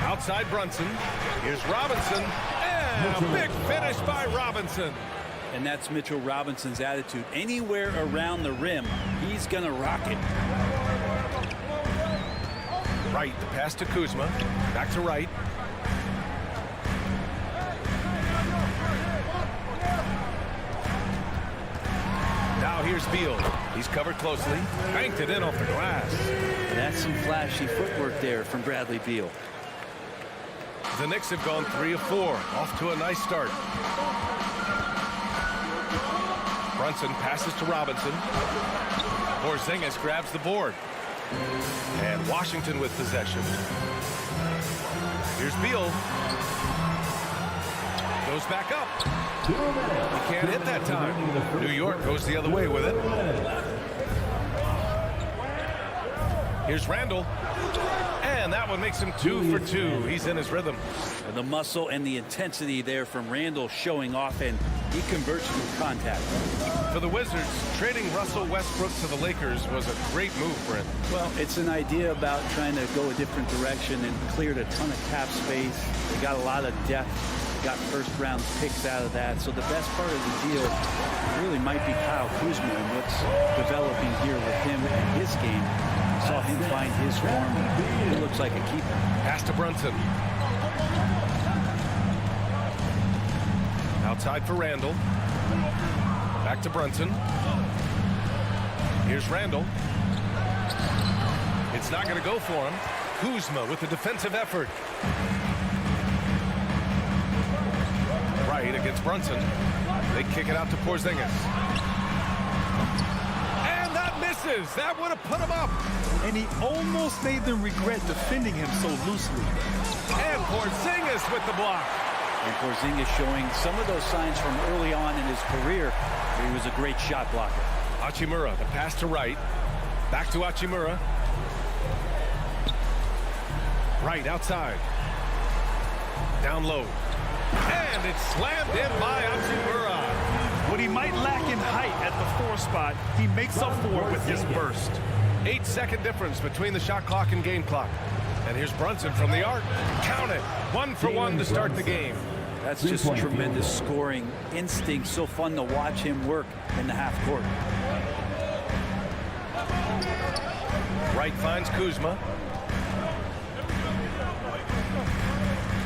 Outside Brunson. Here's Robinson. And a big finish by Robinson. And that's Mitchell Robinson's attitude. Anywhere around the rim, he's going to rock it. Wright, the pass to Kuzma. Back to Wright. Now here's Beal. He's covered closely. Banked it in off the glass. And that's some flashy footwork there from Bradley Beal. The Knicks have gone 3 of 4. Off to a nice start. Brunson passes to Robinson. Porzingis grabs the board. And Washington with possession. Here's Beal. Goes back up. He can't hit that time. New York goes the other way with it. Here's Randall. And that one makes him 2 for 2. He's in his rhythm. And the muscle and the intensity there from Randall showing off, and he converts to contact. For the Wizards, trading Russell Westbrook to the Lakers was a great move, Brent. Well, it's an idea about trying to go a different direction and cleared a ton of cap space. They got a lot of depth. Got first-round picks out of that. So the best part of the deal really might be Kyle Kuzma and what's developing here with him and his game. Saw him find his form. He looks like a keeper. Pass to Brunson. Outside for Randall. Back to Brunson. Here's Randall. It's not going to go for him. Kuzma with the defensive effort. Right against Brunson. They kick it out to Porzingis. And that misses. That would have put him up. And he almost made them regret defending him so loosely. And Porzingis with the block. And Porzingis showing some of those signs from early on in his career where he was a great shot blocker. Hachimura, the pass to Wright. Back to Hachimura. Wright outside. Down low. And it's slammed in by Hachimura. What he might lack in height at the 4 spot, he makes up for it with his burst. 8-second difference between the shot clock and game clock. And here's Brunson from the arc. Count it. 1 for 1 to start the game. That's just tremendous scoring instinct. So fun to watch him work in the half court. Wright finds Kuzma.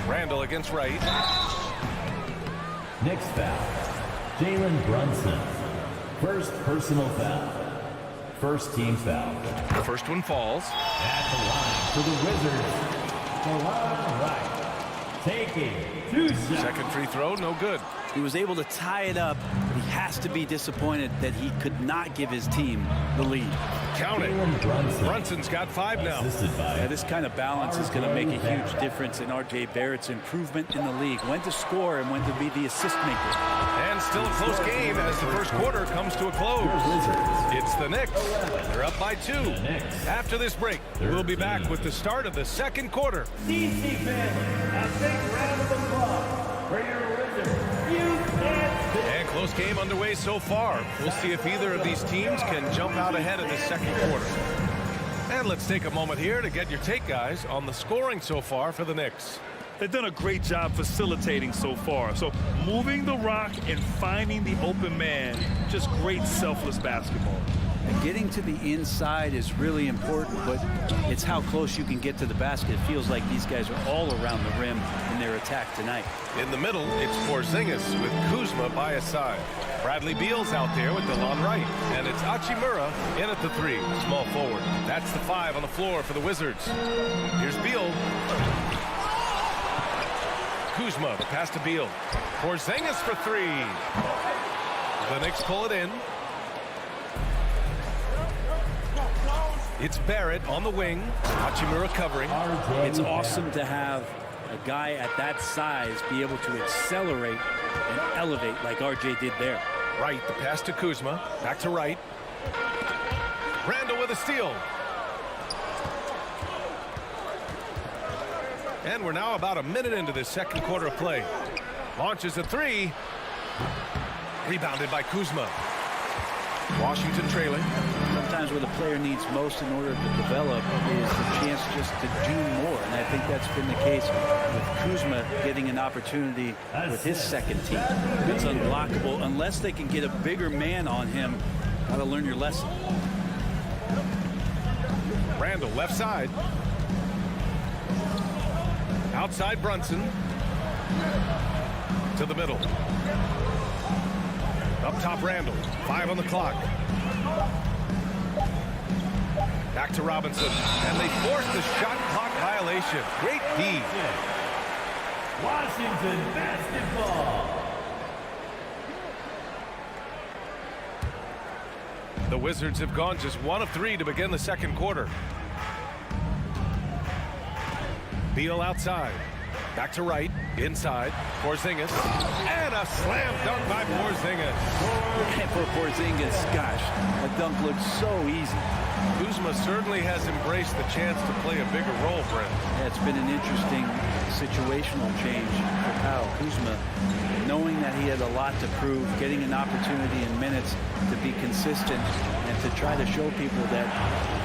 Randall against Wright. Knicks foul. Jalen Brunson. First personal foul. First team foul. The first one falls. At the line for the Wizards. Delon Wright. Taking 2 shots. Second free throw, no good. He was able to tie it up, but he has to be disappointed that he could not give his team the lead. Count it. Brunson's got 5 now. Yeah, this kind of balance is going to make a huge difference in R.J. Barrett's improvement in the league. When to score and when to be the assist maker. And still a close game as the first quarter comes to a close. It's the Knicks. They're up by 2. After this break, we'll be back with the start of the second quarter. DC fans, a big round of applause for your Wizards. And close game underway so far. We'll see if either of these teams can jump out ahead of the second quarter. And let's take a moment here to get your take, guys, on the scoring so far for the Knicks. They've done a great job facilitating so far. So moving the rock and finding the open man, just great selfless basketball. And getting to the inside is really important, but it's how close you can get to the basket. It feels like these guys are all around the rim in their attack tonight. In the middle, it's Porzingis with Kuzma by his side. Bradley Beal's out there with DeLon Wright. And it's Hachimura in at the 3, small forward. That's the 5 on the floor for the Wizards. Here's Beal. Kuzma, the pass to Beal. Porzingis for 3. The Knicks pull it in. It's Barrett on the wing. Hachimura covering. It's awesome to have a guy at that size be able to accelerate and elevate like RJ did there. Wright, the pass to Kuzma. Back to Wright. Randall with a steal. And we're now about a minute into this second quarter of play. Launches a 3. Rebounded by Kuzma. Washington trailing. Sometimes what a player needs most in order to develop is the chance just to do more. And I think that's been the case with Kuzma getting an opportunity with his second team. It's unblockable unless they can get a bigger man on him. How to learn your lesson. Randall left side. Outside Brunson. To the middle. Up top Randall. 5 on the clock. Back to Robinson. And they force the shot clock violation. Great D. Washington basketball. The Wizards have gone just 1 of 3 to begin the second quarter. Beal outside. Back to Wright. Inside. Porzingis. And a slam dunk by Porzingis. And for Porzingis, gosh, that dunk looks so easy. Kuzma certainly has embraced the chance to play a bigger role, Brent. Yeah, it's been an interesting situational change for Kyle Kuzma. Knowing that he had a lot to prove, getting an opportunity in minutes to be consistent and to try to show people that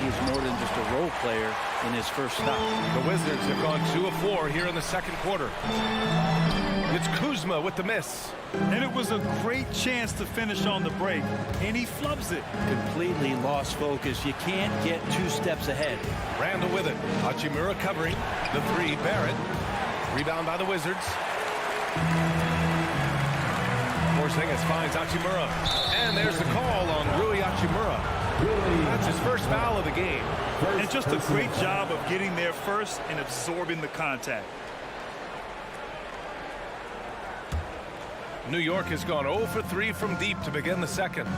he's more than just a role player in his first stop. The Wizards have gone 2 of 4 here in the second quarter. It's Kuzma with the miss. And it was a great chance to finish on the break, and he flubs it. Completely lost focus. You can't get 2 steps ahead. Randall with it. Hachimura covering. The 3, Barrett. Rebound by the Wizards. Porzingis finds Hachimura. And there's the call on Rui Hachimura. That's his first foul of the game. And just a great job of getting there first and absorbing the contact. New York has gone 0 for 3 from deep to begin the second.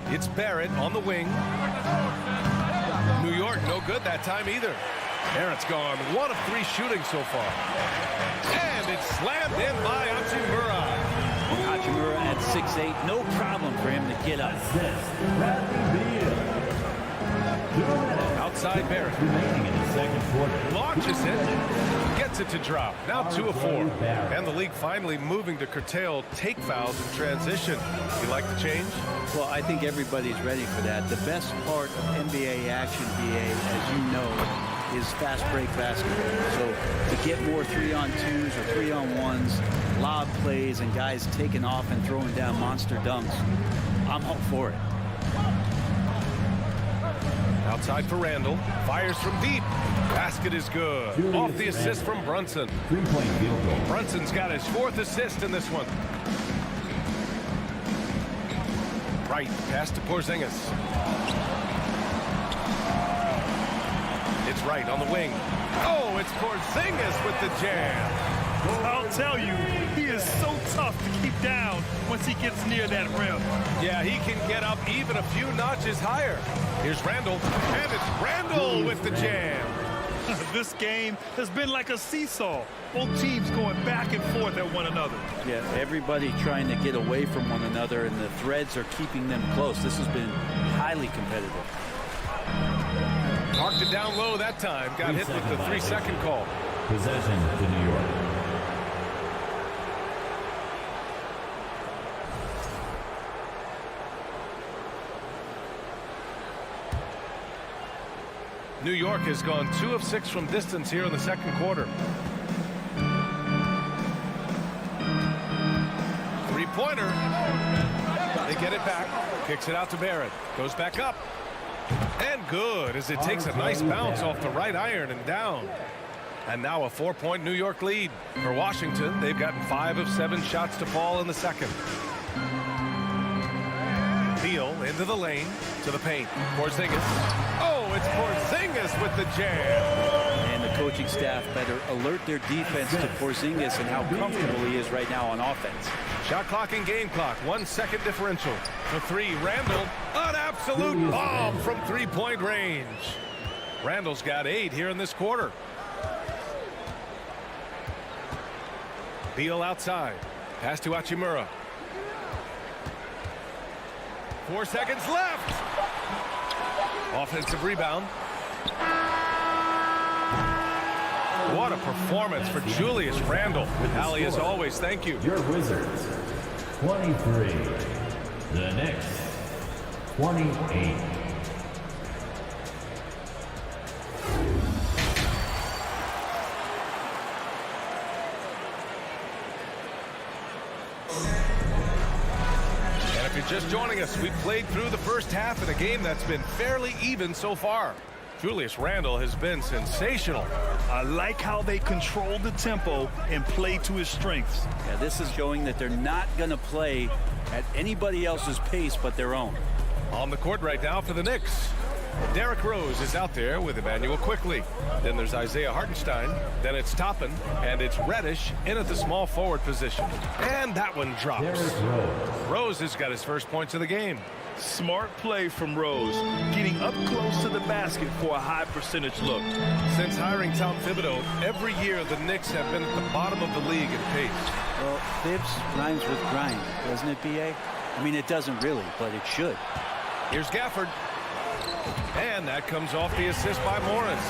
It's Barrett on the wing. New York no good that time either. Barrett's gone 1 of 3 shooting so far. And it's slammed in by Hachimura. Hachimura at 6'8", no problem for him to get up. Outside Barrett. Remaining in the second quarter. Launches it. Gets it to drop. Now 2 of 4. And the league finally moving to curtail take fouls in transition. You like the change? Well, I think everybody's ready for that. The best part of NBA action, BA, as you know, is fast break basketball. So to get more 3-on-2s or 3-on-1s, lob plays, and guys taking off and throwing down monster dunks, I'm all for it. Outside for Randall. Fires from deep. Basket is good. Off the assist from Brunson. 3-point field goal. Brunson's got his 4th assist in this one. Right. Pass to Porzingis. It's Wright on the wing. Oh, it's Porzingis with the jam. I'll tell you, he is so tough to keep down once he gets near that rim. Yeah, he can get up even a few notches higher. Here's Randall, and it's Randall with the jam. This game has been like a seesaw. Both teams going back and forth at one another. Yeah, everybody trying to get away from one another, and the threads are keeping them close. This has been highly competitive. Marked it down low that time. Got hit with the 3-second call. Possession to New York. New York has gone 2 of 6 from distance here in the second quarter. Three-pointer. They get it back. Kicks it out to Barrett. Goes back up. And good as it takes a nice bounce off the right iron and down. And now a 4-point New York lead. For Washington, they've gotten 5 of 7 shots to fall in the second. Beal into the lane to the paint. Porzingis. Oh, it's Porzingis with the jam. And the coaching staff better alert their defense to Porzingis and how comfortable he is right now on offense. Shot clock and game clock. 1 second differential. For 3, Randall. An absolute bomb from 3-point range. Randall's got 8 here in this quarter. Beal outside. Pass to Hachimura. 4 seconds left. Offensive rebound. What a performance for Julius Randle. Allie, as always, thank you. Your Wizards, 23. The Knicks, 28. Just joining us, we've played through the first half in a game that's been fairly even so far. Julius Randle has been sensational. I like how they control the tempo and play to his strengths. Yeah, this is showing that they're not going to play at anybody else's pace but their own. On the court right now for the Knicks, Derrick Rose is out there with Emmanuel Quickly. Then there's Isaiah Hartenstein. Then it's Toppin. And it's Reddish in at the small forward position. And that one drops. Rose has got his first points of the game. Smart play from Rose, getting up close to the basket for a high percentage look. Since hiring Tom Thibodeau, every year the Knicks have been at the bottom of the league in pace. Well, Thibs rhymes with grind, doesn't it, B.A.? I mean, it doesn't really, but it should. Here's Gafford. And that comes off the assist by Morris.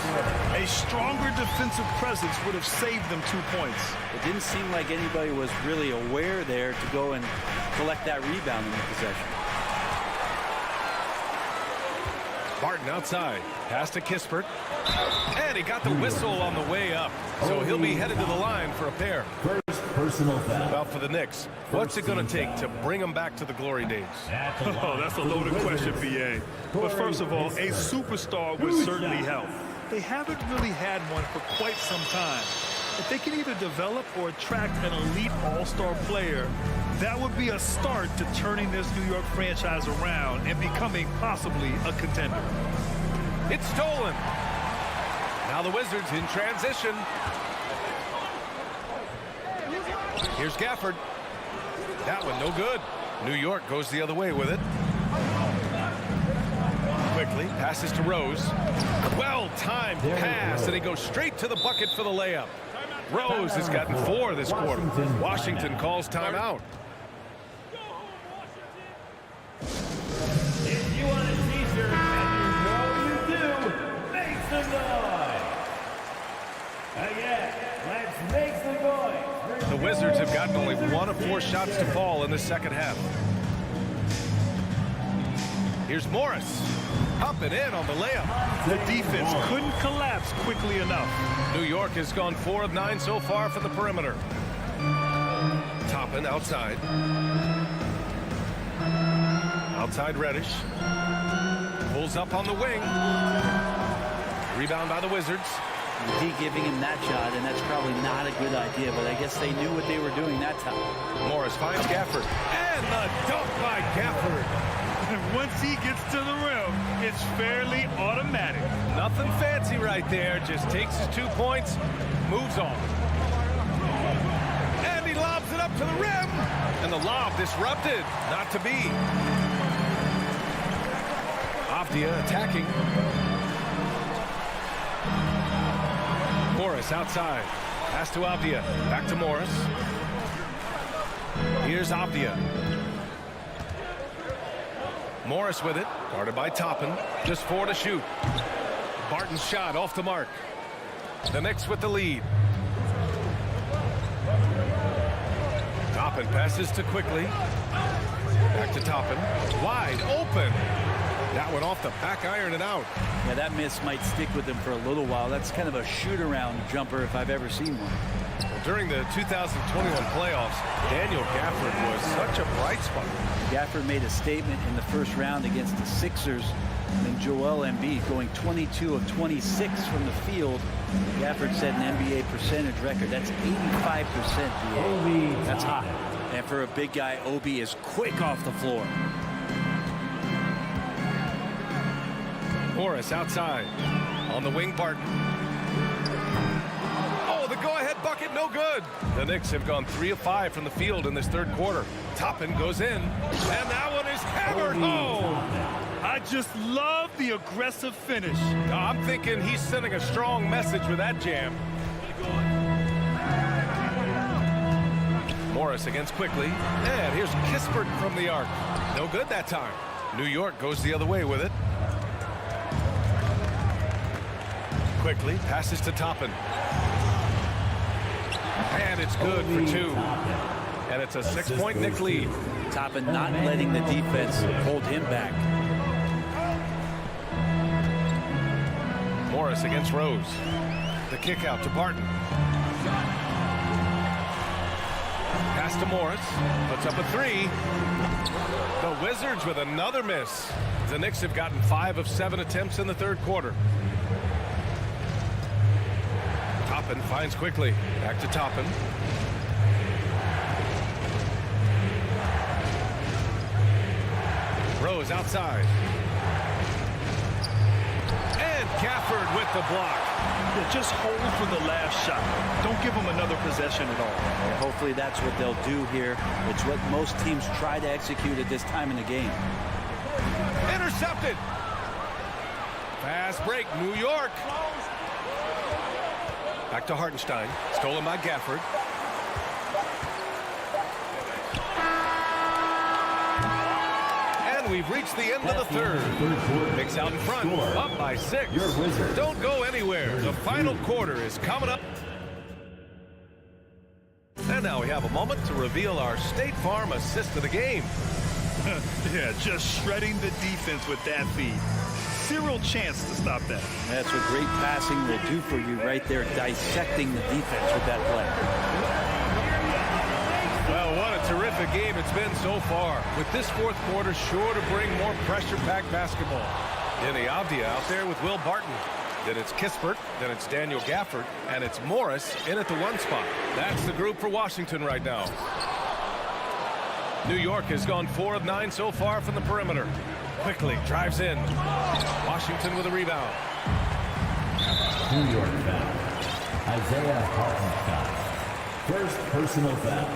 A stronger defensive presence would have saved them 2 points. It didn't seem like anybody was really aware there to go and collect that rebound in the possession. Barton outside. Pass to Kispert. And he got the whistle on the way up. So he'll be headed to the line for a pair. First personal foul. Well, for the Knicks, what's it going to take to bring them back to the glory days? Oh, that's a loaded question, B.A. But first of all, a superstar would certainly help. They haven't really had one for quite some time. If they can either develop or attract an elite all-star player, that would be a start to turning this New York franchise around and becoming possibly a contender. It's stolen. Now the Wizards in transition. Here's Gafford. That one no good. New York goes the other way with it. Quickly passes to Rose. Well-timed pass, and he goes straight to the bucket for the layup. Rose has gotten 4 this quarter. Washington calls timeout. If you want a t-shirt, and you know you do, make some noise. Again, let's make some noise. The Wizards have gotten only 1 of 4 shots to fall in the second half. Here's Morris. Up and in on the layup. The defense couldn't collapse quickly enough. New York has gone 4 of 9 so far from the perimeter. Toppin outside. Outside Reddish. Pulls up on the wing. Rebound by the Wizards. He giving him that shot, and that's probably not a good idea, but I guess they knew what they were doing that time. Morris finds Gafford. And the dunk by Gafford. And once he gets to the rim, it's fairly automatic. Nothing fancy right there. Just takes his 2 points, moves on. And he lobs it up to the rim. And the lob disrupted. Not to be. Avdia attacking. Morris outside. Pass to Avdia. Back to Morris. Here's Avdia. Morris with it. Guarded by Toppin. Just 4 to shoot. Barton's shot off the mark. The Knicks with the lead. Toppin passes to Quickly. Back to Toppin. Wide open. That one off the back iron and out. Yeah, that miss might stick with him for a little while. That's kind of a shoot-around jumper if I've ever seen one. Well, during the 2021 playoffs, Daniel Gafford was such a bright spot. Gafford made a statement in the first round against the Sixers. And Joel Embiid going 22 of 26 from the field. Gafford set an NBA percentage record. That's 85%. That's high. And for a big guy, Obi is quick off the floor. Morris outside. On the wing, Barton. Oh, the go-ahead bucket, no good. The Knicks have gone 3 of 5 from the field in this third quarter. Toppin goes in, and that one is hammered home. I just love the aggressive finish. I'm thinking he's sending a strong message with that jam. Morris against Quickly, and here's Kispert from the arc. No good that time. New York goes the other way with it. Quickly passes to Toppin. And it's good for 2. And it's a 6-point Knick lead. Toppin not letting the defense hold him back. Morris against Rose. The kick out to Barton. Pass to Morris. Puts up a 3. The Wizards with another miss. The Knicks have gotten 5 of 7 attempts in the third quarter. Toppin finds Quickly. Back to Toppin. Rose outside. And Gafford with the block. Yeah, just hold for the last shot. Don't give them another possession at all. And hopefully that's what they'll do here. It's what most teams try to execute at this time in the game. Intercepted. Fast break, New York. Back to Hartenstein. Stolen by Gafford. And we've reached the end of the third. Knicks out in front, up by 6. Don't go anywhere. The final quarter is coming up. And now we have a moment to reveal our State Farm assist of the game. Yeah, just shredding the defense with that feed. Zero chance to stop that. That's what great passing will do for you right there, dissecting the defense with that play. Well, what a terrific game it's been so far. With this fourth quarter sure to bring more pressure-packed basketball. Denny Avdia out there with Will Barton. Then it's Kispert, then it's Daniel Gafford, and it's Morris in at the 1 spot. That's the group for Washington right now. New York has gone 4 of 9 so far from the perimeter. Quickly drives in. Washington with a rebound. New York foul. Isaiah Hartenstein. First personal foul.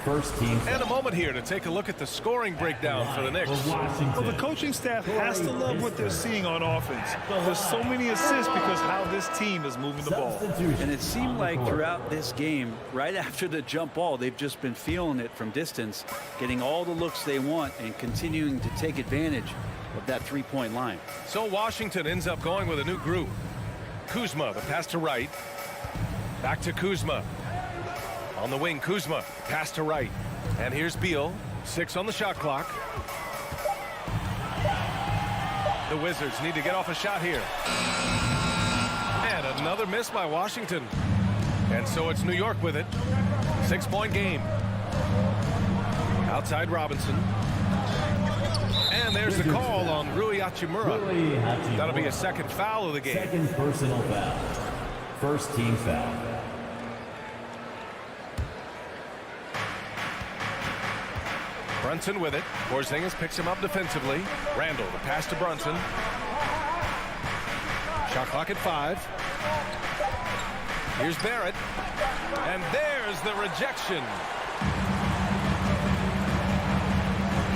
First team foul. And a moment here to take a look at the scoring breakdown for the Knicks. Well, the coaching staff has to love what they're seeing on offense. There's so many assists because how this team is moving the ball. And it seemed like throughout this game, right after the jump ball, they've just been feeling it from distance, getting all the looks they want and continuing to take advantage of that three-point line. So Washington ends up going with a new group. Kuzma, the pass to right. Back to Kuzma. On the wing, Kuzma, pass to right. And here's Beal, 6 on the shot clock. The Wizards need to get off a shot here. And another miss by Washington. And so it's New York with it. 6-point game. Outside Robinson. And there's the call on Rui Hachimura. That'll be a second foul of the game. Second personal foul. First team foul. Brunson with it. Porzingis picks him up defensively. Randall, the pass to Brunson. Shot clock at 5. Here's Barrett. And there's the rejection.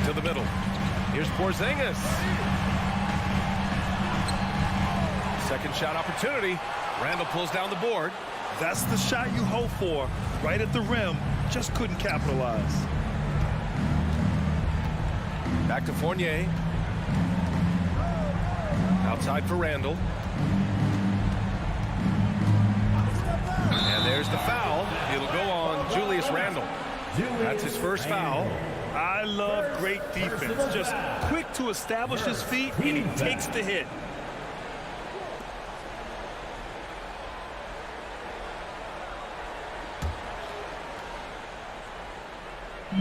To the middle. Here's Porzingis. Second shot opportunity. Randall pulls down the board. That's the shot you hope for. Right at the rim. Just couldn't capitalize. Back to Fournier. Outside for Randall. And there's the foul. It'll go on Julius Randle. That's his first foul. I love great defense. Just quick to establish his feet, and he takes the hit.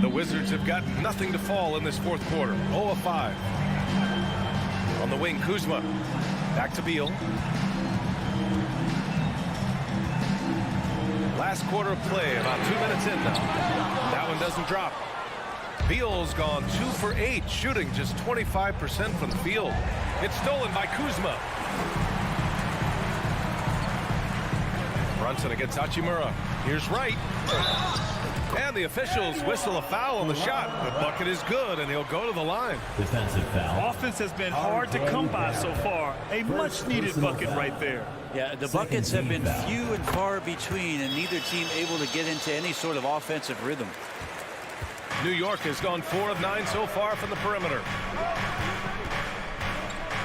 The Wizards have got nothing to fall in this fourth quarter. 0 of 5. On the wing, Kuzma. Back to Beal. Last quarter of play, about 2 minutes in now. That one doesn't drop. Beal's gone 2 for 8, shooting just 25% from the field. It's stolen by Kuzma. Brunson against Hachimura. Here's Wright. And the officials whistle a foul on the shot. The bucket is good, and he'll go to the line. Defensive foul. Offense has been hard to come by so far. A much-needed bucket right there. Yeah, the buckets have been few and far between, and neither team able to get into any sort of offensive rhythm. New York has gone 4 of 9 so far from the perimeter.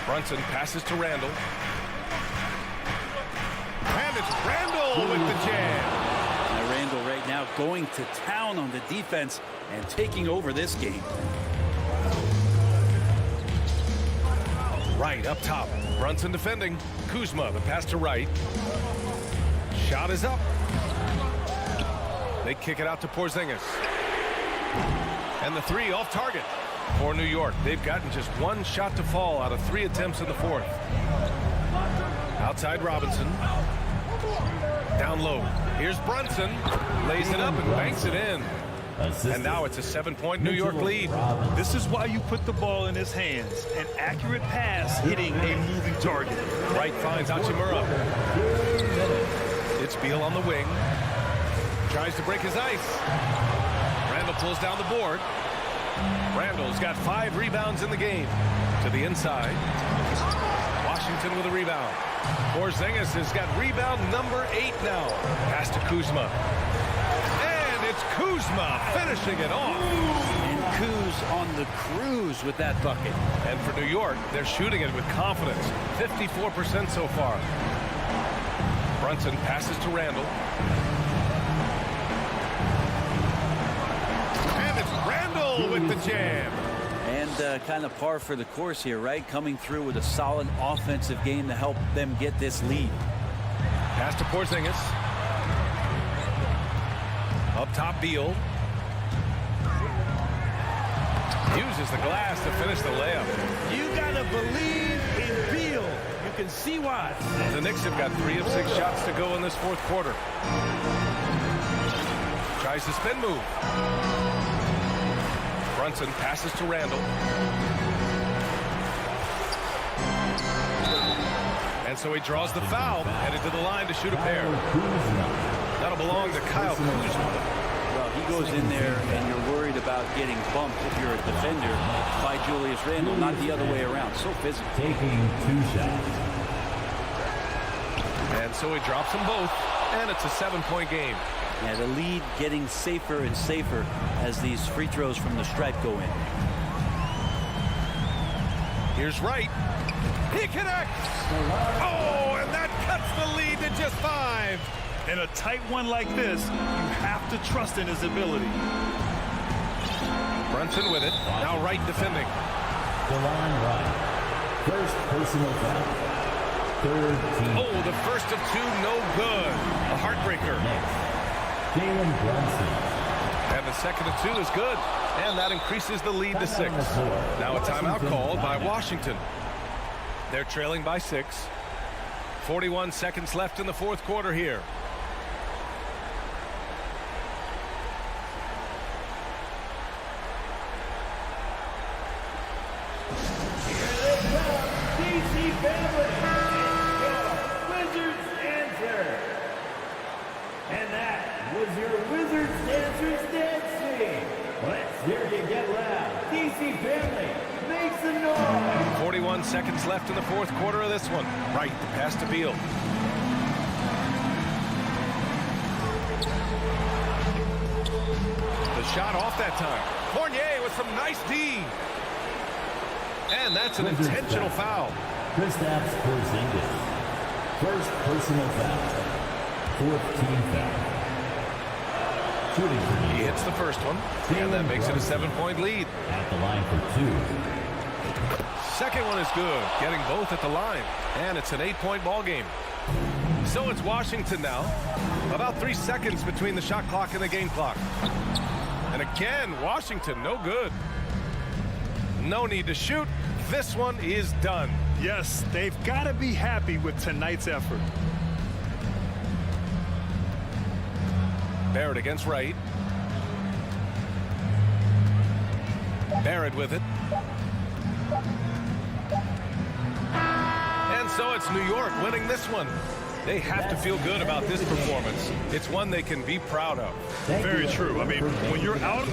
Brunson passes to Randall. And it's Randall with the jam. Randall right now going to town on the defense and taking over this game. Wright up top. Brunson defending. Kuzma, the pass to Wright. Shot is up. They kick it out to Porzingis. And the 3 off target for New York. They've gotten just 1 shot to fall out of 3 attempts in the fourth. Outside Robinson. Down low. Here's Brunson. Lays it up and banks it in. And now it's a 7-point New York lead. This is why you put the ball in his hands. An accurate pass hitting a moving target. Wright finds Hachimura. It's Beal on the wing. Tries to break his ice. Randall pulls down the board. Randall's got 5 rebounds in the game. To the inside. Washington with a rebound. Porzingis has got rebound number 8 now. Pass to Kuzma. And it's Kuzma finishing it off. And Kuz on the cruise with that bucket. And for New York, they're shooting it with confidence. 54% so far. Brunson passes to Randall. And it's Randall with the jam. And kind of par for the course here, right? Coming through with a solid offensive game to help them get this lead. Pass to Porzingis. Up top, Beal. Uses the glass to finish the layup. You gotta believe in Beal. You can see why. The Knicks have got 3 of 6 shots to go in this fourth quarter. Tries the spin move. Brunson passes to Randall. And so he draws the foul, headed to the line to shoot a pair. That'll belong to Kyle Kuzma. Well, he goes in there, and you're worried about getting bumped if you're a defender by Julius Randle, not the other way around. So physical. Taking 2 shots. And so he drops them both, and it's a 7-point game. Yeah, the lead getting safer and safer as these free throws from the stripe go in. Here's Wright. He connects. Oh, and that cuts the lead to just 5. In a tight one like this, you have to trust in his ability. Brunson with it. Now Wright defending. DeLon Wright. First personal foul. 3rd team. Oh, the first of 2, no good. A heartbreaker. Jalen Brunson. And the second of 2 is good. And that increases the lead to 6. Now a timeout called by Washington. They're trailing by 6. 41 seconds left in the fourth quarter here. And that was your Wizards Dancers dancing. Let's hear you get loud. DC family, make some noise. 41 seconds left in the fourth quarter of this one. Wright, the pass to Beal. The shot off that time. Fournier with some nice D. And that's an intentional foul. Kristaps Porzingis. First personal foul. 4th team foul. shooting for He hits the first one, and that makes it a 7-point lead. at the line for 2. Second one is good, getting both at the line, and it's an 8-point ball game. So it's Washington now. About 3 seconds between the shot clock and the game clock. And again, Washington, no good. No need to shoot. This one is done. Yes, they've got to be happy with tonight's effort. Barrett against Wright. Barrett with it. And so it's New York winning this one. They have to feel good about this performance. It's one they can be proud of. Very true. I mean, when you're out...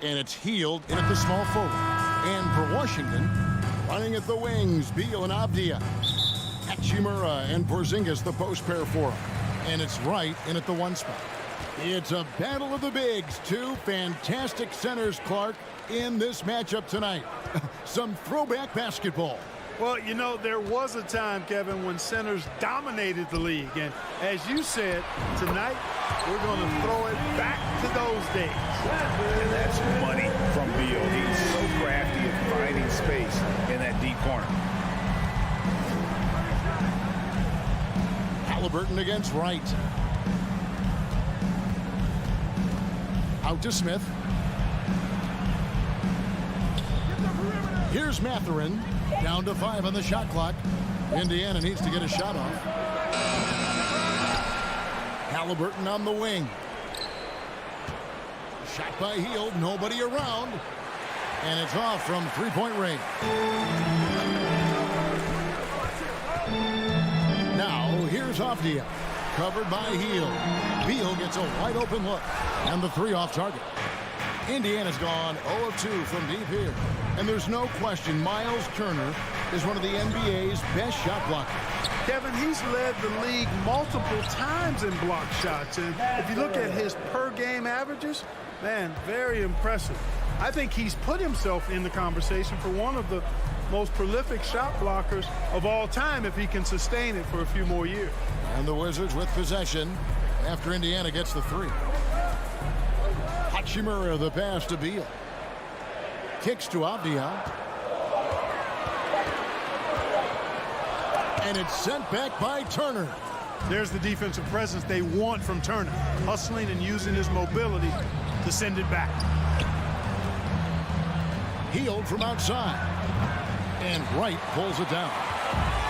And it's Healed in at the small forward. And for Washington, running at the wings, Beal and Abdia. Hachimura and Porzingis, the post pair for him. And it's Wright in at the one spot. It's a battle of the bigs. Two fantastic centers, Clark, in this matchup tonight. Some throwback basketball. Well, you know, there was a time, Kevin, when centers dominated the league. And as you said, tonight, we're going to throw it back to those days. And that's money from Beal. He's so crafty at finding space in that deep corner. Halliburton against Wright. Out to Smith. Here's Mathurin. Down to 5 on the shot clock. Indiana needs to get a shot off. Halliburton on the wing. Shot by Hield. Nobody around. And it's off from three-point range. Now, here's Avdia. Covered by Hield. Beal gets a wide-open look. And the three off target. Indiana's gone 0 of 2 from deep here. And there's no question Miles Turner is one of the NBA's best shot blockers. Kevin, he's led the league multiple times in block shots. And if you look at his per-game averages, man, very impressive. I think he's put himself in the conversation for one of the most prolific shot blockers of all time if he can sustain it for a few more years. And the Wizards with possession after Indiana gets the three. Hachimura the pass to Beal. Kicks to Avdia. And it's sent back by Turner. There's the defensive presence they want from Turner, hustling and using his mobility to send it back. Healed from outside. And Wright pulls it down.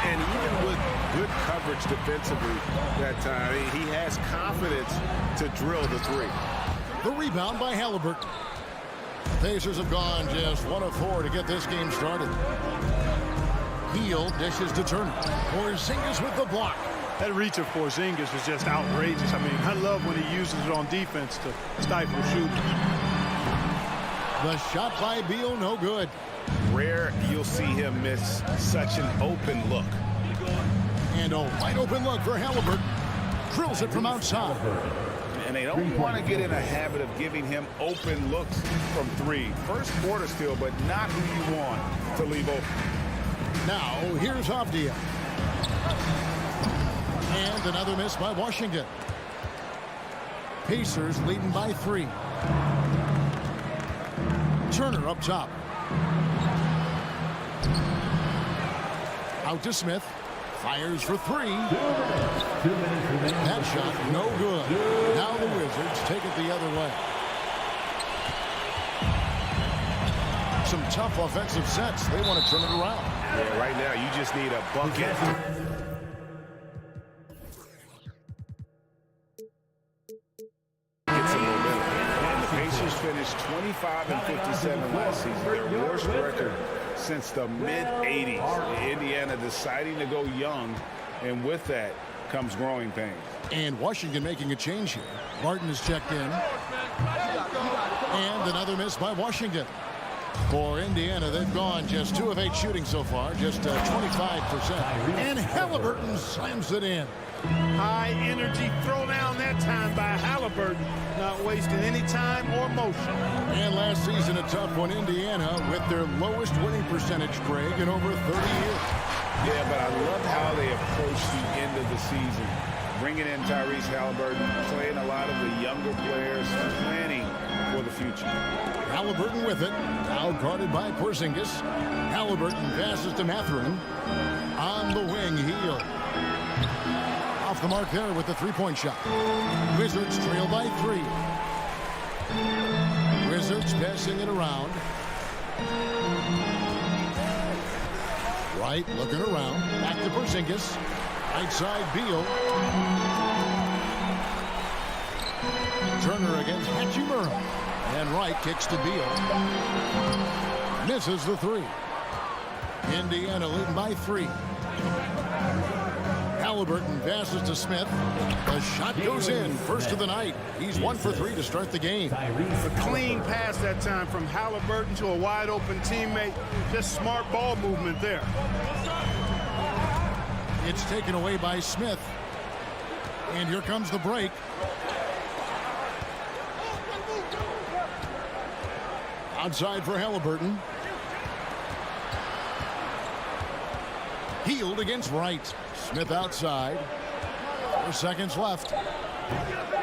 And even with good coverage defensively that time, he has confidence to drill the three. The rebound by Halliburton. The Pacers have gone just 1 of 4 to get this game started. Heel dishes to Turner. Porzingis with the block. That reach of Porzingis is just outrageous. I mean, I love when he uses it on defense to stifle shooters. The shot by Beal, no good. Rare you'll see him miss such an open look. And a wide open look for Halliburton. Drills it from outside. And they don't want to get in a habit of giving him open looks from three. First quarter still, but not who you want to leave open. Now, here's Avdia. And another miss by Washington. Pacers leading by 3. Turner up top. Out to Smith. Fires for 3. That shot, no good. Now the Wizards take it the other way. Some tough offensive sets. They want to turn it around. Yeah, right now you just need a bucket. Get some momentum. And the Pacers finished 25-57 last season. Their worst record since the mid-'80s. Indiana deciding to go young, and with that comes growing pains. And Washington making a change here. Martin is checked in. And another miss by Washington. For Indiana, they've gone just 2 of 8 shooting so far, just 25%. And Halliburton slams it in. High energy throw down that time by Halliburton, not wasting any time or motion. And last season, a tough one, Indiana, with their lowest winning percentage, Greg, in over 30 years. Yeah, but I love how they approach the end of the season. Bringing in Tyrese Halliburton, playing a lot of the younger players, planning for the future. Halliburton with it, out guarded by Porzingis. Halliburton passes to Mathurin. On the wing, Heel. Off the mark there with the three-point shot. Wizards trail by 3. Wizards passing it around. Wright looking around. Back to Porzingis. Right side, Beal. Turner against Hachimura. And Wright kicks to Beal. Misses the 3. Indiana leading by 3. Halliburton passes to Smith. The shot goes in. First of the night. He's 1 for 3 to start the game. A clean pass that time from Halliburton to a wide open teammate. Just smart ball movement there. It's taken away by Smith. And here comes the break. Outside for Halliburton. Healed against Wright. Smith outside. 4 seconds left.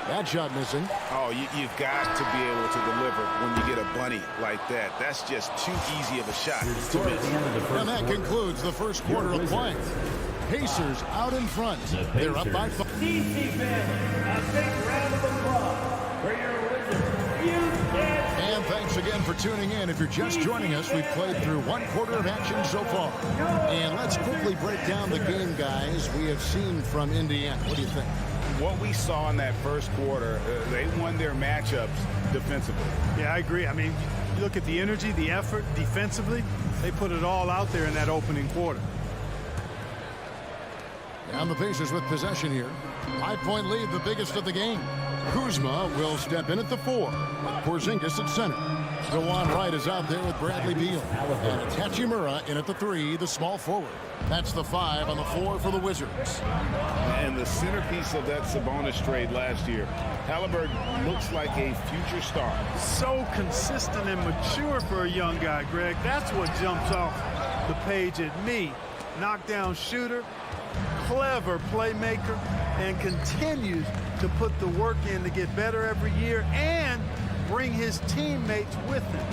That shot missing. Oh, you've got to be able to deliver when you get a bunny like that. That's just too easy of a shot to miss. And that concludes the first quarter of play. Pacers out in front. They're up by 5. A big round of applause for your Wizards. And thanks again for tuning in. If you're just joining us, we've played through 1 quarter of action so far. And let's quickly break down the game, guys, we have seen from Indiana. What do you think? What we saw in that first quarter, they won their matchups defensively. Yeah, I agree. I mean, you look at the energy, the effort defensively, they put it all out there in that opening quarter. And the Pacers with possession here. 5-point lead, the biggest of the game. Kuzma will step in at the 4. Porzingis at center. Jawan Wright is out there with Bradley Beal. And it's Hachimura in at the 3, the small forward. That's the 5 on the 4 for the Wizards. And the centerpiece of that Sabonis trade last year, Halliburton looks like a future star. So consistent and mature for a young guy, Greg. That's what jumps off the page at me. Knockdown shooter, clever playmaker, and continues to put the work in to get better every year and bring his teammates with him.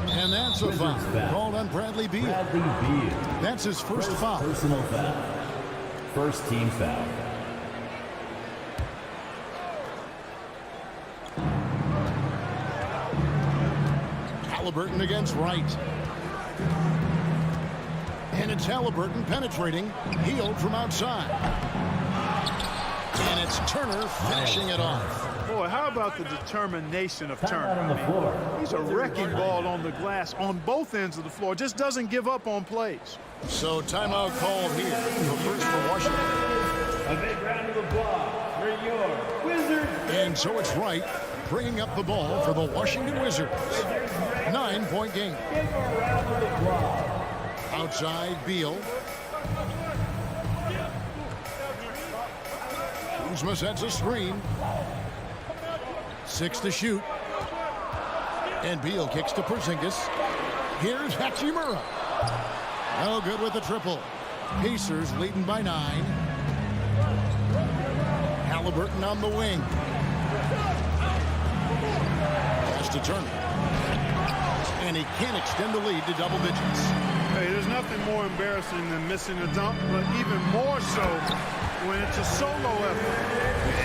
And that's a foul called on Bradley Beal. That's his first foul. Personal foul. First team foul. Halliburton against Wright. And it's Halliburton penetrating. Healed from outside. And it's Turner finishing it off. Boy, how about the determination of Turner? I mean, he's a wrecking ball on the glass on both ends of the floor. Just doesn't give up on plays. So timeout called here. The first for Washington. A big round of applause for your Wizards. And so it's Wright bringing up the ball for the Washington Wizards. 9-point game. Give a round of applause. Outside Beal. Kuzma sets a screen. 6 to shoot. And Beal kicks to Porzingis. Here's Hachimura. No good with the triple. Pacers leading by 9. Halliburton on the wing. Pass to Turner. And he can't extend the lead to double digits. Hey, there's nothing more embarrassing than missing a dunk, but even more so when it's a solo effort.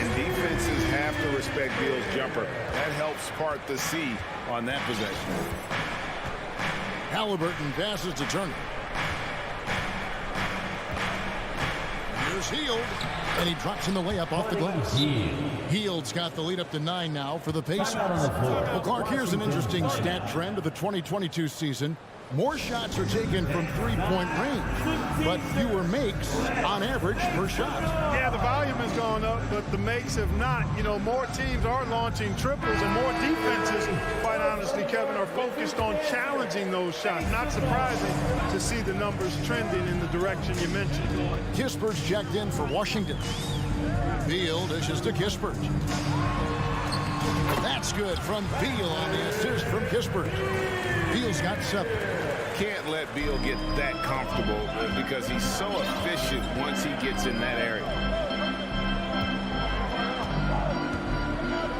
And defenses have to respect Beal's jumper. That helps part the sea on that possession. Halliburton passes to Turner. Here's Hield. And he drops in the layup off the glass. Hield's got the lead up to 9 now for the Pacers. Well, Clark, here's an interesting stat trend of the 2022 season. More shots are taken from three-point range, but fewer makes on average per shot. Yeah, the volume has gone up, but the makes have not. You know, more teams are launching triples, and more defenses, quite honestly, Kevin, are focused on challenging those shots. Not surprising to see the numbers trending in the direction you mentioned. Kispert's checked in for Washington. Beal dishes to Kispert. That's good from Beal on the assist from Kispert. Beal's got 7. Can't let Beal get that comfortable because he's so efficient once he gets in that area.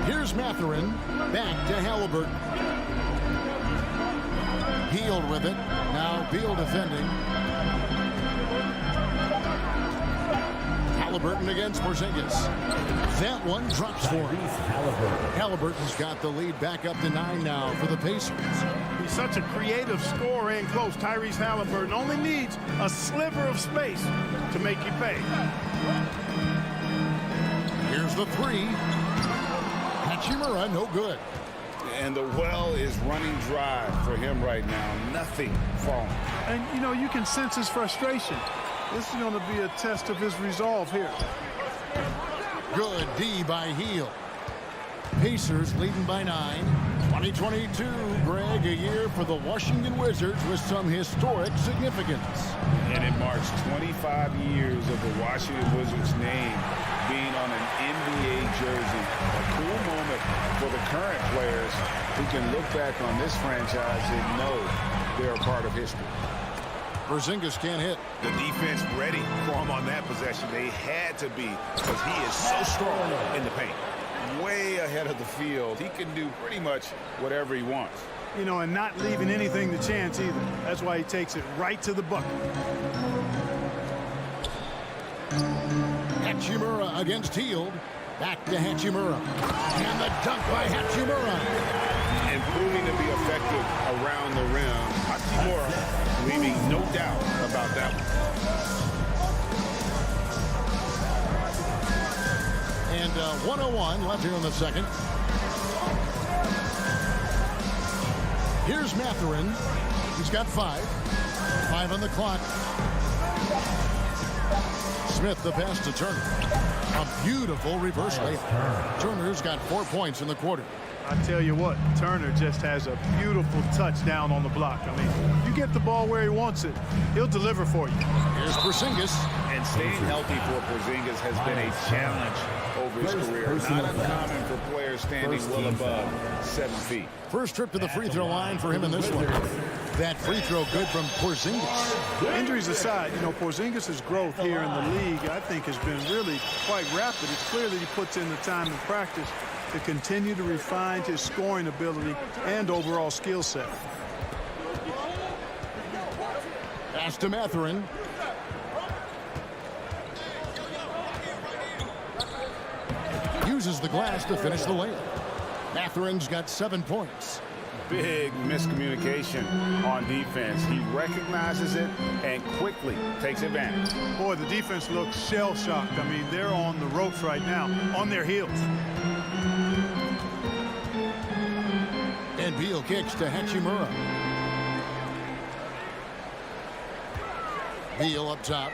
Here's Mathurin. Back to Halliburton. Hield with it. Now Beal defending. Halliburton against Porzingis. That one drops for him. Halliburton's got the lead back up to 9 now for the Pacers. He's such a creative scorer in close. Tyrese Halliburton only needs a sliver of space to make you pay. Here's the 3. Hachimura, no good. And the well is running dry for him right now. Nothing falling. And, you know, you can sense his frustration. This is going to be a test of his resolve here. Good D by Hield. Pacers leading by 9. 2022, Greg, a year for the Washington Wizards with some historic significance. And it marks 25 years of the Washington Wizards name being on an NBA jersey. A cool moment for the current players who can look back on this franchise and know they're a part of history. Porzingis can't hit. The defense ready for him on that possession. They had to be because he is so strong in the paint. Way ahead of the field. He can do pretty much whatever he wants. You know, and not leaving anything to chance either. That's why he takes it right to the bucket. Hachimura against Hield. Back to Hachimura. And the dunk by Hachimura. And proving to be effective around the rim. Hachimura leaving no doubt about that one. And 1:01 left here in the second. Here's Mathurin. He's got 5. 5 on the clock. Smith the pass to Turner. A beautiful reverse layup. Turner's got 4 points in the quarter. I tell you what, Turner just has a beautiful touchdown on the block. I mean, you get the ball where he wants it, he'll deliver for you. Here's Porzingis. And staying healthy for Porzingis has been a challenge over his career. Not uncommon for players standing well above 7 feet. First trip to the free throw line for him in this one. That free throw good from Porzingis. Injuries aside, you know, Porzingis' growth here in the league, I think, has been really quite rapid. It's clear that he puts in the time and practice to continue to refine his scoring ability and overall skill set. Pass to Mathurin. Uses the glass to finish the layup. Mathurin's got 7 points. Big miscommunication on defense. He recognizes it and quickly takes advantage. Boy, the defense looks shell-shocked. I mean, they're on the ropes right now, on their heels. And Beal kicks to Hachimura. Beal up top.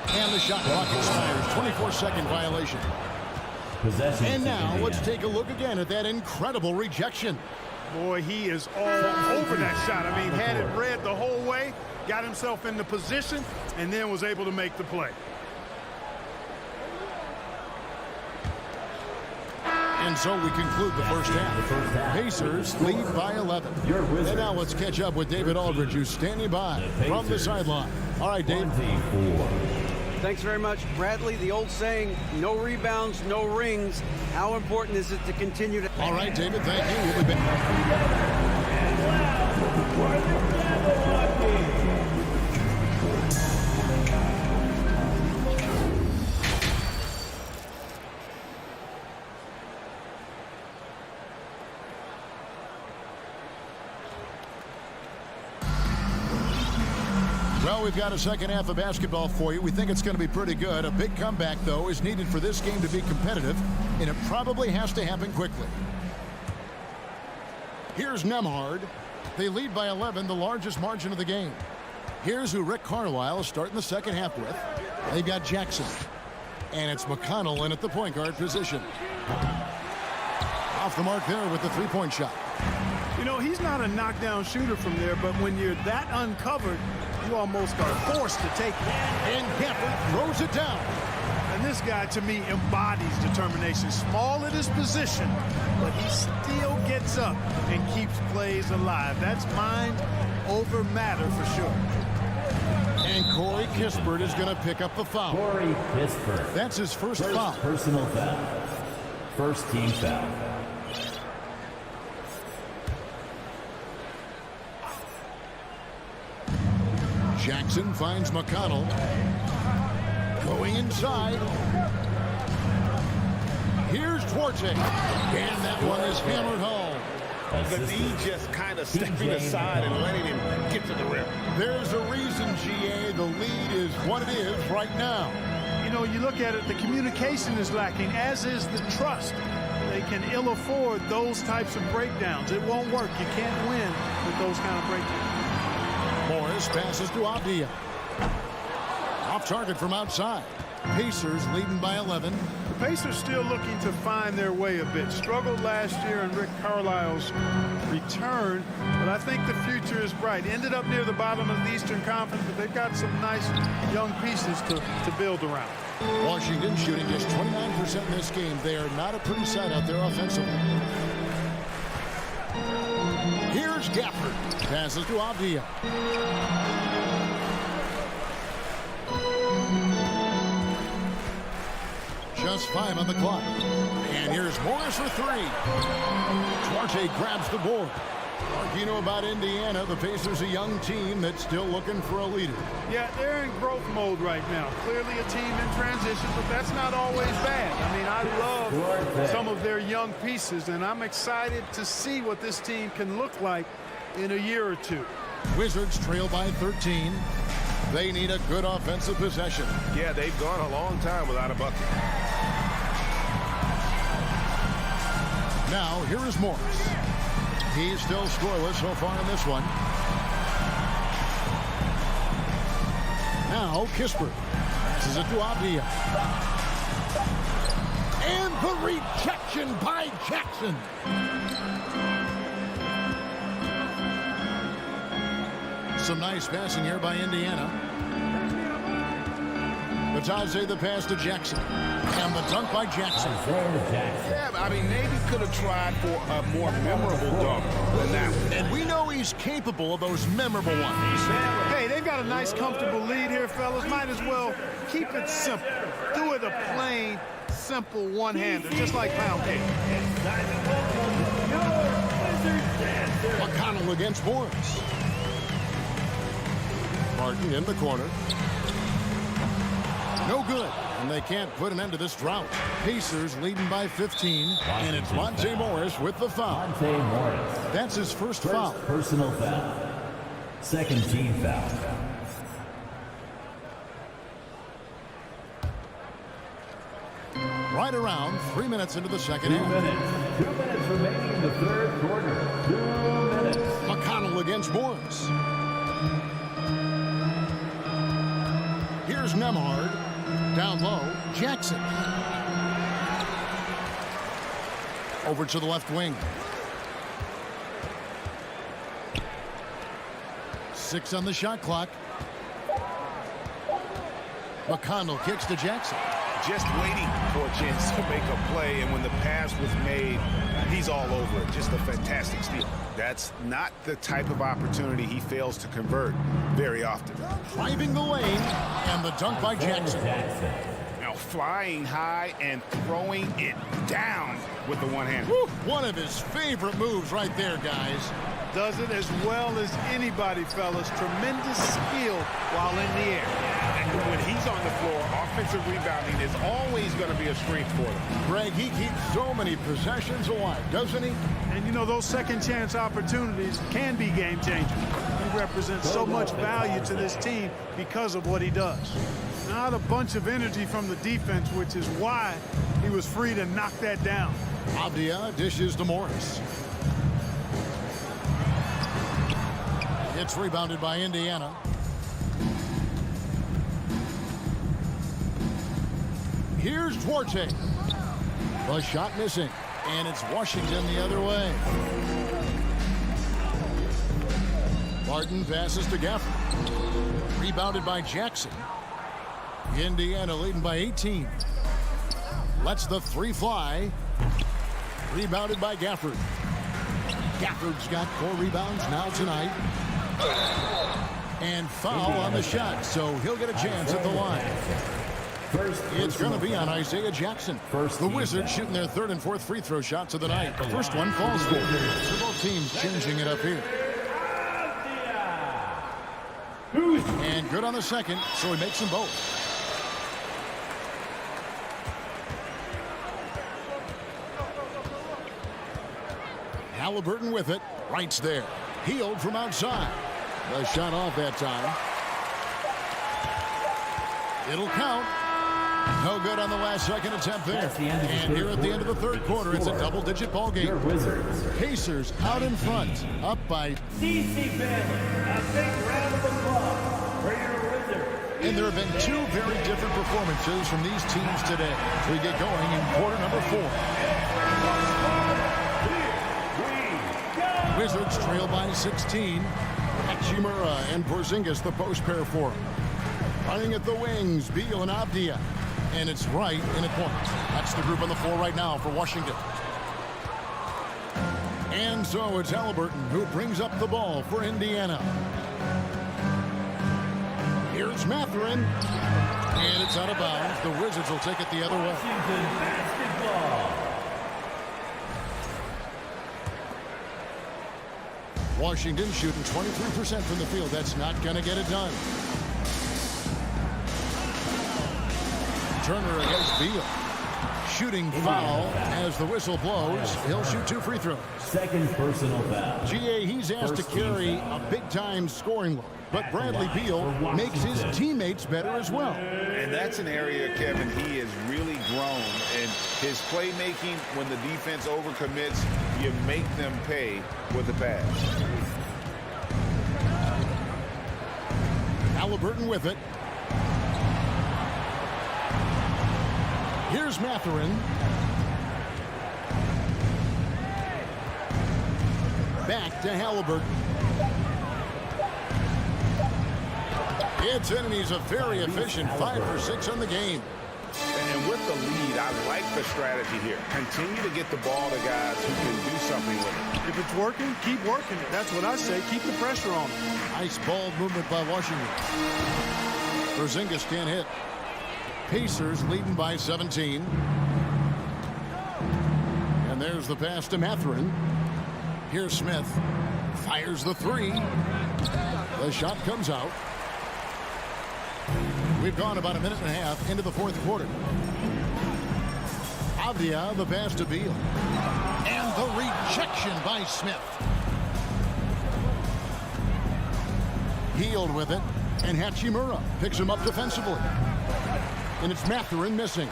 And the shot clock expires. 24-second violation. And now let's take a look again at that incredible rejection. Boy, he is all over that shot. I mean, had it read the whole way, got himself into position, and then was able to make the play. And so we conclude the first half. Pacers lead by 11. And now let's catch up with David Aldridge, who's standing by from the sideline. All right, Dave. Thanks very much, Bradley. The old saying, no rebounds, no rings. How important is it to continue to... All right, David, thank you. We'll be back. Well, we've got a second half of basketball for you. We think it's going to be pretty good. A big comeback, though, is needed for this game to be competitive, and it probably has to happen quickly. Here's Nembhard. They lead by 11, the largest margin of the game. Here's who Rick Carlisle is starting the second half with. They've got Jackson. And it's McConnell in at the point guard position. Off the mark there with the three-point shot. You know, he's not a knockdown shooter from there, but when you're that uncovered, you almost are forced to take it. And Gafford throws it down. And this guy, to me, embodies determination. Small at his position, but he still gets up and keeps plays alive. That's mind over matter for sure. And Corey Kispert is going to pick up the foul. Corey Kispert. That's his first foul. Personal foul. First team foul. Jackson finds McConnell. Going inside. Here's Duarte. And that one is hammered home. The D just kind of stepping aside and letting him get to the rim. There's a reason, GA, the lead is what it is right now. You know, you look at it, the communication is lacking, as is the trust. They can ill afford those types of breakdowns. It won't work. You can't win with those kind of breakdowns. Morris passes to Abdia. Off target from outside. Pacers leading by 11. The Pacers still looking to find their way a bit. Struggled last year in Rick Carlisle's return, but I think the future is bright. Ended up near the bottom of the Eastern Conference, but they've got some nice young pieces to build around. Washington shooting just 29% in this game. They are not a pretty sight out there offensively. Here's Gafford. Passes to Abdia. Just 5 on the clock. And here's Morris for 3. Duarte grabs the board. Mark, you know about Indiana. The Pacers, a young team that's still looking for a leader. Yeah, they're in growth mode right now. Clearly a team in transition, but that's not always bad. I mean, I love some of their young pieces, and I'm excited to see what this team can look like in a year or two. Wizards trail by 13. They need a good offensive possession. Yeah, they've gone a long time without a bucket. Now, here is Morris. He's still scoreless so far in this one. Now, Kispert passes it to Abdia. And the rejection by Jackson. Some nice passing here by Indiana. Batadze the pass to Jackson. And the dunk by Jackson. Yeah, I mean, Navy could have tried for a more memorable dunk than that one. And we know he's capable of those memorable ones. Hey, they've got a nice, comfortable lead here, fellas. Might as well keep it simple. Do it a plain, simple one-hander, just like pound cake. McConnell against Morris. Martin in the corner. No good. And they can't put an end to this drought. Pacers leading by 15. And it's Monte Morris with the foul. Monte Morris. That's his first foul. Personal foul. Second team foul. Right around 3 minutes into the second half. 2 minutes remaining in the third quarter. 2 minutes. McConnell against Morris. Here's Nemhard. Down low, Jackson. Over to the left wing. 6 on the shot clock. McConnell kicks to Jackson. Just waiting for a chance to make a play, and when the pass was made, he's all over it. Just a fantastic steal. That's not the type of opportunity he fails to convert very often. Driving the lane, and the dunk by Jackson. Now flying high and throwing it down with the one-hand. One of his favorite moves right there, guys. Does it as well as anybody, fellas. Tremendous skill while in the air. And when he's on the floor, offensive rebounding is always going to be a strength for them. Greg, he keeps so many possessions alive, doesn't he? And you know, those second chance opportunities can be game changers. He represents so much value to this team because of what he does. Not a bunch of energy from the defense, which is why he was free to knock that down. Abdia dishes to Morris. It's rebounded by Indiana. Here's Duarte. The shot missing. And it's Washington the other way. Martin passes to Gafford. Rebounded by Jackson. Indiana leading by 18. Lets the three fly. Rebounded by Gafford. Gafford's got 4 rebounds now tonight. And foul on the shot, so he'll get a chance at the line. It's going to be on Isaiah Jackson. The Wizards shooting their 3rd and 4th free throw shots of the night. The first one falls for. So both teams changing it up here. And good on the second, so he makes them both. Halliburton with it. Right's there. Healed from outside. The shot off that time. It'll count. No good on the last second attempt there. And here at the end of the third quarter, it's a double-digit ball game. Pacers out in front, up by. DC family, a big round of applause for your Wizards. And there have been 2 very different performances from these teams today. We get going in quarter number 4. Wizards trail by 16. Hachimura and Porzingis the post pair for him. Running at the wings, Beal and Abdia. And it's right in at point. That's the group on the floor right now for Washington. And so it's Halliburton who brings up the ball for Indiana. Here's Mathurin. And it's out of bounds. The Wizards will take it the other way. Washington basketball. Washington shooting 23% from the field. That's not going to get it done. Turner against Beal. Shooting foul as the whistle blows. He'll shoot 2 free throws. Second personal foul. GA, he's asked to carry a big-time scoring load. But Bradley Beal makes his teammates better as well. And that's an area, Kevin, he has really grown. And his playmaking, when the defense overcommits, you make them pay with the pass. Halliburton with it. Here's Mathurin. Back to Halliburton. It's in, and he's a very efficient 5 for 6 on the game. And with the lead, I like the strategy here. Continue to get the ball to guys who can do something with it. If it's working, keep working it. That's what I say. Keep the pressure on him. Nice ball movement by Washington. Porzingis can't hit. Pacers leading by 17. And there's the pass to Mathurin. Here's Smith. Fires the three. The shot comes out. We've gone about a minute and a half into the fourth quarter. Avdia, the pass to Beal. And the rejection by Smith. Healed with it. And Hachimura picks him up defensively. And it's Mathurin missing.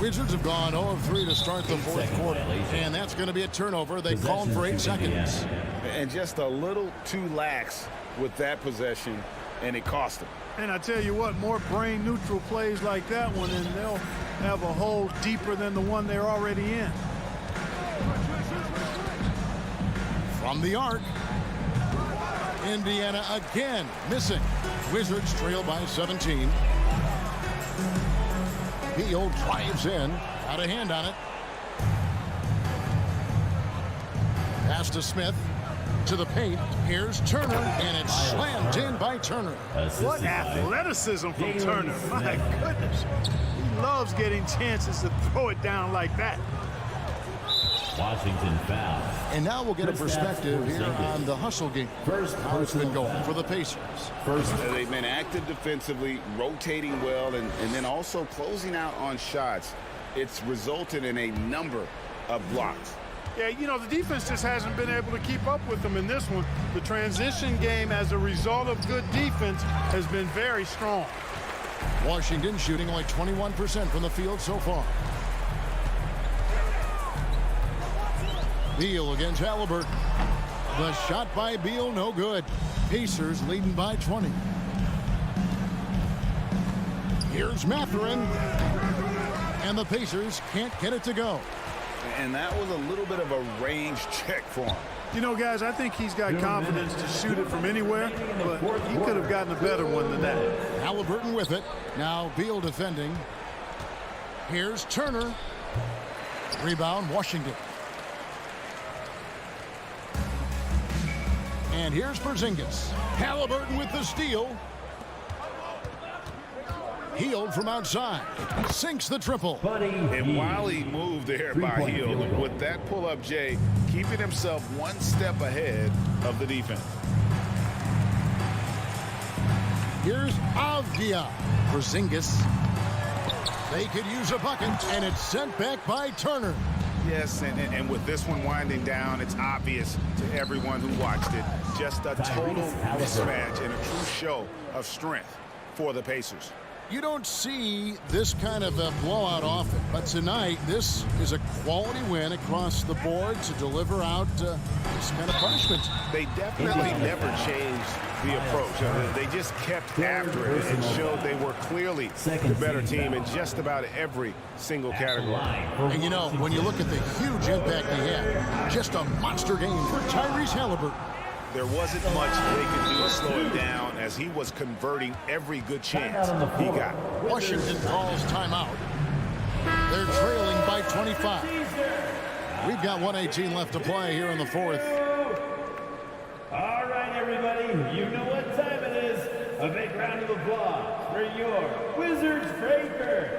Wizards have gone 0 of 3 to start the fourth quarter. And that's going to be a turnover. They called for 8 seconds. And just a little too lax with that possession, and it cost them. And I tell you what, more brain-neutral plays like that one, and they'll have a hole deeper than the one they're already in. From the arc. Indiana again missing. Wizards trail by 17. Beal drives in. Got a hand on it. Pass to Smith. To the paint. Here's Turner. And it's slammed in by Turner. What athleticism from Turner. My goodness. He loves getting chances to throw it down like that. Washington foul. And now we'll get a perspective here on the hustle game. How it's been going for the Pacers. They've been active defensively, rotating well, and then also closing out on shots. It's resulted in a number of blocks. Yeah, you know, the defense just hasn't been able to keep up with them in this one. The transition game, as a result of good defense, has been very strong. Washington shooting only 21% from the field so far. Beal against Halliburton. The shot by Beal, no good. Pacers leading by 20. Here's Mathurin. And the Pacers can't get it to go. And that was a little bit of a range check for him. You know, guys, I think he's got confidence to shoot it from anywhere, but he could have gotten a better one than that. Halliburton with it. Now Beal defending. Here's Turner. Rebound, Washington. And here's Porzingis. Halliburton with the steal. Healed from outside. Sinks the triple. And while he moved there by Hield, with that pull-up, Jay, keeping himself one step ahead of the defense. Here's Avdia. Porzingis. They could use a bucket, and it's sent back by Turner. Yes, and with this one winding down, it's obvious to everyone who watched it. Just a total mismatch and a true show of strength for the Pacers. You don't see this kind of a blowout often, but tonight this is a quality win across the board to deliver out this kind of punishment. They definitely never changed the approach. They just kept after it and showed they were clearly the better team in just about every single category. And you know, when you look at the huge impact he had, just a monster game for Tyrese Halliburton. There wasn't much they could do to slow him down as he was converting every good chance he got. Washington calls timeout. They're trailing by 25. We've got 1:18 left to play here in the fourth. All right, everybody, you know what time it is. A big round of applause for your Wizards Breakers.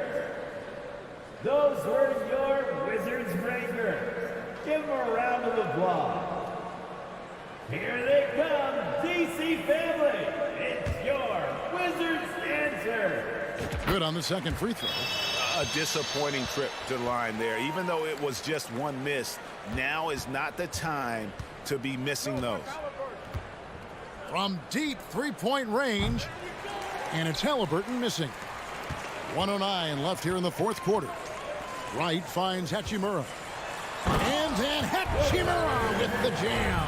Those were your Wizards Breakers. Give them a round of applause. Here they come, DC family. It's your Wizards answer. Good on the second free throw. A disappointing trip to the line there. Even though it was just one miss, now is not the time to be missing those. From deep three-point range, and it's Halliburton missing. 1:09 left here in the fourth quarter. Wright finds Hachimura. And then Hachimura with the jam.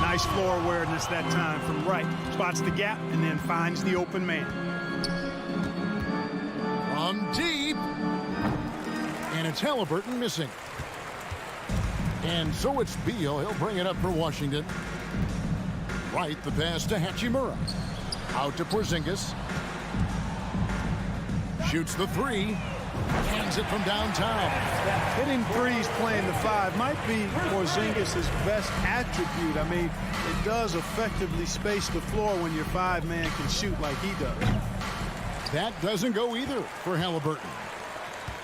Nice floor awareness that time from right. Spots the gap and then finds the open man. From deep. And it's Halliburton missing. And so it's Beal. He'll bring it up for Washington. Right, the pass to Hachimura. Out to Porzingis. Shoots the three. Hands it from downtown. Hitting threes playing the 5 might be Porzingis' best attribute. I mean, it does effectively space the floor when your 5-man can shoot like he does. That doesn't go either for Halliburton.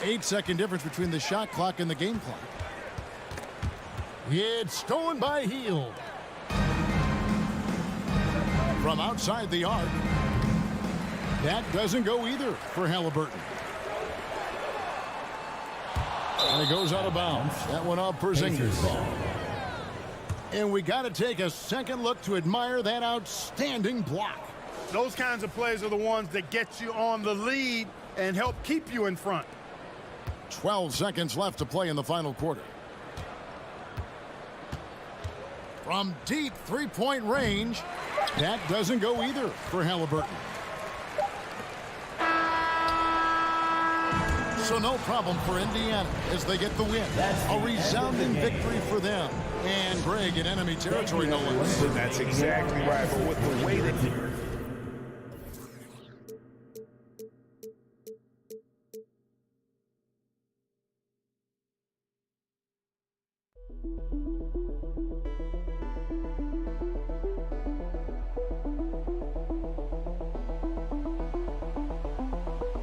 8-second difference between the shot clock and the game clock. It's stolen by Hield. From outside the arc. That doesn't go either for Halliburton. And it goes out of bounds. That one off Porzingis. And we got to take a second look to admire that outstanding block. Those kinds of plays are the ones that get you on the lead and help keep you in front. 12 seconds left to play in the final quarter. From deep three-point range, that doesn't go either for Halliburton. So no problem for Indiana as they get the win. A resounding victory for them. And Greg in enemy territory, no less. That's exactly right. But with the way that